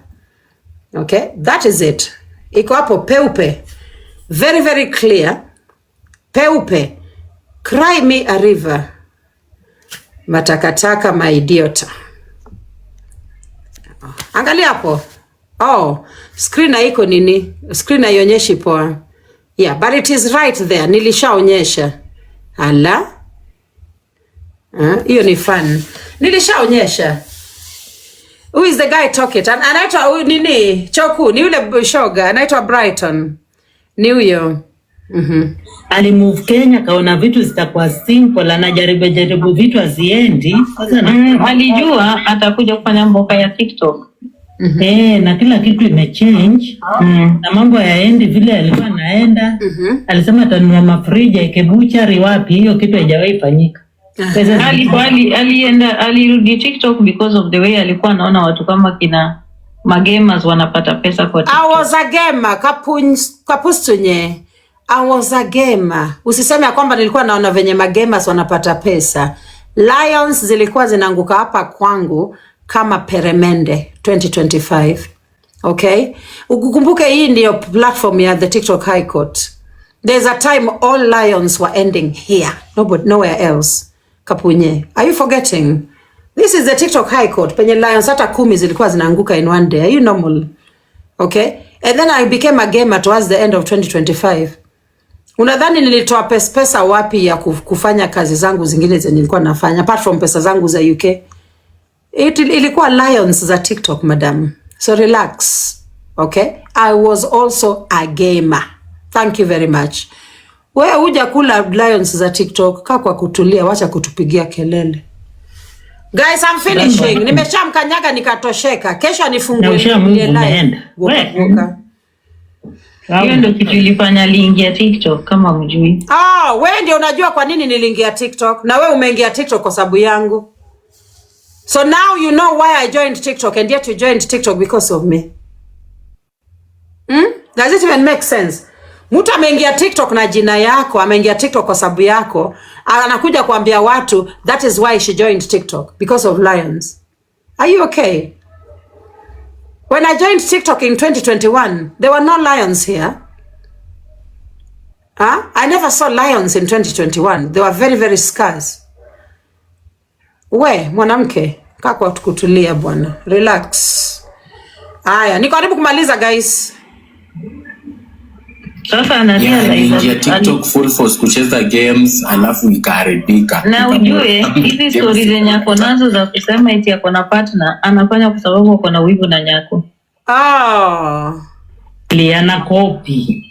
Okay? That is it. Iko hapo peupe. Very, very clear. Peupe. Cry me a river. Matakataka maidiota. Angalia hapo. Screen haiko nini? Screen haionyeshi poa. Yeah, but it is right there. Nilishaonyesha. Ala. Hiyo ni fun. Nilishaonyesha. Who is the guy talking? Anaitwa nini? Choku, ni yule shoga, anaitwa Brighton. Ni huyo. Alimove Kenya kaona vitu zitakuwa simple, anajaribu vitu aziendi. Sasa alijua atakuja kufanya mboka ya TikTok. Na kila kitu imechange. Na mambo yaendi vile alikuwa anaenda. Alisema atanunua mafrija ikebuchari wapi, hiyo kitu haijawahi fanyika. Alirudi TikTok because of the way alikuwa anaona watu kama kina magamers wanapata pesa kwa TikTok. I was a gamer, kapustunye. I was a gamer. Usiseme ya kwamba nilikuwa naona venye magamers wanapata pesa. Lions zilikuwa zinaanguka hapa kwangu kama peremende 2025. Okay? Ukumbuke hii ndio platform ya the TikTok High Court. There's a time all lions were ending here. Nowhere else. Kapunye. Are you forgetting? This is the TikTok High Court. Penye lions hata 10 zilikuwa zinaanguka in one day. Are you normal? Okay? And then I became a gamer towards the end of 2025. Unadhani nilitoa pesa wapi ya kufanya kazi zangu zingine zenye nilikuwa nafanya apart from pesa zangu za UK? Ilikuwa lions za TikTok, madam. So relax. Okay? I was also a gamer. Thank you very much. Wewe huja kula lions za TikTok, kaa kwa kutulia, wacha kutupigia kelele. Guys, I'm finishing. Nimeshamkanyaga nikatosheka. Kesho nifungue live. Hiyo ndio kitu ilifanya aliingia TikTok kama mjui. Wewe ndio unajua kwa nini niliingia TikTok na wewe umeingia TikTok kwa sababu yangu. So now you know why I joined TikTok and yet you joined TikTok because of me. Does it even make sense? Mtu ameingia TikTok na jina yako, ameingia TikTok kwa sababu yako, anakuja kuambia watu that is why she joined TikTok because of lions. Are you okay? When I joined TikTok in 2021, there were no lions here. I never saw lions in 2021. They were very, very scarce. We, mwanamke, kaa kwa kutulia bwana. Relax. Aya, niko karibu kumaliza guys. Sasa anaingia TikTok full force kucheza games alafu ikaharibika. Na ujue hizi stories zenye ako nazo za kusema eti ako na partner anafanya kwa sababu ako na wivu na Nyako. Liana copy.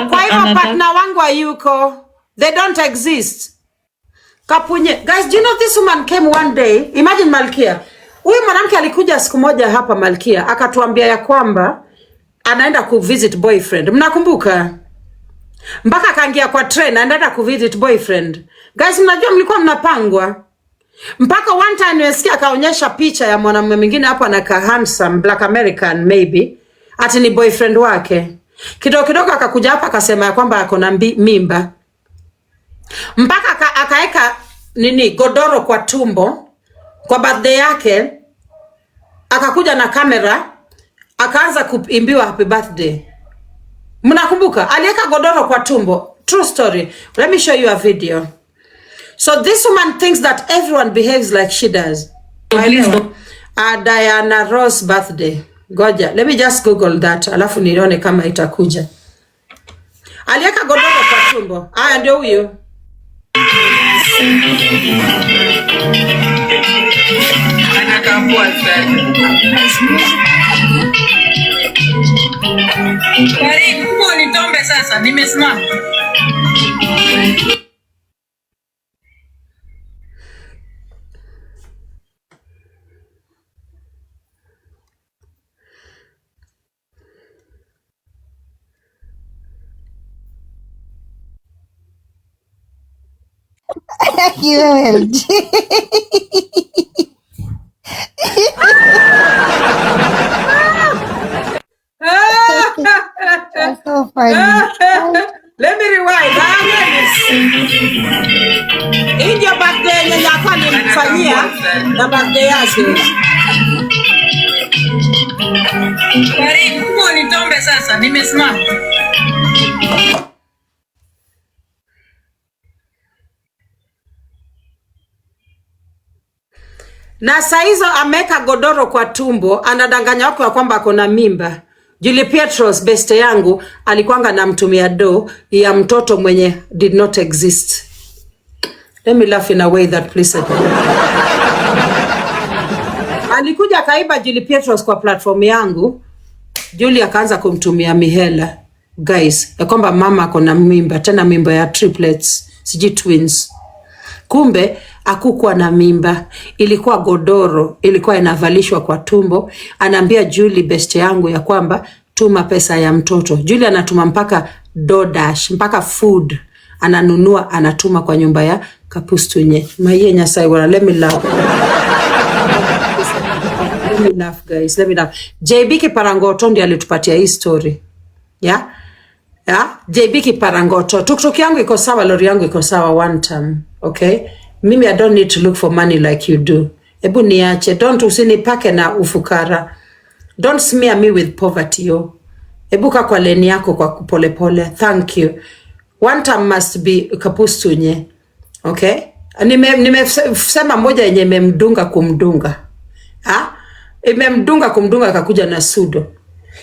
Kwa hivyo partner wangu hayuko. They don't exist. Kapunye. Guys, do you know this woman came one day? Imagine Malkia. Huyu mwanamke alikuja siku moja hapa Malkia, akatuambia ya kwamba anaenda kuvisit boyfriend. Mnakumbuka? Mpaka akaingia kwa train anaenda kuvisit boyfriend. Guys, mnajua mlikuwa mnapangwa. Mpaka one time nimesikia akaonyesha picha ya mwanamume mwingine hapo anakaa handsome black American maybe. Ati ni boyfriend wake. Kidogo kidogo akakuja hapa akasema ya kwamba ako na mimba. Mpaka akaeka godoro kwa tumbo kwa birthday yake. Akakuja na kamera akaanza kuimbiwa happy birthday. Mnakumbuka? Aliweka godoro kwa tumbo. True story. Let me show you a video. So this woman thinks that everyone behaves like she does. Diana Ross birthday. Goja. Let me just Google that. Alafu nione kama itakuja. Aliweka godoro kwa tumbo. Haya ndio huyo. Anakambua sana. Karibu nitombe sasa, nimesimama. That's so funny. Let me rewind. In your birthday yenye Nyako alimfanyia na birthday yake. Karibu nitombe sasa, nimesimama. Na saizo ameka godoro kwa tumbo, anadanganya wako ya kwamba ako na mimba. Julie Petros beste yangu alikuanga na mtumia do ya mtoto mwenye did not exist. Let me laugh in a way that pleases me. Alikuja kaiba Julie Petros kwa platform yangu. Julie akaanza kumtumia mihela. Guys, ya kwamba mama ako na mimba, tena mimba ya triplets, siji twins. Kumbe hakukuwa na mimba, ilikuwa godoro, ilikuwa inavalishwa kwa tumbo. Anaambia Julie beste yangu ya kwamba tuma pesa ya mtoto. Julie anatuma mpaka DoorDash, mpaka food ananunua, anatuma kwa nyumba ya Kapustunye. Maiye Nyasai wana, let me laugh. Let me laugh guys, let me laugh. JB Kiparangoto ndiye alitupatia hii story. Yeah? JB Kiparangoto. Tuktuk yangu iko sawa, lori yangu iko sawa one time. Okay? Mimi I don't need to look for money like you do. Ebu niache. Don't usinipake na ufukara. Don't smear me with poverty yo. Ebu kwa leni yako kwa pole pole. Thank you. One time must be Kapustunye. Okay? Nimesema moja yenye imemdunga kumdunga. Imemdunga kumdunga akakuja na sudo.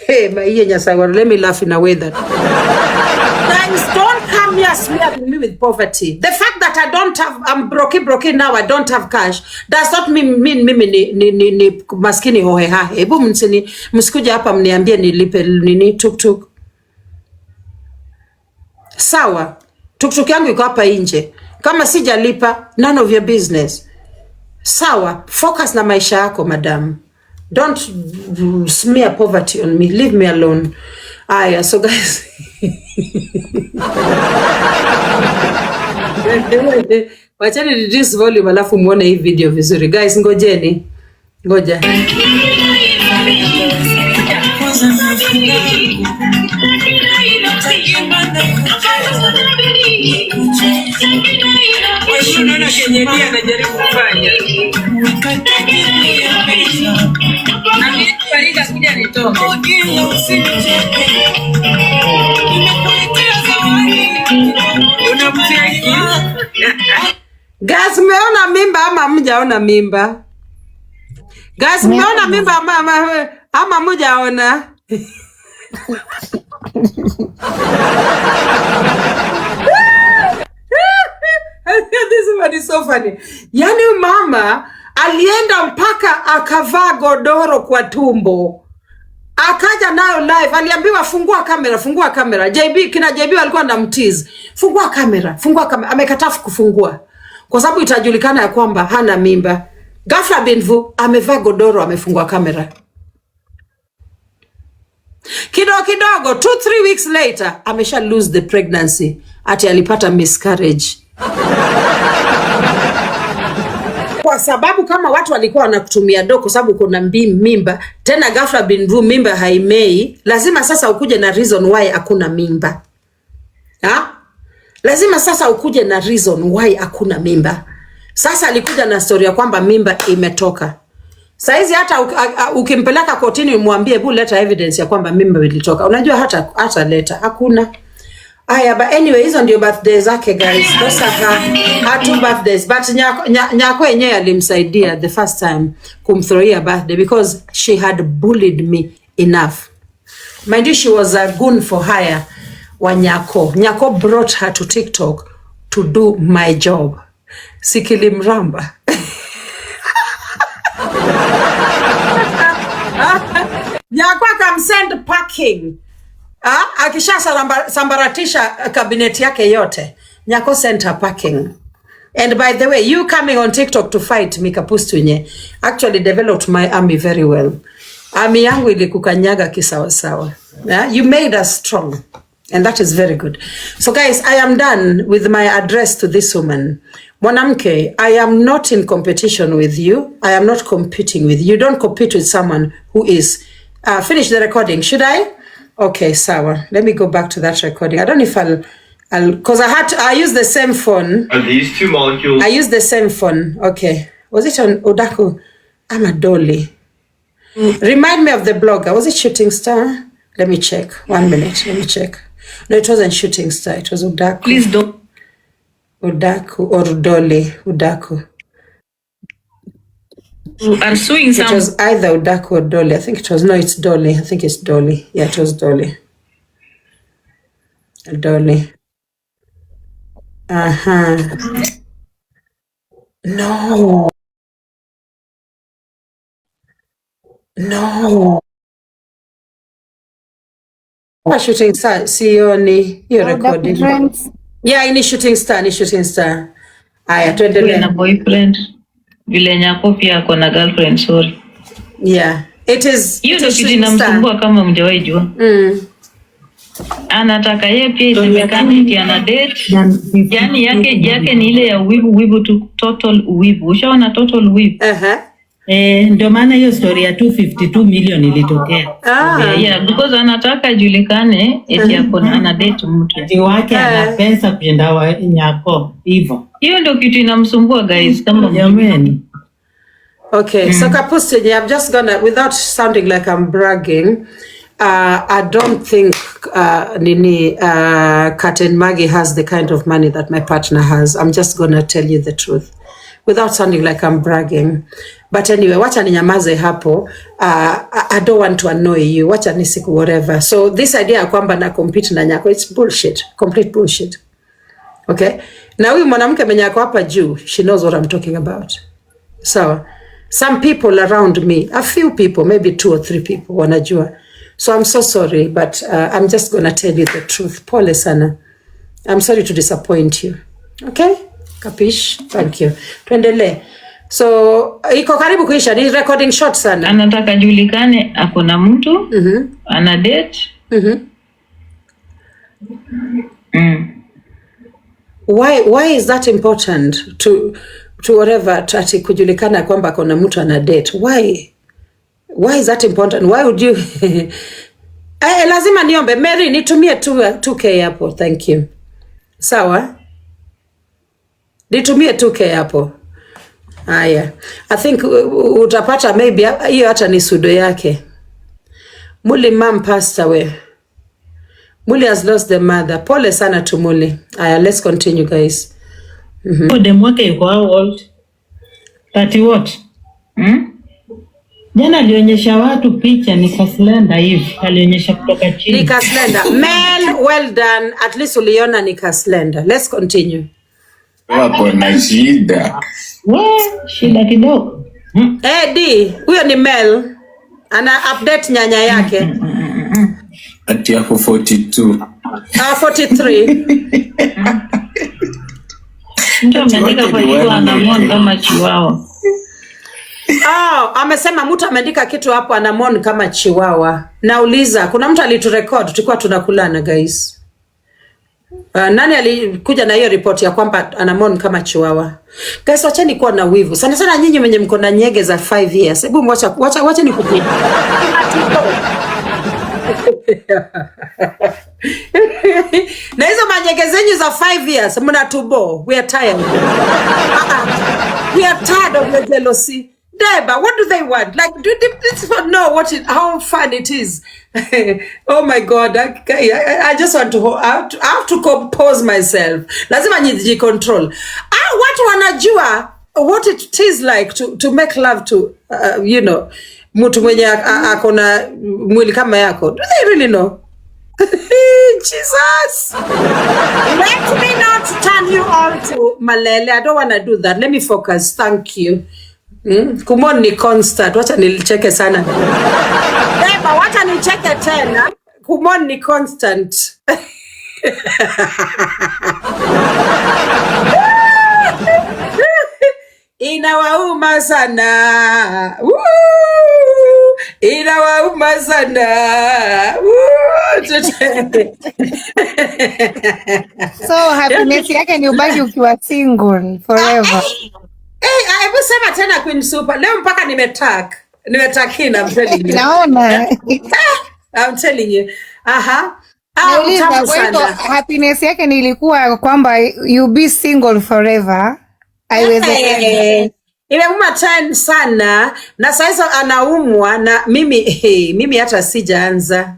Hey, Maiye Nyasai, let me laugh in a way that guys, don't come here smearing me with poverty. The fact that I don't have, I'm broke now, I don't have cash, does not mean mimi ni maskini hoheha. Ebu msikuja hapa mniambie nilipe nini tuktuk. Sawa, tuktuk yangu iko hapa nje. Kama sijalipa, none of your business. Sawa, focus na maisha yako madam. Don't smear poverty on me. Leave me alone. Aya, so guys. Wachani reduce volume alafu muone hii video vizuri. Guys, ngojeni. Ngoja. Unaona Kenya pia anajaribu kufanya. Na mimi Farida kuja nitoke. Unamteki? Guys, mmeona mimba ama mjaona mimba? Guys, mmeona mimba ama mjaona? This one is so funny. Yani mama alienda mpaka akavaa godoro kwa tumbo. Akaja nayo live, aliambiwa fungua kamera. Kina JB walikuwa na mtiz. Fungua kamera. Amekataa kufungua. Kwa sababu itajulikana ya kwamba hana mimba. Ghafla binvu amevaa godoro, amefungua kamera. Kidogo 2-3 weeks later amesha lose the pregnancy. Ati alipata miscarriage. Kwa sababu kama watu walikuwa wanakutumia do kwa sababu kuna mimba, tena ghafla binvu mimba haimei, lazima sasa ukuje na reason why hakuna mimba. Lazima sasa ukuje na reason why hakuna mimba. Sasa alikuja na story ya kwamba mimba imetoka. Saizi hata ukimpeleka kotini umwambie hebu leta evidence ya kwamba mimba ilitoka. Unajua hata leta hakuna. Aya, but anyway, hizo ndio birthdays zake guys. Those are her 2 birthdays. But Nyako yenyewe alimsaidia the first time kumthrowia birthday because she had bullied me enough. Mind you, she was a goon for hire wa Nyako. Nyako brought her to TikTok to do my job. Sikilimramba. Nyako akamsend packing. Akisha sambaratisha kabineti yake yote. Nyako sent her packing. And by the way, you coming on TikTok to fight me Kapustunye actually developed my army very well. Army yangu ilikukanyaga kisawasawa. You made us strong. And that is very good. So guys, I am done with my address to this woman. Mwanamke, I am not in competition with you. I am not competing with you. You don't compete with someone who is... finish the recording. Should I? Okay, sawa. Let me go back to that recording. I don't know if I'll because I use the same phone. Are these two molecules? I use the same phone. Okay. Was it on Odaku? I'm a dolly. Remind me of the blogger. Was it Shooting Star? Let me check. 1 minute. Let me check. No, it wasn't Shooting Star. It was Odaku. Please don't. Odaku or Dolly. Odaku. I'm suing some. It was either Odaku or Dolly. I think it was, no, it's Dolly. I think it's Dolly. Yeah, it was Dolly. Dolly. No. Shooting Star, sioni hiyo recording. Yeah, ni Shooting Star. Aya, tuendelee. Na boyfriend. Vile Nyako pia ako na girlfriend, sorry. Yeah. It is. Hiyo ndio kitu inamsumbua kama mjawahi jua. Anataka yeye pia isemekane eti ana date. Yaani yake ni ile ya wivu tu, total wivu. Ushaona total wivu? Ndio maana hiyo story ya 252 million ilitokea. Yeah, because anataka julikane eti yako ana date mtu. Eti wake ana pesa kushinda wa Nyako hivyo. Hiyo ndio kitu inamsumbua guys, kama jamani. Okay, so Kapustunye, I'm just gonna, without sounding like I'm bragging, I don't think Captain Maggie has the kind of money that my partner has. I'm just gonna tell you the truth without sounding like I'm bragging. But anyway, wacha ninyamaze hapo. I don't want to annoy you. Wacha nisiku whatever. So this idea ya kwamba na compete na Nyako, it's bullshit. Complete bullshit. Okay? Na huyu mwanamke mwenye ako hapa juu, she knows what I'm talking about. So, some people around me, a few people, maybe 2 or 3 people wanajua. So I'm so sorry, but I'm just going to tell you the truth. Pole sana. I'm sorry to disappoint you. Okay? Capish? Thank you. Tuendelee. So iko karibu kuisha, ni recording short sana. Anataka julikane ako na mtu, ana date. Why is that important to whatever tati kujulikana kwamba kuna mtu ana date? Why is that important? Why would you lazima niombe Mary nitumie 2k hapo, thank you. Sawa? Nitumie 2k hapo. Haya. I think utapata maybe hiyo hata ni sudo yake. Muli mom passed away. Muli has lost the mother. Pole sana to Muli. Aya, let's continue guys. Dem wake yuko how old? 30 what? Jana alionyesha watu picha ni kaslenda hivi. Alionyesha kutoka chini. Ni kaslenda. Man, well done. At least uliona ni kaslenda. Let's continue. Wapo na shida. Shida kidogo. D, huyo ni Mel. Ana update nyanya yake. Ati yako 42. 43. Mtu ameandika kwa hiyo anamwona kama chiwawa. Amesema mtu ameandika kitu hapo anamwona kama chiwawa. Nauliza, kuna mtu aliturecord tulikuwa tunakulana guys. Nani alikuja na hiyo report ya kwamba anamwona kama chiwawa? Guys, wacheni kuwa na wivu. Sana sana nyinyi mwenye mko na nyege za 5 years. Hebu wacha nikupiga. Na hizo manyege zenyu za 5 years mnatubo. We are tired. We are tired of the jealousy. Deba, what do they want? Like, do these people know how fun it is? Oh my God, I just want to, I have to compose myself. Lazima niji control. Watu wanajua what it is like to make love to, you know, mtu mwenye akona mwili kama yako. Do they really know? Jesus. Let me not turn you on to Malele. I don't want to do that. Let me focus. Thank you. Kumon ni constant. Wacha nilicheke sana. Deba, wacha nicheke tena. Kumon ni constant. Inawauma sana. Inawauma sana. So happiness yake ni ubaki ukiwa single forever. Hebu sema tena Queen Super. Leo mpaka nimetakina, I'm telling you. Naona. I'm telling you. Kwa hivyo happiness yake nilikuwa kwamba you be single forever. Haiwezekani. Imeuma sana na sasa anaumwa na mimi hata sijaanza.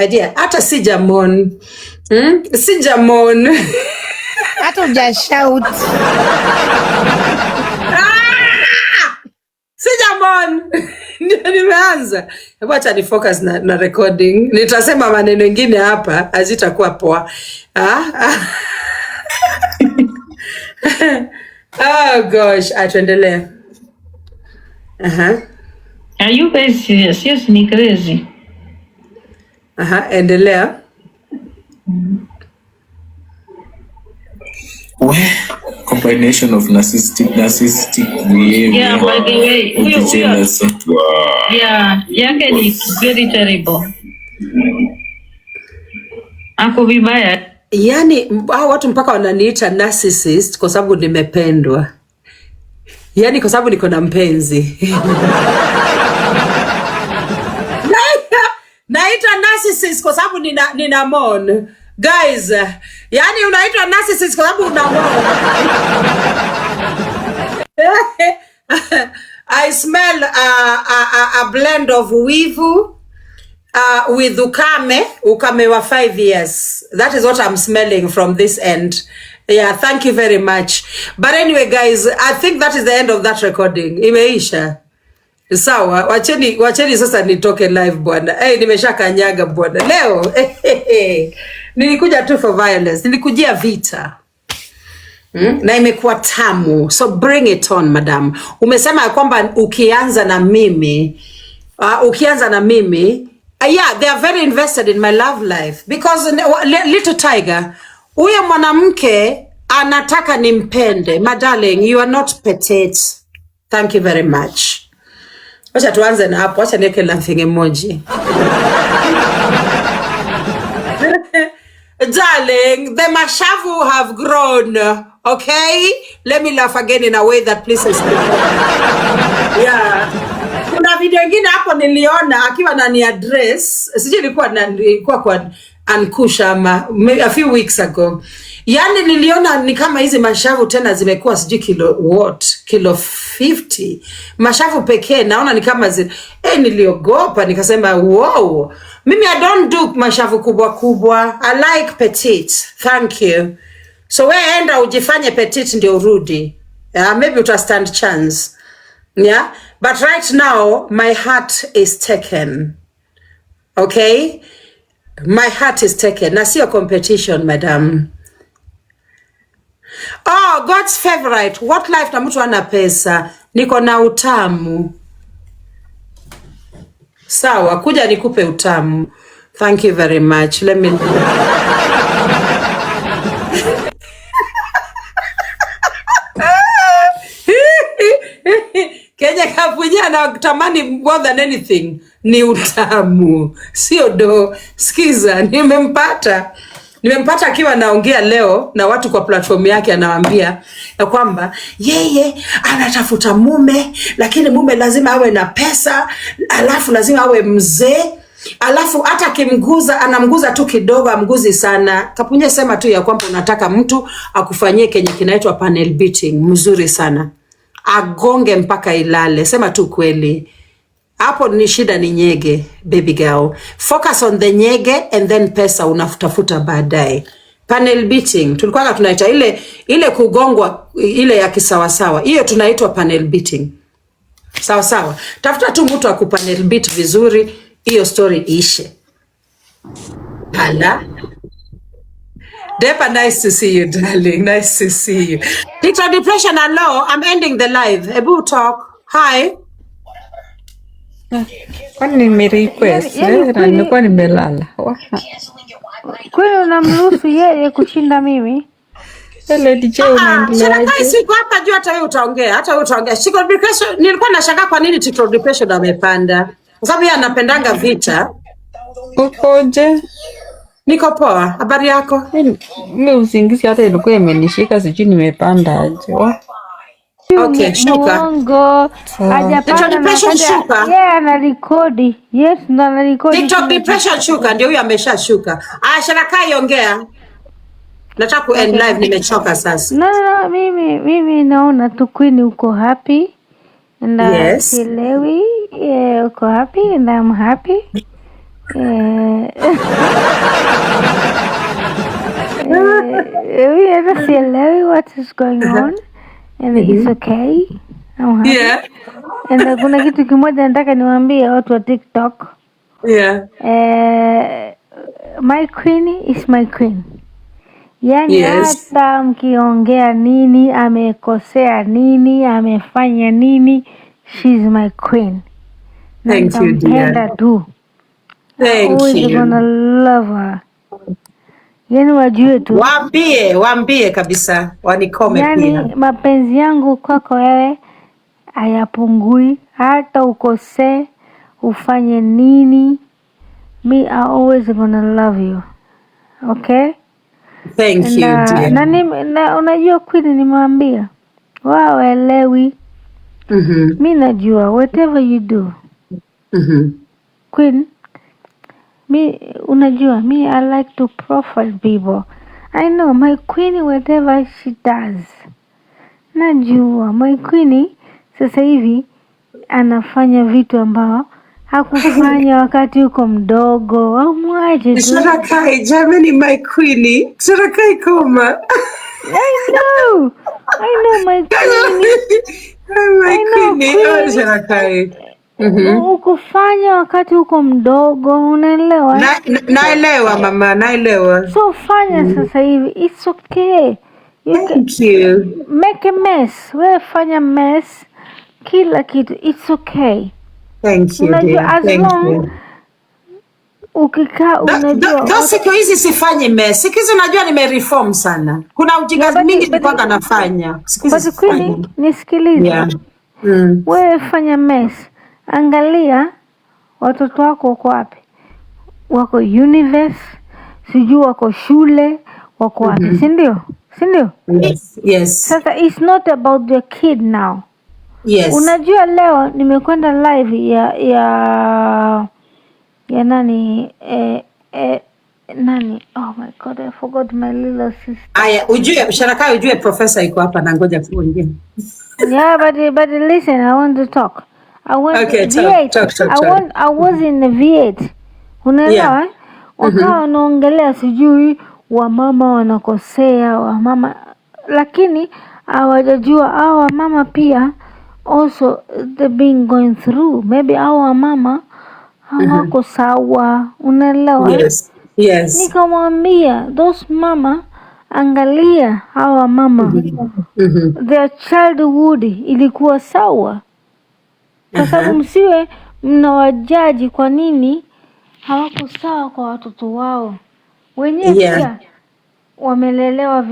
Idea hata sijamon. Sijamon. Hata hujashout. Sijamon. Ndio nimeanza. Hebu acha ni focus na recording. Nitasema maneno mengine hapa hazitakuwa poa. Oh gosh, atuendelee. Are you guys serious? Yes, ni crazy. Endelea. Combination of narcissistic behavior. Yeah, by the way, yake ni very terrible. Ako vibaya. Yani watu mpaka wananiita narcissist kwa sababu nimependwa. Yani kwa sababu niko na mpenzi. Naita narcissist kwa sababu nina mon. Guys, yani unaitwa narcissist kwa sababu una mon. I smell a blend of wivu with ukame wa 5 years. That is what I'm smelling from this end. Yeah, thank you very much. But anyway, guys, I think that is the end of that recording. Imeisha. Sawa, wacheni sasa nitoke live bwana. Nimesha kanyaga bwana. Leo, nilikuja tu for violence. Nilikujia vita. Na imekuwa tamu. So bring it on, madam. Umesema ya kwamba ukianza na mimi, yeah, they are very invested in my love life. Because little tiger, huyo mwanamke anataka nimpende. My darling, you are not petite. Thank you very much. Wacha tuanze na hapo, wacha niweke laughing emoji. Darling, the mashavu have grown. Okay? Let me laugh again in a way that pleases me. Yeah. Kuna video nyingine hapo niliona akiwa na ni address, sije ilikuwa kwa Ankusha a few weeks ago. Yani niliona ni kama hizi mashavu tena zimekuwa sijui kilo 50. Mashavu pekee naona ni kama niliogopa nikasema wow. Mimi I don't do mashavu kubwa. I like petite. Thank you. So wewe enda ujifanye petite ndio urudi. Maybe uta stand chance. Yeah? But right now my heart is taken. Okay? My heart is taken. Na sio competition, madam. Oh, God's favorite. What life na mtu ana pesa? Niko na utamu. Sawa, kuja nikupe utamu. Thank you very much. Let me Kenya kapunya na kutamani more than anything ni utamu. Sio do. Sikiza, nimempata akiwa naongea leo na watu kwa platform yake, anawaambia ya kwamba yeye anatafuta mume, lakini mume lazima awe na pesa, alafu lazima awe mzee, alafu hata kimguza anamguza tu kidogo, amguzi sana. Kapunya sema tu ya kwamba unataka mtu akufanyie kenye kinaitwa panel beating mzuri sana. Agonge mpaka ilale. Sema tu kweli. Hapo ni shida ni nyege, baby girl. Focus on the nyege and then pesa unafutafuta baadaye. Panel beating. Tulikuwa tunaita ile kugongwa ile ya kisawasawa. Hiyo tunaitwa panel beating. Sawa. Tafuta tu mtu akupanel beat vizuri, hiyo story ishe. Hala. Depa, nice to see you, darling. Nice to see you. Little depression and low. I'm ending the live. Ebu talk. Hi. Kwani nimerequest na nilikuwa nimelala. Kwani unamruhusu yeye kushinda mimi? Ile DJ unaendelea. Siku hapa juu hata wewe utaongea. Secret depression, nilikuwa nashangaa kwa nini secret depression amepanda. Kwa sababu yeye anapendanga vita. Ukoje? Niko poa. Habari yako? Mimi usingizi hata ilikuwa imenishika, sijui nimepanda aje. Okay, shuka. Mungo. TikTok depression shuka. Yeah, na rekodi. Yes, na rekodi. TikTok depression shuka, ndio huyu ameshashuka. Sharakai ongea. Nataka ku end live, nimechoka sasa. No, mimi naona tu Queen uko happy. And yes. Sielewi, uko happy and I'm happy. Sielewi what is going on. And it's okay. I'm happy. Yeah. And kuna kitu kimoja nataka niwaambie watu wa TikTok. Yeah. My queen is my queen. Yani yes. Hata mkiongea nini, amekosea nini, amefanya nini, she's my queen. Thank you, dear. Thank you. Gonna love her. Yani wajue tu. Waambie kabisa. Wanikome pia. Yani mapenzi yangu kwako wewe hayapungui, hata ukose ufanye nini. Me I always gonna love you. Okay? Thank you, dear. Na unajua Queen nimwambia. Wao elewi. Mi najua whatever you do. Queen, unajua, I like to profile people. I know my queen whatever she does. Najua my queen sasa hivi anafanya vitu ambao hakufanya wakati uko mdogo. Amwaje tu. Sharakai, jamani my queen. Sharakai koma. I know my queen. My queen. Sharakai. Ukufanya wakati uko mdogo, unaelewa? Naelewa mama, naelewa. So fanya sasa hivi, it's okay. Thank you. Make a mess. Wewe fanya mess. Kila kitu, it's okay. Thank you, dear. As long ukikaa unajua. Siku hizi sifanye mess. Siku hizi unajua nimereform sana. Kuna ujinga mingi nilikuwa nafanya. Siku hizi nisikilize. Wewe fanya mess. Angalia watoto wako wako wapi? Wako universe, sijui wako shule, wako wapi, si ndio? Si ndio? Yes. Sasa it's not about the kid now. Yes. Unajua leo nimekwenda live ya nani nani, oh my god, I forgot my little sister. Aya, ujue Sharaka, ujue professor iko hapa na ngoja kuongea. Yeah, but listen, I want to talk. I went Okay, V8. talk. I was in the V8. Unaelewa? Yeah. Wakawa wanaongelea sijui wamama wanakosea, wamama, lakini hawajajua hao wamama pia also they been going through. Maybe hao wamama hawako sawa. Unaelewa? Yes. Yes. Nikamwambia those mama, angalia hawa mama, their childhood ilikuwa sawa. Kwa sababu msiwe mnawajaji kwa nini hawako sawa kwa watoto wao wenyewe. Pia wamelelewa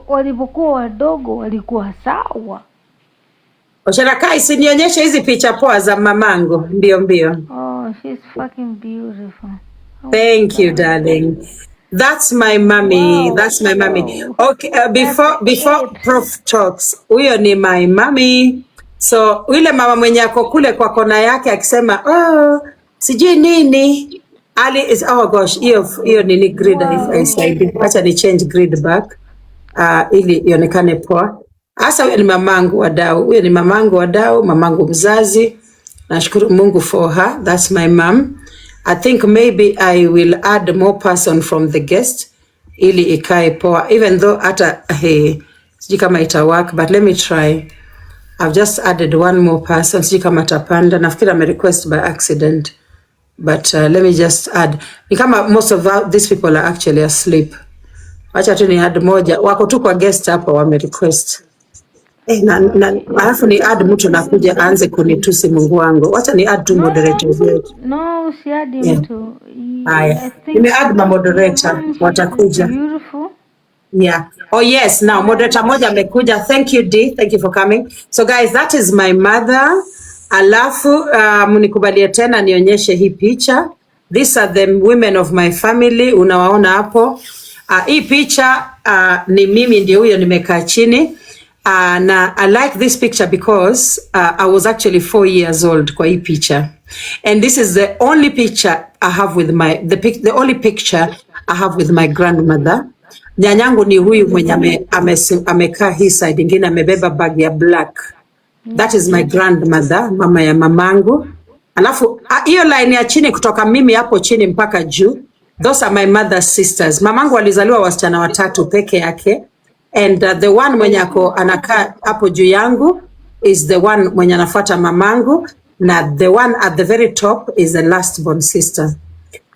walipokuwa wadogo walikuwa sawa. Sharaka, isinionyeshe hizi picha poa za mamangu mbio. Oh, she's fucking beautiful. Thank you, darling. That's my mommy. Wow. That's my mommy. Okay, before Prof talks, huyo ni my mommy. So yule mama mwenye ako kule kwa kona yake akisema, oh, sijui nini. Oh gosh, hiyo nini grid isaidi. Acha ni change grid back. Ili ionekane poa. Asa huyo ni mamangu wadau. Huyo ni mamangu wadau, mamangu mzazi. Nashukuru Mungu for her. That's my mom. I think maybe I will add more person from the guest ili ikae poa, even though hata sijui kama ita work, but let me try. I've just added one more person, sijui kama tapanda. Nafikiri ame request by accident, but let me just add. Ni kama most of these people are actually asleep. Acha tu ni add moja, wako tu kwa guest hapa wame request. Alafu ni add mtu nakuja aanze kunitusi Mungu wangu. Wacha ni add tu moderators wetu. No, si add mtu. Haya. Nime add ma moderator watakuja. Beautiful. Yeah. Oh yes, now moderator moja amekuja. Thank you D. Thank you for coming. So guys, that is my mother. Alafu mnikubalie tena nionyeshe hii picha. These are the women of my family. Unawaona hapo. Hii picha ni mimi ndio huyo nimekaa chini. Na I like this picture because I was actually 4 years old kwa hii picture, and this is the only picture I have with the only picture I have with my grandmother. Nyanyangu ni huyu mwenye amekaa hii side ingine amebeba bag ya black. That is my grandmother, mama ya mamangu. Alafu hiyo line ya chini kutoka mimi hapo chini mpaka juu, those are my mother's sisters. Mamangu alizaliwa wasichana watatu peke yake. And the one mwenye anakaa hapo juu yangu is the one mwenye anafuata mamangu, na the one at the very top is the last born sister.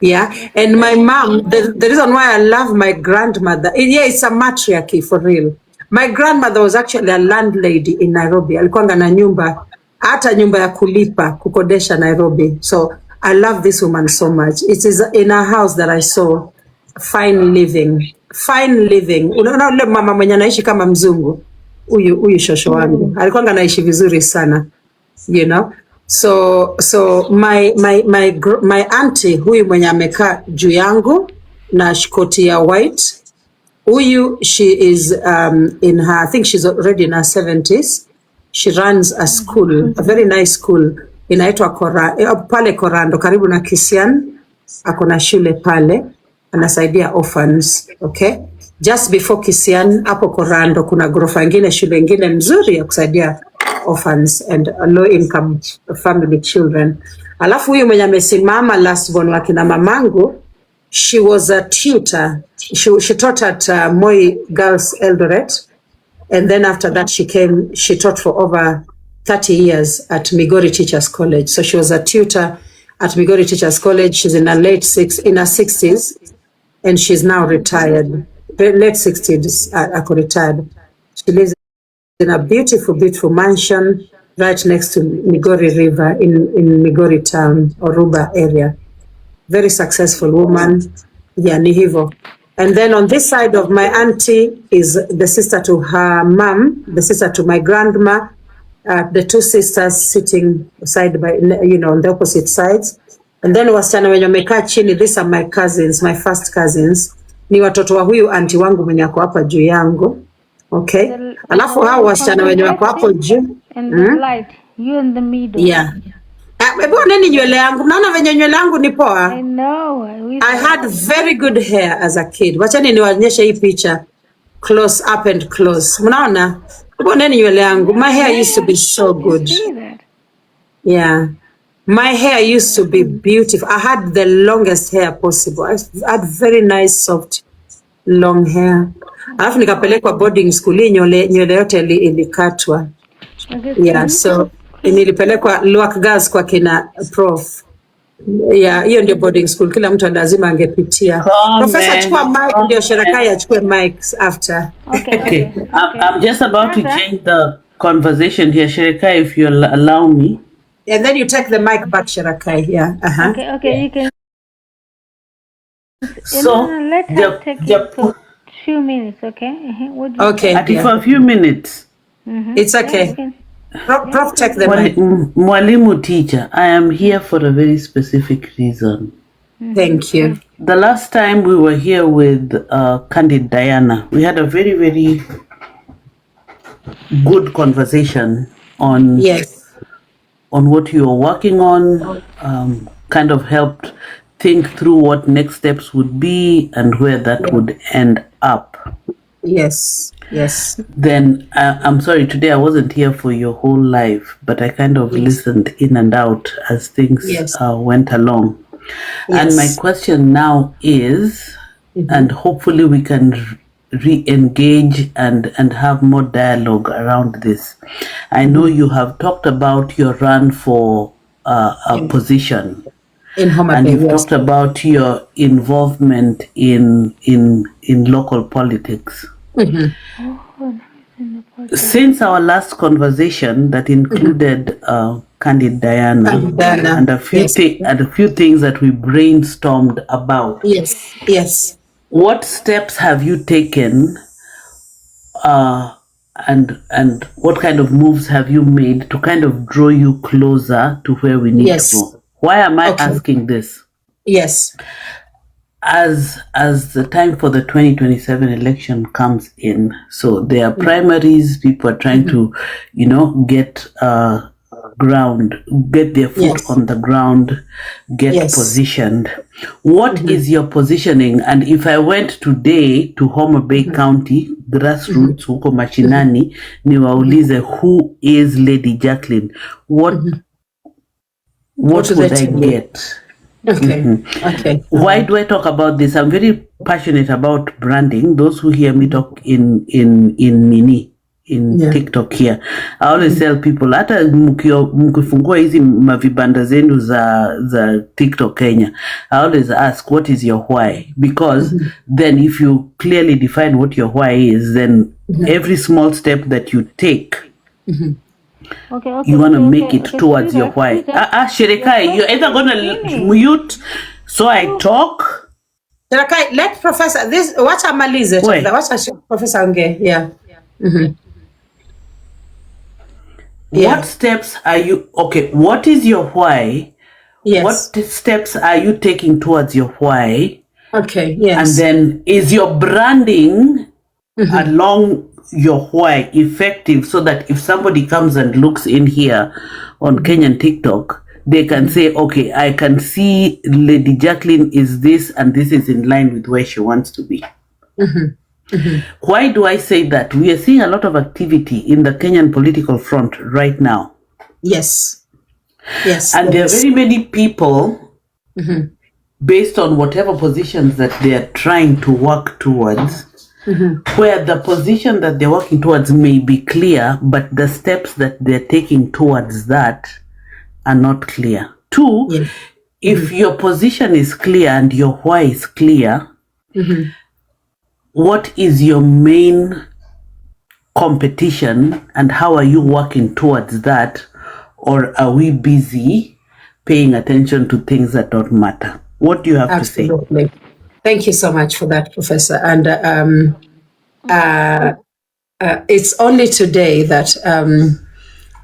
Yeah, and my mom, the reason why I love my grandmother, it's a matriarchy for real. My grandmother was actually a landlady in Nairobi. Alikuwa na nyumba, hata nyumba ya kulipa, kukodesha Nairobi. So I love this woman so much. It is in a house that I saw fine living. Unaona yule mama mwenye anaishi kama mzungu, huyu shosho wangu alikuwa anaishi vizuri sana, you know. So my auntie huyu mwenye amekaa juu yangu na shkoti ya white, huyu she is in her, I think she's already in her 70s. She runs a school, a very nice school inaitwa pale Korando karibu na Kisian. Akona shule pale, anasaidia orphans, okay? Just before Kisian hapo Korando kuna ghorofa nyingine, shule nyingine mzuri ya kusaidia orphans and low income family children. Alafu huyu mwenye amesimama last born wa kina mamangu, she was a tutor. She taught at Moi Girls Eldoret, and then after that she taught for over 30 years at Migori Teachers College. So she was a tutor at Migori Teachers College. She's in her in her 60s, and she's now retired. Late 60s, ako retired. She lives in a beautiful mansion right next to Migori River in Migori town, Oruba area. Very successful woman. Yeah, ni hivyo. And then on this side of my auntie is the sister to her mom, the sister to my grandma. the two sisters sitting side by, on the opposite sides. And then wasichana wenye wamekaa chini, these are my cousins, my first cousins. Ni watoto wa huyu aunti wangu mwenye ako hapa juu yangu. Okay. Alafu hao wasichana wenye wako hapo juu. And the light, you in the middle. Yeah. Hebu nini nywele yangu? Naona venye nywele yangu ni poa. I know. I had very good hair as a kid. Wacha niwaonyeshe hii picha. Close up and close. Mnaona? Hebu nini nywele yangu? My hair used to be so good. Yeah. My hair used to be beautiful. I had the longest hair possible. I had very nice soft long hair. Alafu nikapelekwa boarding school, nywele yote ilikatwa. Yeah, so nilipelekwa Luak Girls kwa kina prof. Yeah, hiyo ndio boarding school, kila mtu lazima angepitia. Professor chukua mic, ndio Sherakai achukue mics after. Okay. I'm just about to change the conversation here, Sherakai, if you'll allow me. And then you take the mic back, Sherakai. Yeah. Okay, you can. So let's take it for 2 minutes, okay? Okay. For a few minutes. It's okay. Prof, take the mic. Mwalimu teacher, I am here for a very specific reason. Thank you. The last time we were here with Candid Diana, we had a very, very good conversation on what you are working on, kind of helped think through what next steps would be and where that would end up. Yes. Then I'm sorry, today I wasn't here for your whole life, but I kind of listened in and out as things went along. And my question now is, and hopefully we can re-engage and have more dialogue around this. I know you have talked about your run for a position. In Homa Bay, and you've talked about your involvement in local politics. Since our last conversation that included Candid Diana and a few things that we brainstormed about. Yes. What steps have you taken and what kind of moves have you made to kind of draw you closer to where we need to go? Why am I asking this? Yes. As the time for the 2027 election comes in, so there are primaries, people are trying to, get their foot on the ground, get positioned. What is your positioning? And if I went today to Homa Bay County, grassroots, huko mashinani, niwaulize who is Lady Jacqueline, what would I get? Okay. Why do I talk about this? I'm very passionate about branding. Those who hear me talk in TikTok here, I always tell people, hata mkifungua hizi mavibanda zenu za TikTok Kenya, I always ask, what is your why? Because then if you clearly define what your why is, then every small step that you take, you want to make it towards your why. Sherakai, you're either going to mute so I talk. Sherakai, let Professor, watch Amalize. Watch Professor Nge, yeah. What steps are you, what is your why? Yes. What steps are you taking towards your why? Okay, yes. And then is your branding along your why effective so that if somebody comes and looks in here on Kenyan TikTok, they can say, okay, I can see Lady Jacqueline is this and this is in line with where she wants to be. Why do I say that? We are seeing a lot of activity in the Kenyan political front right now. Yes. And there are very many people, based on whatever positions that they are trying to work towards, where the position that they're working towards may be clear, but the steps that they're taking towards that are not clear. Two, if your position is clear and your why is clear, what is your main competition and how are you working towards that? Or are we busy paying attention to things that don't matter? What do you have to say? Thank you so much for that, Professor. And it's only today that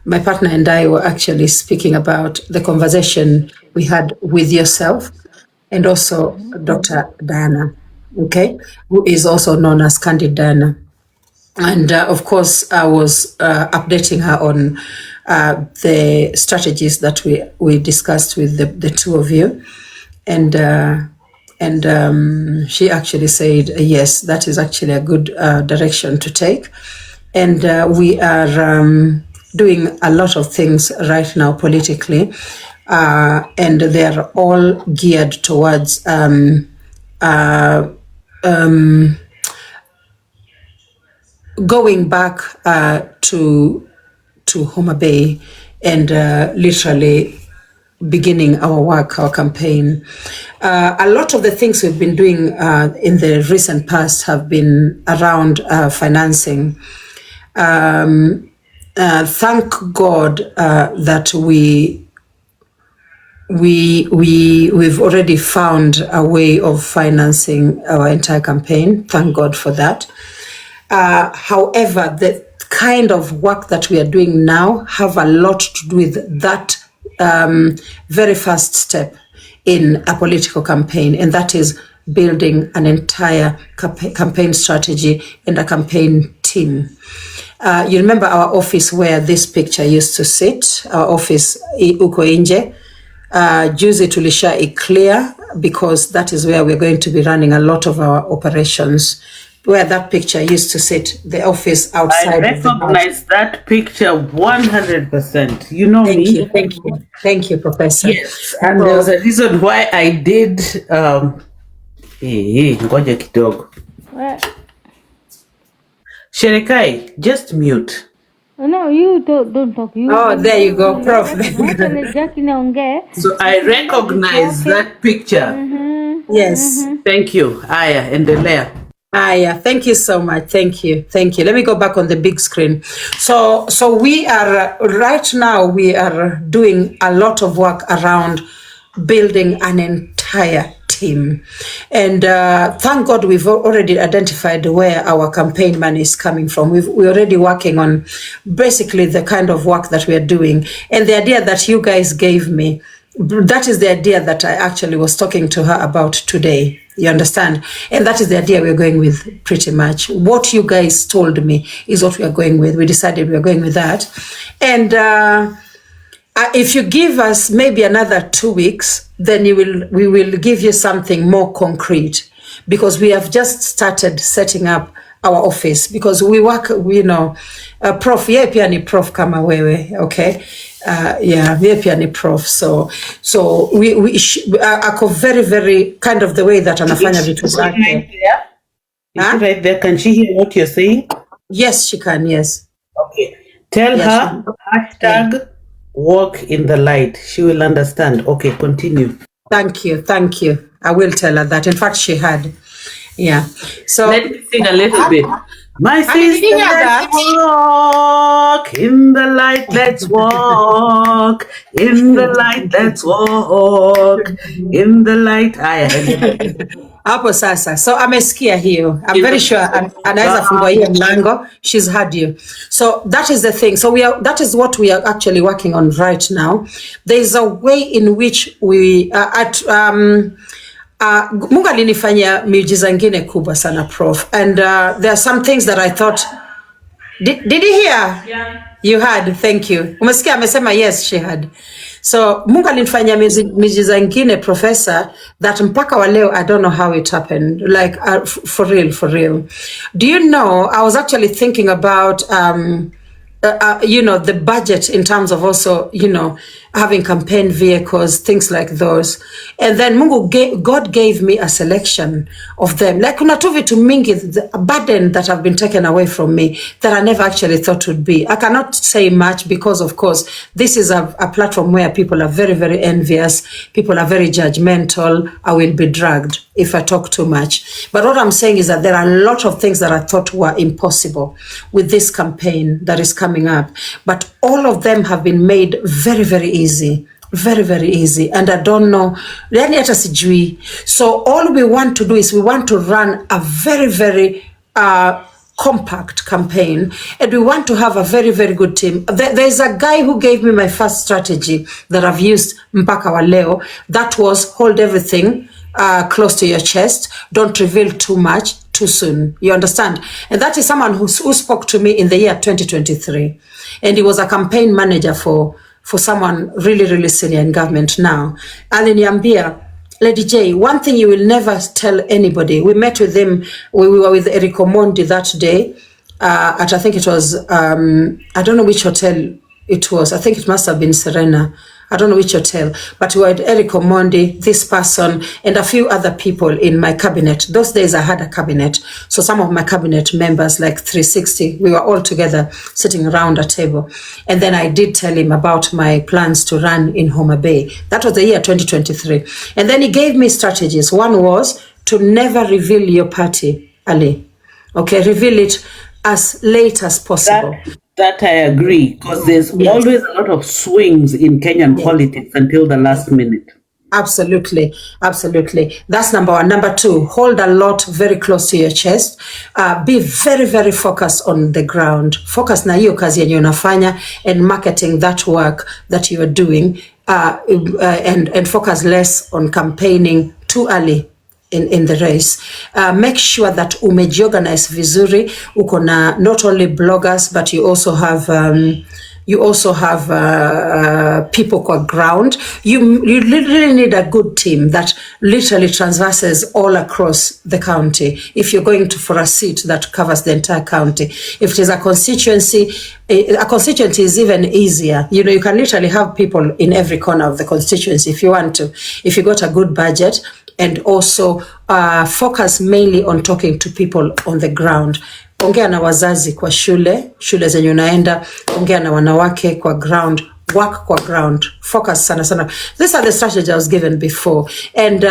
my partner and I were actually speaking about the conversation we had with yourself and also Dr. Diana, okay, who is also known as Candid Diana. And of course, I was updating her on the strategies that we discussed with the two of you. And she actually said, yes, that is actually a good direction to take. And we are doing a lot of things right now politically, and they are all geared towards going back to Homa Bay and literally beginning our work, our campaign. A lot of the things we've been doing in the recent past have been around financing. Thank God that we've already found a way of financing our entire campaign. Thank God for that. However, the kind of work that we are doing now have a lot to do with that very first step in a political campaign, and that is building an entire campaign strategy and a campaign team. You remember our office where this picture used to sit, our office uko nje. Juzi tulisha clear because that is where we're going to be running a lot of our operations. Where that picture used to sit, the office outside. I recognize that picture 100%. You know me. Thank you, Professor. Yes, and there was a reason why I did. Ngoja kidogo. Sherekai, just mute. No, you don't talk. You. Oh, there you go, Prof. So I recognize that picture. Yes. Thank you, Aya, endelea. Yeah, thank you so much. Thank you. Let me go back on the big screen. So we are right now. We are doing a lot of work around building an entire team, and thank God we've already identified where our campaign money is coming from. We're already working on basically the kind of work that we are doing, and the idea that you guys gave me. That is the idea that I actually was talking to her about today. You understand? And that is the idea we're going with pretty much. What you guys told me is what we are going with. We decided we are going with that. And if you give us maybe another 2 weeks, then we will give you something more concrete, because we have just started setting up our office, because we work, prof, yeye pia ni prof kama wewe, okay? Yeye pia ni prof. So we ako very, very kind of the way that anafanya vitu zake. Right there. Can she hear what you're saying? Yes, she can, yes. Okay. Tell her hashtag walk in the light. She will understand. Okay, continue. Thank you. I will tell her that. In fact, she had. Yeah. So let me sing a little bit. My sister, let's walk in the light. Let's walk in the light. Let's walk in the light. Hapo sasa. So amesikia hiyo. I'm very sure anaweza fungua hiyo mlango. She's heard you. So that is the thing. So that is what we are actually working on right now. There is a way in which we Mungu alinifanyia miujiza ingine kubwa sana, Prof. And there are some things that I thought, did you hear? Yeah. You heard, thank you. Umesikia amesema yes, she had. So Mungu alinifanyia miujiza ingine, Professor, that mpaka wa leo I don't know how it happened. Like for real. Do you know, I was actually thinking about the budget in terms of also, having campaign vehicles, things like those. And then God gave me a selection of them. Like kuna tu vitu mingi, a burden that have been taken away from me that I never actually thought would be. I cannot say much because, of course, this is a platform where people are very, very envious. People are very judgmental. I will be dragged if I talk too much. But what I'm saying is that there are a lot of things that I thought were impossible with this campaign that is coming up. But all of them have been made very, very easy. Very, very easy. And I don't know. So all we want to do is we want to run a very, very compact campaign, and we want to have a very, very good team. There's a guy who gave me my first strategy that I've used mpaka wa leo. That was hold everything close to your chest. Don't reveal too much too soon. You understand? And that is someone who spoke to me in the year 2023. And he was a campaign manager for someone really, really senior in government now. Aliniambia, Lady J, one thing you will never tell anybody. We met with him. We were with Eric Omondi that day at, I think it was, I don't know which hotel it was. I think it must have been Serena. I don't know which hotel, but we were at Eric Omondi, this person, and a few other people in my cabinet. Those days I had a cabinet. So some of my cabinet members, like 360, we were all together sitting around a table. And then I did tell him about my plans to run in Homa Bay. That was the year 2023. And then he gave me strategies. One was to never reveal your party, Ali. Okay, reveal it as late as possible. That I agree, because there's always a lot of swings in Kenyan politics until the last minute. Absolutely, absolutely. That's number one. Number two, hold a lot very close to your chest. Be very, very focused on the ground. Focus na hiyo kazi yenye unafanya and marketing that work that you are doing, and focus less on campaigning too early in the race. Make sure that umejiorganize vizuri. Uko na not only bloggers, but you also have people kwa ground. You literally need a good team that literally transverses all across the county. If you're going for a seat that covers the entire county, if it is a constituency is even easier. You know, you can literally have people in every corner of the constituency if you want to. If you got a good budget, and also focus mainly on talking to people on the ground. Ongea na wazazi kwa shule zenye unaenda, ongea na wanawake kwa ground, work kwa ground, focus sana. These are the strategies I was given before, and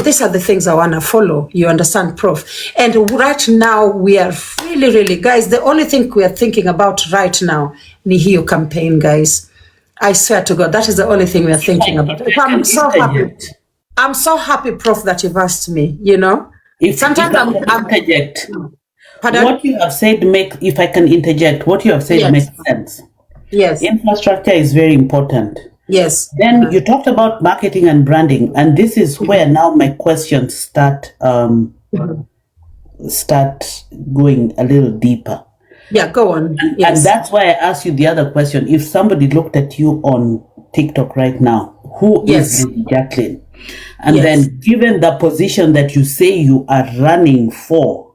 these are the things I want to follow. You understand, Prof? And right now we are really, guys, the only thing we are thinking about right now ni hiyo campaign, guys. I swear to God, that is the only thing we are thinking about. I'm so happy. I'm so happy, Prof, that you've asked me, you know. Sometimes I'm interject. Pardon? What you have said if I can interject, what you have said makes sense. Yes. Infrastructure is very important. Yes. Then you talked about marketing and branding, and this is where now my questions start going a little deeper. Yeah, go on. And that's why I asked you the other question. If somebody looked at you on TikTok right now, who is Lady Jacqueline? And then given the position that you say you are running for,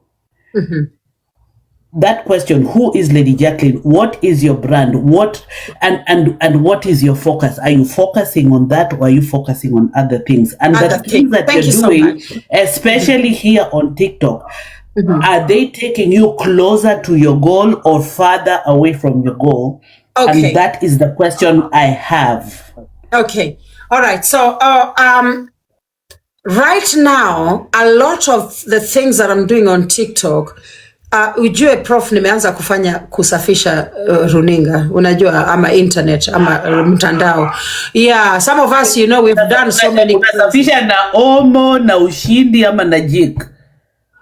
that question, who is Lady Jacqueline? What is your brand? What and what is your focus? Are you focusing on that, or are you focusing on other things? And the things that you're doing, especially here on TikTok, are they taking you closer to your goal or farther away from your goal? Okay. And that is the question I have. Okay. All right. So, right now, a lot of the things that I'm doing on TikTok, ujue Prof, nimeanza kusafisha runinga, unajua, ama internet, ama mtandao. Yeah, some of us, you know, we've done so many. Kusafisha na Omo, na Ushindi, ama na Jik?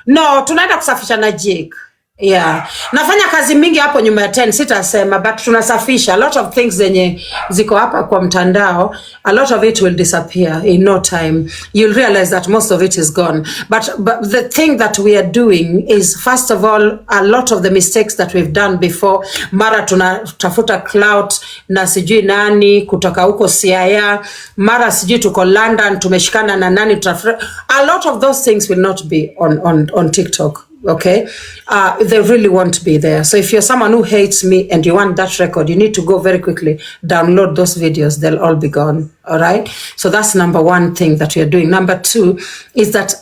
No, tunaenda kusafisha na Jik. Yeah. Nafanya kazi mingi hapo nyuma ya 10, sitasema, but tunasafisha. A lot of things zenye ziko hapa kwa mtandao, a lot of it will disappear in no time. You'll realize that most of it is gone. But the thing that we are doing is, first of all, a lot of the mistakes that we've done before, mara tunatafuta clout na sijui nani kutoka huko Siaya, mara sijui tuko London tumeshikana na nani, a lot of those things will not be on TikTok. Okay, they really won't be there. So if you're someone who hates me and you want that record, you need to go very quickly, download those videos, they'll all be gone. All right. So that's number one thing that we are doing. Number two is that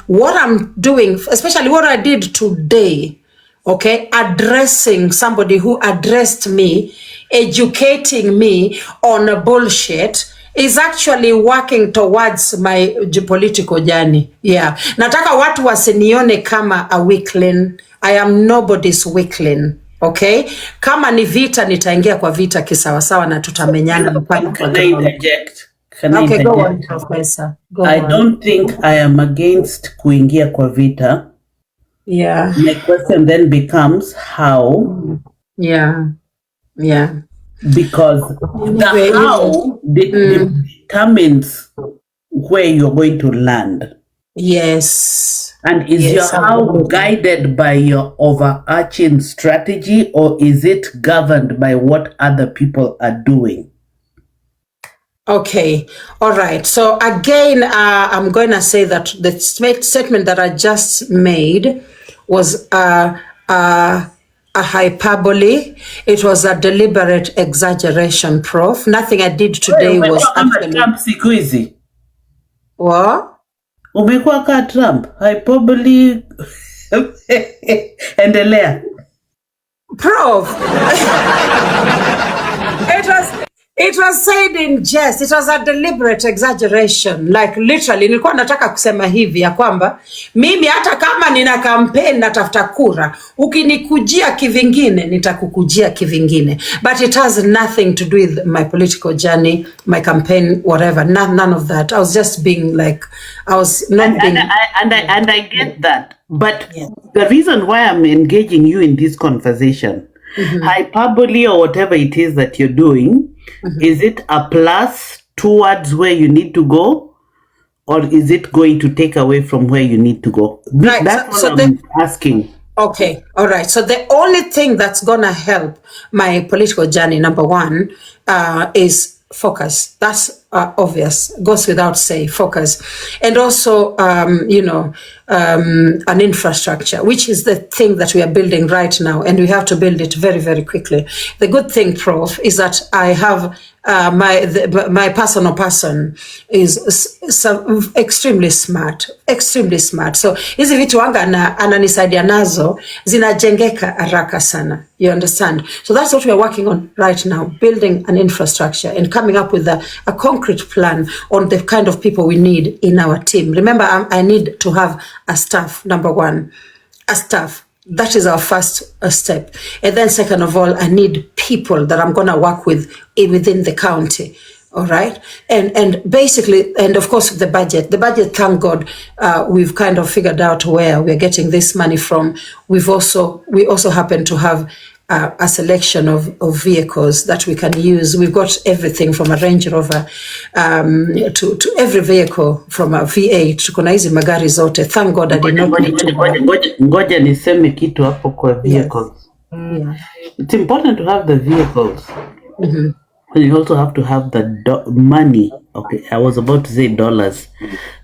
what I'm doing, especially what I did today, okay, addressing somebody who addressed me, educating me on a bullshit, is actually working towards my political journey. Yeah. Nataka watu wasinione kama a weakling. I am nobody's weakling. Okay? Kama ni vita, nitaingia kwa vita kisawasawa na tutamenyana mpaka. Can I interject? Okay, go on, Professor. Go on. I don't think I am against kuingia kwa vita. Yeah. My question then becomes how? Yeah. Yeah. Because the how determines where you're going to land. Yes. And is your how guided by your overarching strategy, or is it governed by what other people are doing? Okay. All right. So again, I'm going to say that the statement that I just made was a hyperbole. It was a deliberate exaggeration, Prof. Nothing I did today was actually... Trump siku hizi. What? Umekuwa ka Trump. Hyperbole. Endelea. Prof. It was said in jest. It was a deliberate exaggeration. Like literally, nilikuwa nataka kusema hivi ya kwamba mimi hata kama nina campaign natafuta kura, ukinikujia kivingine nitakukujia kivingine. But it has nothing to do with my political journey, my campaign, whatever. None of that. I was just being like, I was not being... And I get that. But the reason why I'm engaging you in this conversation, hyperbole or whatever it is that you're doing, is it a plus towards where you need to go, or is it going to take away from where you need to go? Right. That's what I'm asking. Okay. All right. So the only thing that's going to help my political journey, number one, is focus. That's obvious, goes without say, focus. And also, an infrastructure, which is the thing that we are building right now, and we have to build it very, very quickly. The good thing, Prof, is that I have my personal person is extremely smart. So hizi vitu wanga ananisaidia nazo zinajengeka haraka sana. You understand? So that's what we are working on right now, building an infrastructure and coming up with a concrete plan on the kind of people we need in our team. Remember, I need to have a staff, number one, a staff. That is our first step. And then second of all, I need people that I'm going to work with within the county. All right. And basically, and of course, the budget, thank God, we've kind of figured out where we're getting this money from. We also happen to have a selection of vehicles that we can use. We've got everything from a Range Rover to every vehicle, from a V8 to kuna hizi magari zote. Thank God I did not need to. Ngoja niseme kitu hapo kwa vehicles. Yeah. It's important to have the vehicles. And you also have to have the money. Okay, I was about to say dollars.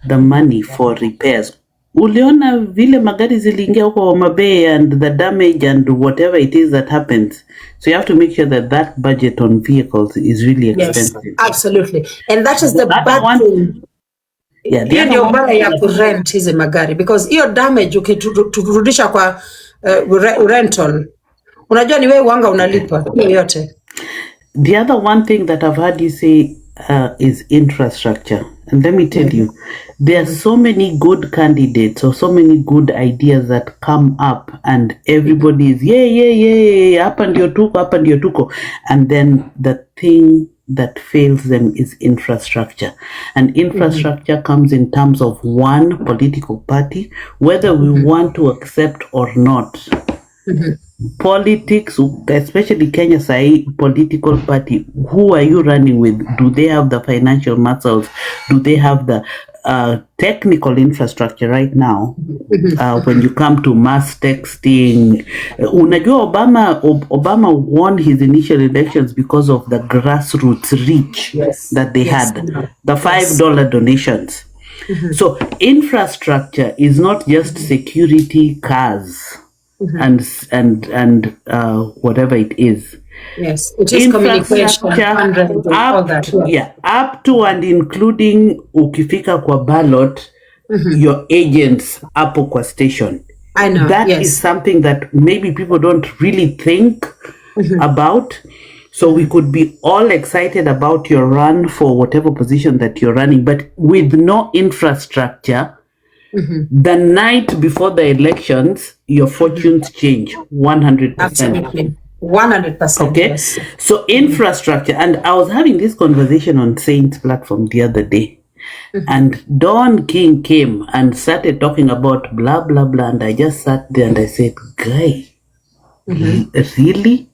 The money for repairs. Uliona vile magari ziliingia huko Homa Bay and the damage and whatever it is that happens. So you have to make sure that budget on vehicles is really expensive. Yes, absolutely. And that is the bad thing. Yeah, ndio mbaya ya kurent hizi magari, because hiyo damage ukiturudisha kwa rental, unajua ni wewe wanga unalipa hiyo yote. The other one thing that I've heard you say is infrastructure. And let me tell you, there are so many good candidates or so many good ideas that come up and everybody is, hapa ndio tuko. And then the thing that fails them is infrastructure. And infrastructure comes in terms of one political party, whether we want to accept or not. Politics, especially Kenya Sai political party, who are you running with? Do they have the financial muscles? Do they have the technical infrastructure right now? When you come to mass texting, unajua Obama won his initial elections because of the grassroots reach that they had, the $5 donations. So infrastructure is not just security cars. And whatever it is. Yes, it is communication. Up to and including ukifika kwa ballot, your agents hapo kwa station. I know. That is something that maybe people don't really think about. So we could be all excited about your run for whatever position that you're running, but with no infrastructure, the night before the elections, your fortunes change 100%. Absolutely. 100%. Okay. Yes. So infrastructure, and I was having this conversation on Saint's platform the other day. And Don King came and started talking about blah, blah, blah. And I just sat there and I said, guy, really?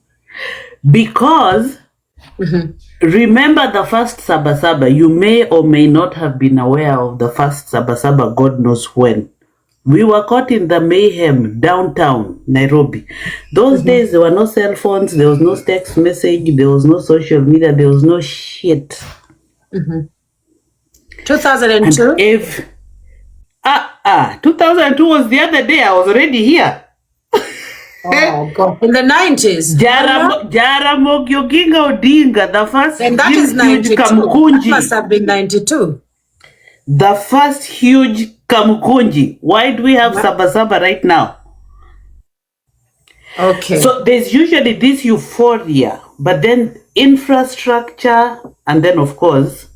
Because remember the first Sabasaba, you may or may not have been aware of the first Sabasaba, God knows when. We were caught in the mayhem downtown Nairobi. Those days, there were no cell phones, there was no text message, there was no social media, there was no shit. 2002? And if 2002 was the other day, I was already here. Oh God! In the 90s. Jaramogi Oginga Odinga, the first. And that is 92. That must have been 92. The first huge Kamukunji. Why do we have Sabasaba right now? Okay. So there's usually this euphoria, but then infrastructure, and then of course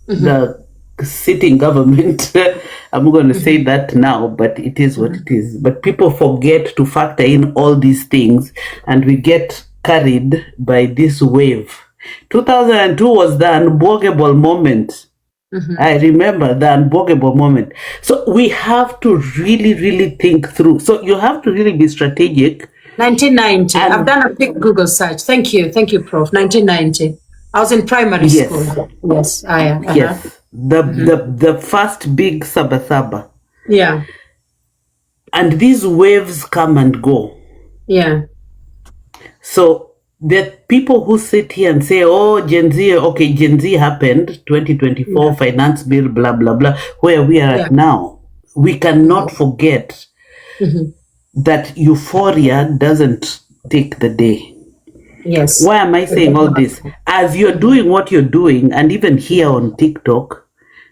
the sitting government. I'm going to say that now, but it is what it is. But people forget to factor in all these things, and we get carried by this wave. 2002 was the unbogable moment. I remember the unbogable moment. So we have to really, really think through. So you have to really be strategic. 1990. I've done a quick Google search. Thank you, Prof. 1990. I was in primary school. Yes, I am. Yes, the first big Sabasaba. Yeah. And these waves come and go. Yeah. So there are people who sit here and say, oh, Gen Z, okay, Gen Z happened, 2024, finance bill, blah, blah, blah, where we are at now. We cannot forget that euphoria doesn't take the day. Yes. Why am I saying all this? As you're doing what you're doing, and even here on TikTok,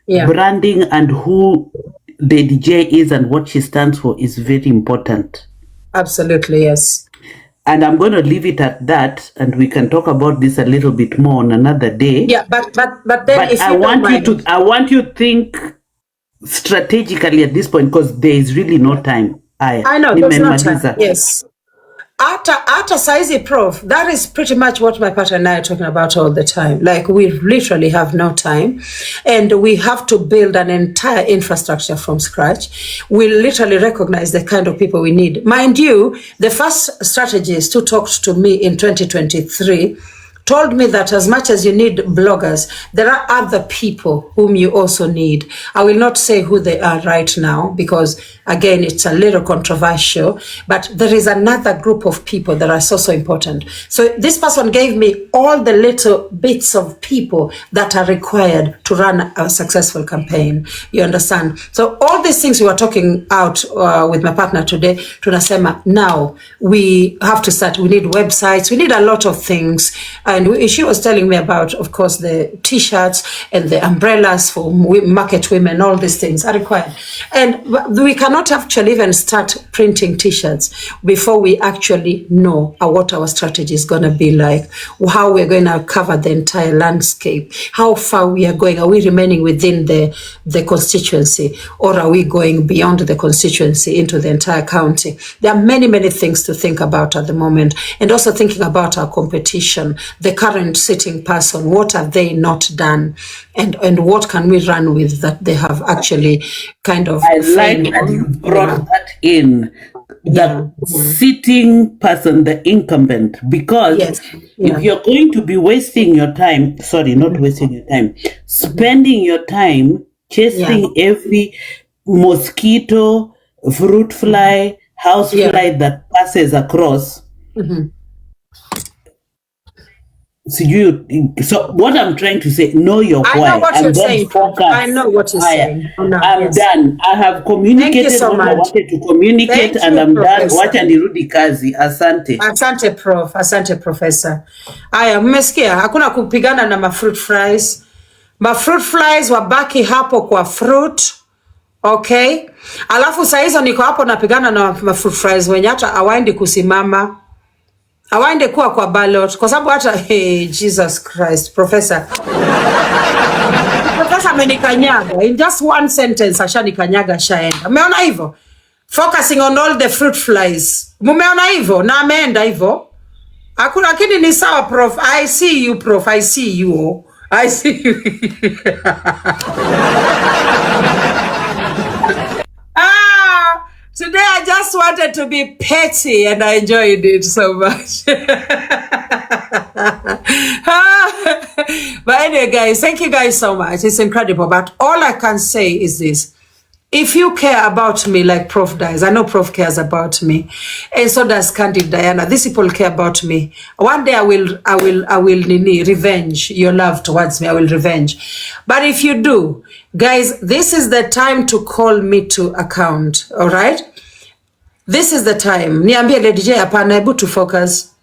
branding and who the DJ is and what she stands for is very important. Absolutely, yes. And I'm going to leave it at that, and we can talk about this a little bit more on another day. Yeah, but then if I want you to think strategically at this point, because there is really no time. I know, there's no time. Yes. After saizi, Prof, that is pretty much what my partner and I are talking about all the time. Like, we literally have no time, and we have to build an entire infrastructure from scratch. We literally recognize the kind of people we need. Mind you, the first strategist who talked to me in 2023 told me that as much as you need bloggers, there are other people whom you also need. I will not say who they are right now because, again, it's a little controversial, but there is another group of people that are so important. So this person gave me all the little bits of people that are required to run a successful campaign. You understand? So all these things we were talking out with my partner today, tunasema, now we have to start. We need websites. We need a lot of things. And she was telling me about, of course, the t-shirts and the umbrellas for market women, all these things are required. And we cannot actually even start printing t-shirts before we actually know what our strategy is going to be like, how we're going to cover the entire landscape, how far we are going. Are we remaining within the constituency, or are we going beyond the constituency into the entire county? There are many, many things to think about at the moment, and also thinking about our competition, the current sitting person, what have they not done, and what can we run with that they have actually kind of. I like that you brought that in, the sitting person, the incumbent, because if you're going to be wasting your time, not wasting your time, spending your time chasing every mosquito, fruit fly, house fly that passes across. So what I'm trying to say, know your why. I know what you're saying. I know what you're saying. I'm done. I have communicated so what I wanted to communicate, and I'm done. Wacha nirudi kazi. Asante. Asante Prof. Asante Professor. Aya, mmesikia? Hakuna kupigana na mafruit flies. Mafruit flies wabaki hapo kwa fruit. Okay? Alafu saa hizo niko hapo napigana na mafruit flies wenye hata hawaendi kusimama. Hawaende kuwa kwa ballot kwa sababu hata Jesus Christ, Professor amenikanyaga in just one sentence, ashanikanyaga shaenda. Umeona hivyo? Focusing on all the fruit flies. Mumeona hivyo? Na ameenda hivyo. Hakuna, lakini ni sawa Prof. I see you Prof. I see you. I see you. Today I just wanted to be petty and I enjoyed it so much. But anyway, guys, thank you guys so much. It's incredible. But all I can say is this. If you care about me like Prof does, I know Prof cares about me, and so does Candid Diana. These people care about me. One day I will revenge your love towards me. I will revenge. But if you do, guys, this is the time to call me to account. All right? This is the time. Niambie Lady J, hapana, able to focus.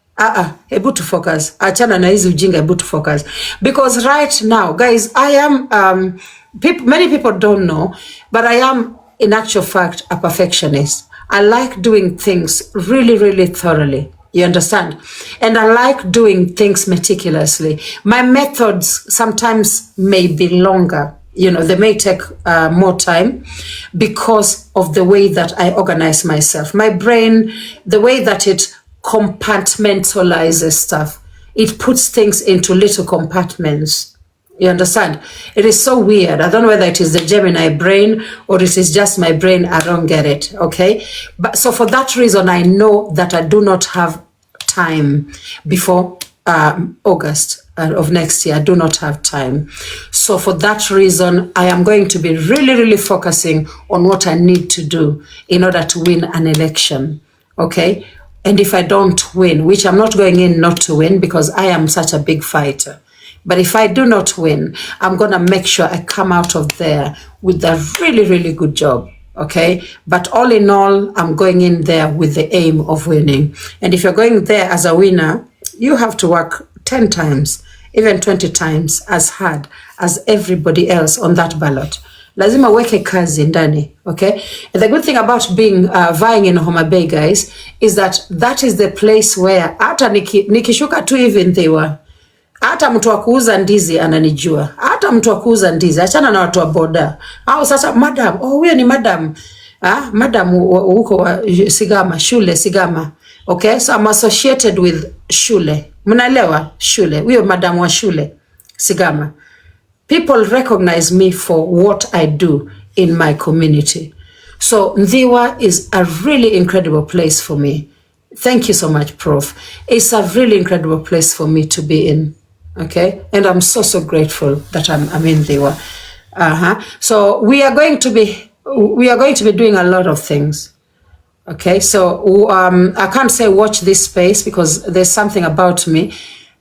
Able to focus. Achana na hizi ujinga, able to focus. Because right now, guys, I am many people don't know, but I am, in actual fact, a perfectionist. I like doing things really, really thoroughly. You understand? And I like doing things meticulously. My methods sometimes may be longer. You know, they may take more time because of the way that I organize myself. My brain, the way that it compartmentalizes stuff, it puts things into little compartments. You understand? It is so weird. I don't know whether it is the Gemini brain or it is just my brain. I don't get it. Okay. But so for that reason, I know that I do not have time before August of next year. I do not have time. So for that reason, I am going to be really, really focusing on what I need to do in order to win an election. Okay. And if I don't win, which I'm not going in not to win because I am such a big fighter. But if I do not win, I'm going to make sure I come out of there with a really, really good job. Okay. But all in all, I'm going in there with the aim of winning. And if you're going there as a winner, you have to work 10 times, even 20 times as hard as everybody else on that ballot. Lazima weke kazi ndani. Okay. And the good thing about being vying in Homa Bay, guys, is that is the place where hata nikishuka tu hivi Ndhiwa, hata mtu wa kuuza ndizi ananijua. Hata mtu wa kuuza ndizi, achana na watu wa boda. Au sasa madam, huyo ni madam. Madam huko wa Sigama, shule Sigama. Okay? So I'm associated with shule. Mnaelewa shule. Huyo madam wa shule Sigama. People recognize me for what I do in my community. So Ndhiwa is a really incredible place for me. Thank you so much, Prof. It's a really incredible place for me to be in. Okay, and I'm so grateful that I'm in Ndhiwa. So we are going to be doing a lot of things. Okay, so I can't say watch this space because there's something about me.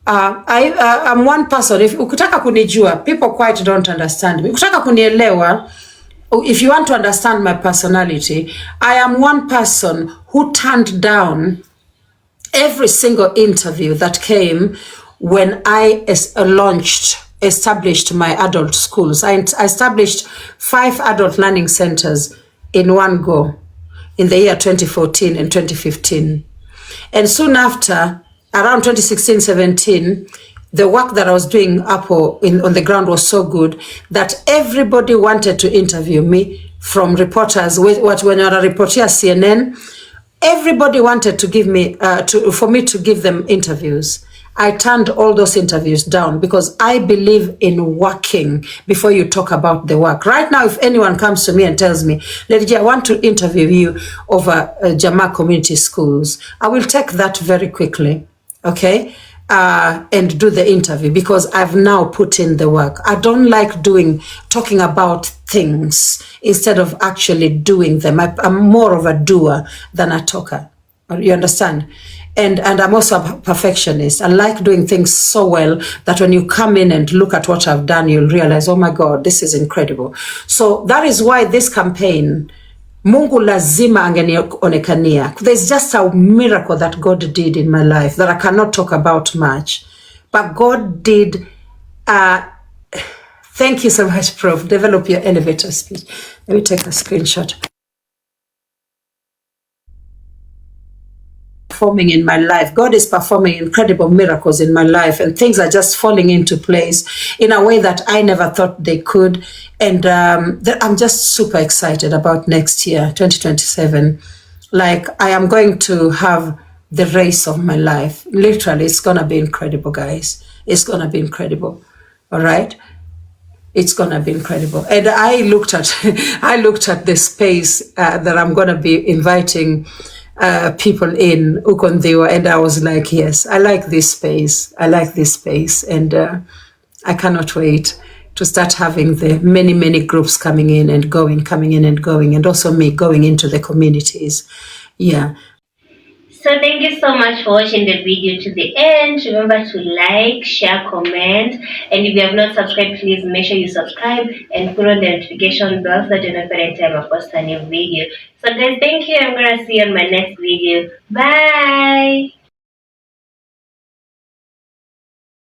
I'm one person. If ukitaka kunijua, people quite don't understand me. Ukitaka kunielewa, if you want to understand my personality, I am one person who turned down every single interview that came when I established my adult schools. I established 5 adult learning centers in one go in the year 2014 and 2015. And soon after, around 2016-17, the work that I was doing up on the ground was so good that everybody wanted to interview me, from reporters. When you're a reporter at CNN, everybody wanted to give me for me to give them interviews. I turned all those interviews down because I believe in working before you talk about the work. Right now, if anyone comes to me and tells me, Lady J, I want to interview you over Jama Community Schools, I will take that very quickly, okay? And do the interview because I've now put in the work. I don't like talking about things instead of actually doing them. I'm more of a doer than a talker. You understand? And I'm also a perfectionist. I like doing things so well that when you come in and look at what I've done, you'll realize, oh my God, this is incredible. So that is why this campaign, Mungu lazima angenionekania. There's just a miracle that God did in my life that I cannot talk about much. But God did. Thank you so much, Prof. Develop your elevator speech. Let me take a screenshot. Performing in my life. God is performing incredible miracles in my life, and things are just falling into place in a way that I never thought they could. And I'm just super excited about next year, 2027. Like, I am going to have the race of my life. Literally, it's going to be incredible, guys. It's going to be incredible. All right. It's gonna be incredible. And I looked at the space that I'm gonna be inviting people in Ukondhiwa, and I was like, yes, I like this space. And I cannot wait to start having the many groups coming in and going, and also me going into the communities. Yeah. So thank you so much for watching the video to the end. Remember to like, share, comment, and if you have not subscribed, please make sure you subscribe and put on the notification bell so that you know every time I post a new video. So guys, thank you. I'm gonna see you on my next video. Bye.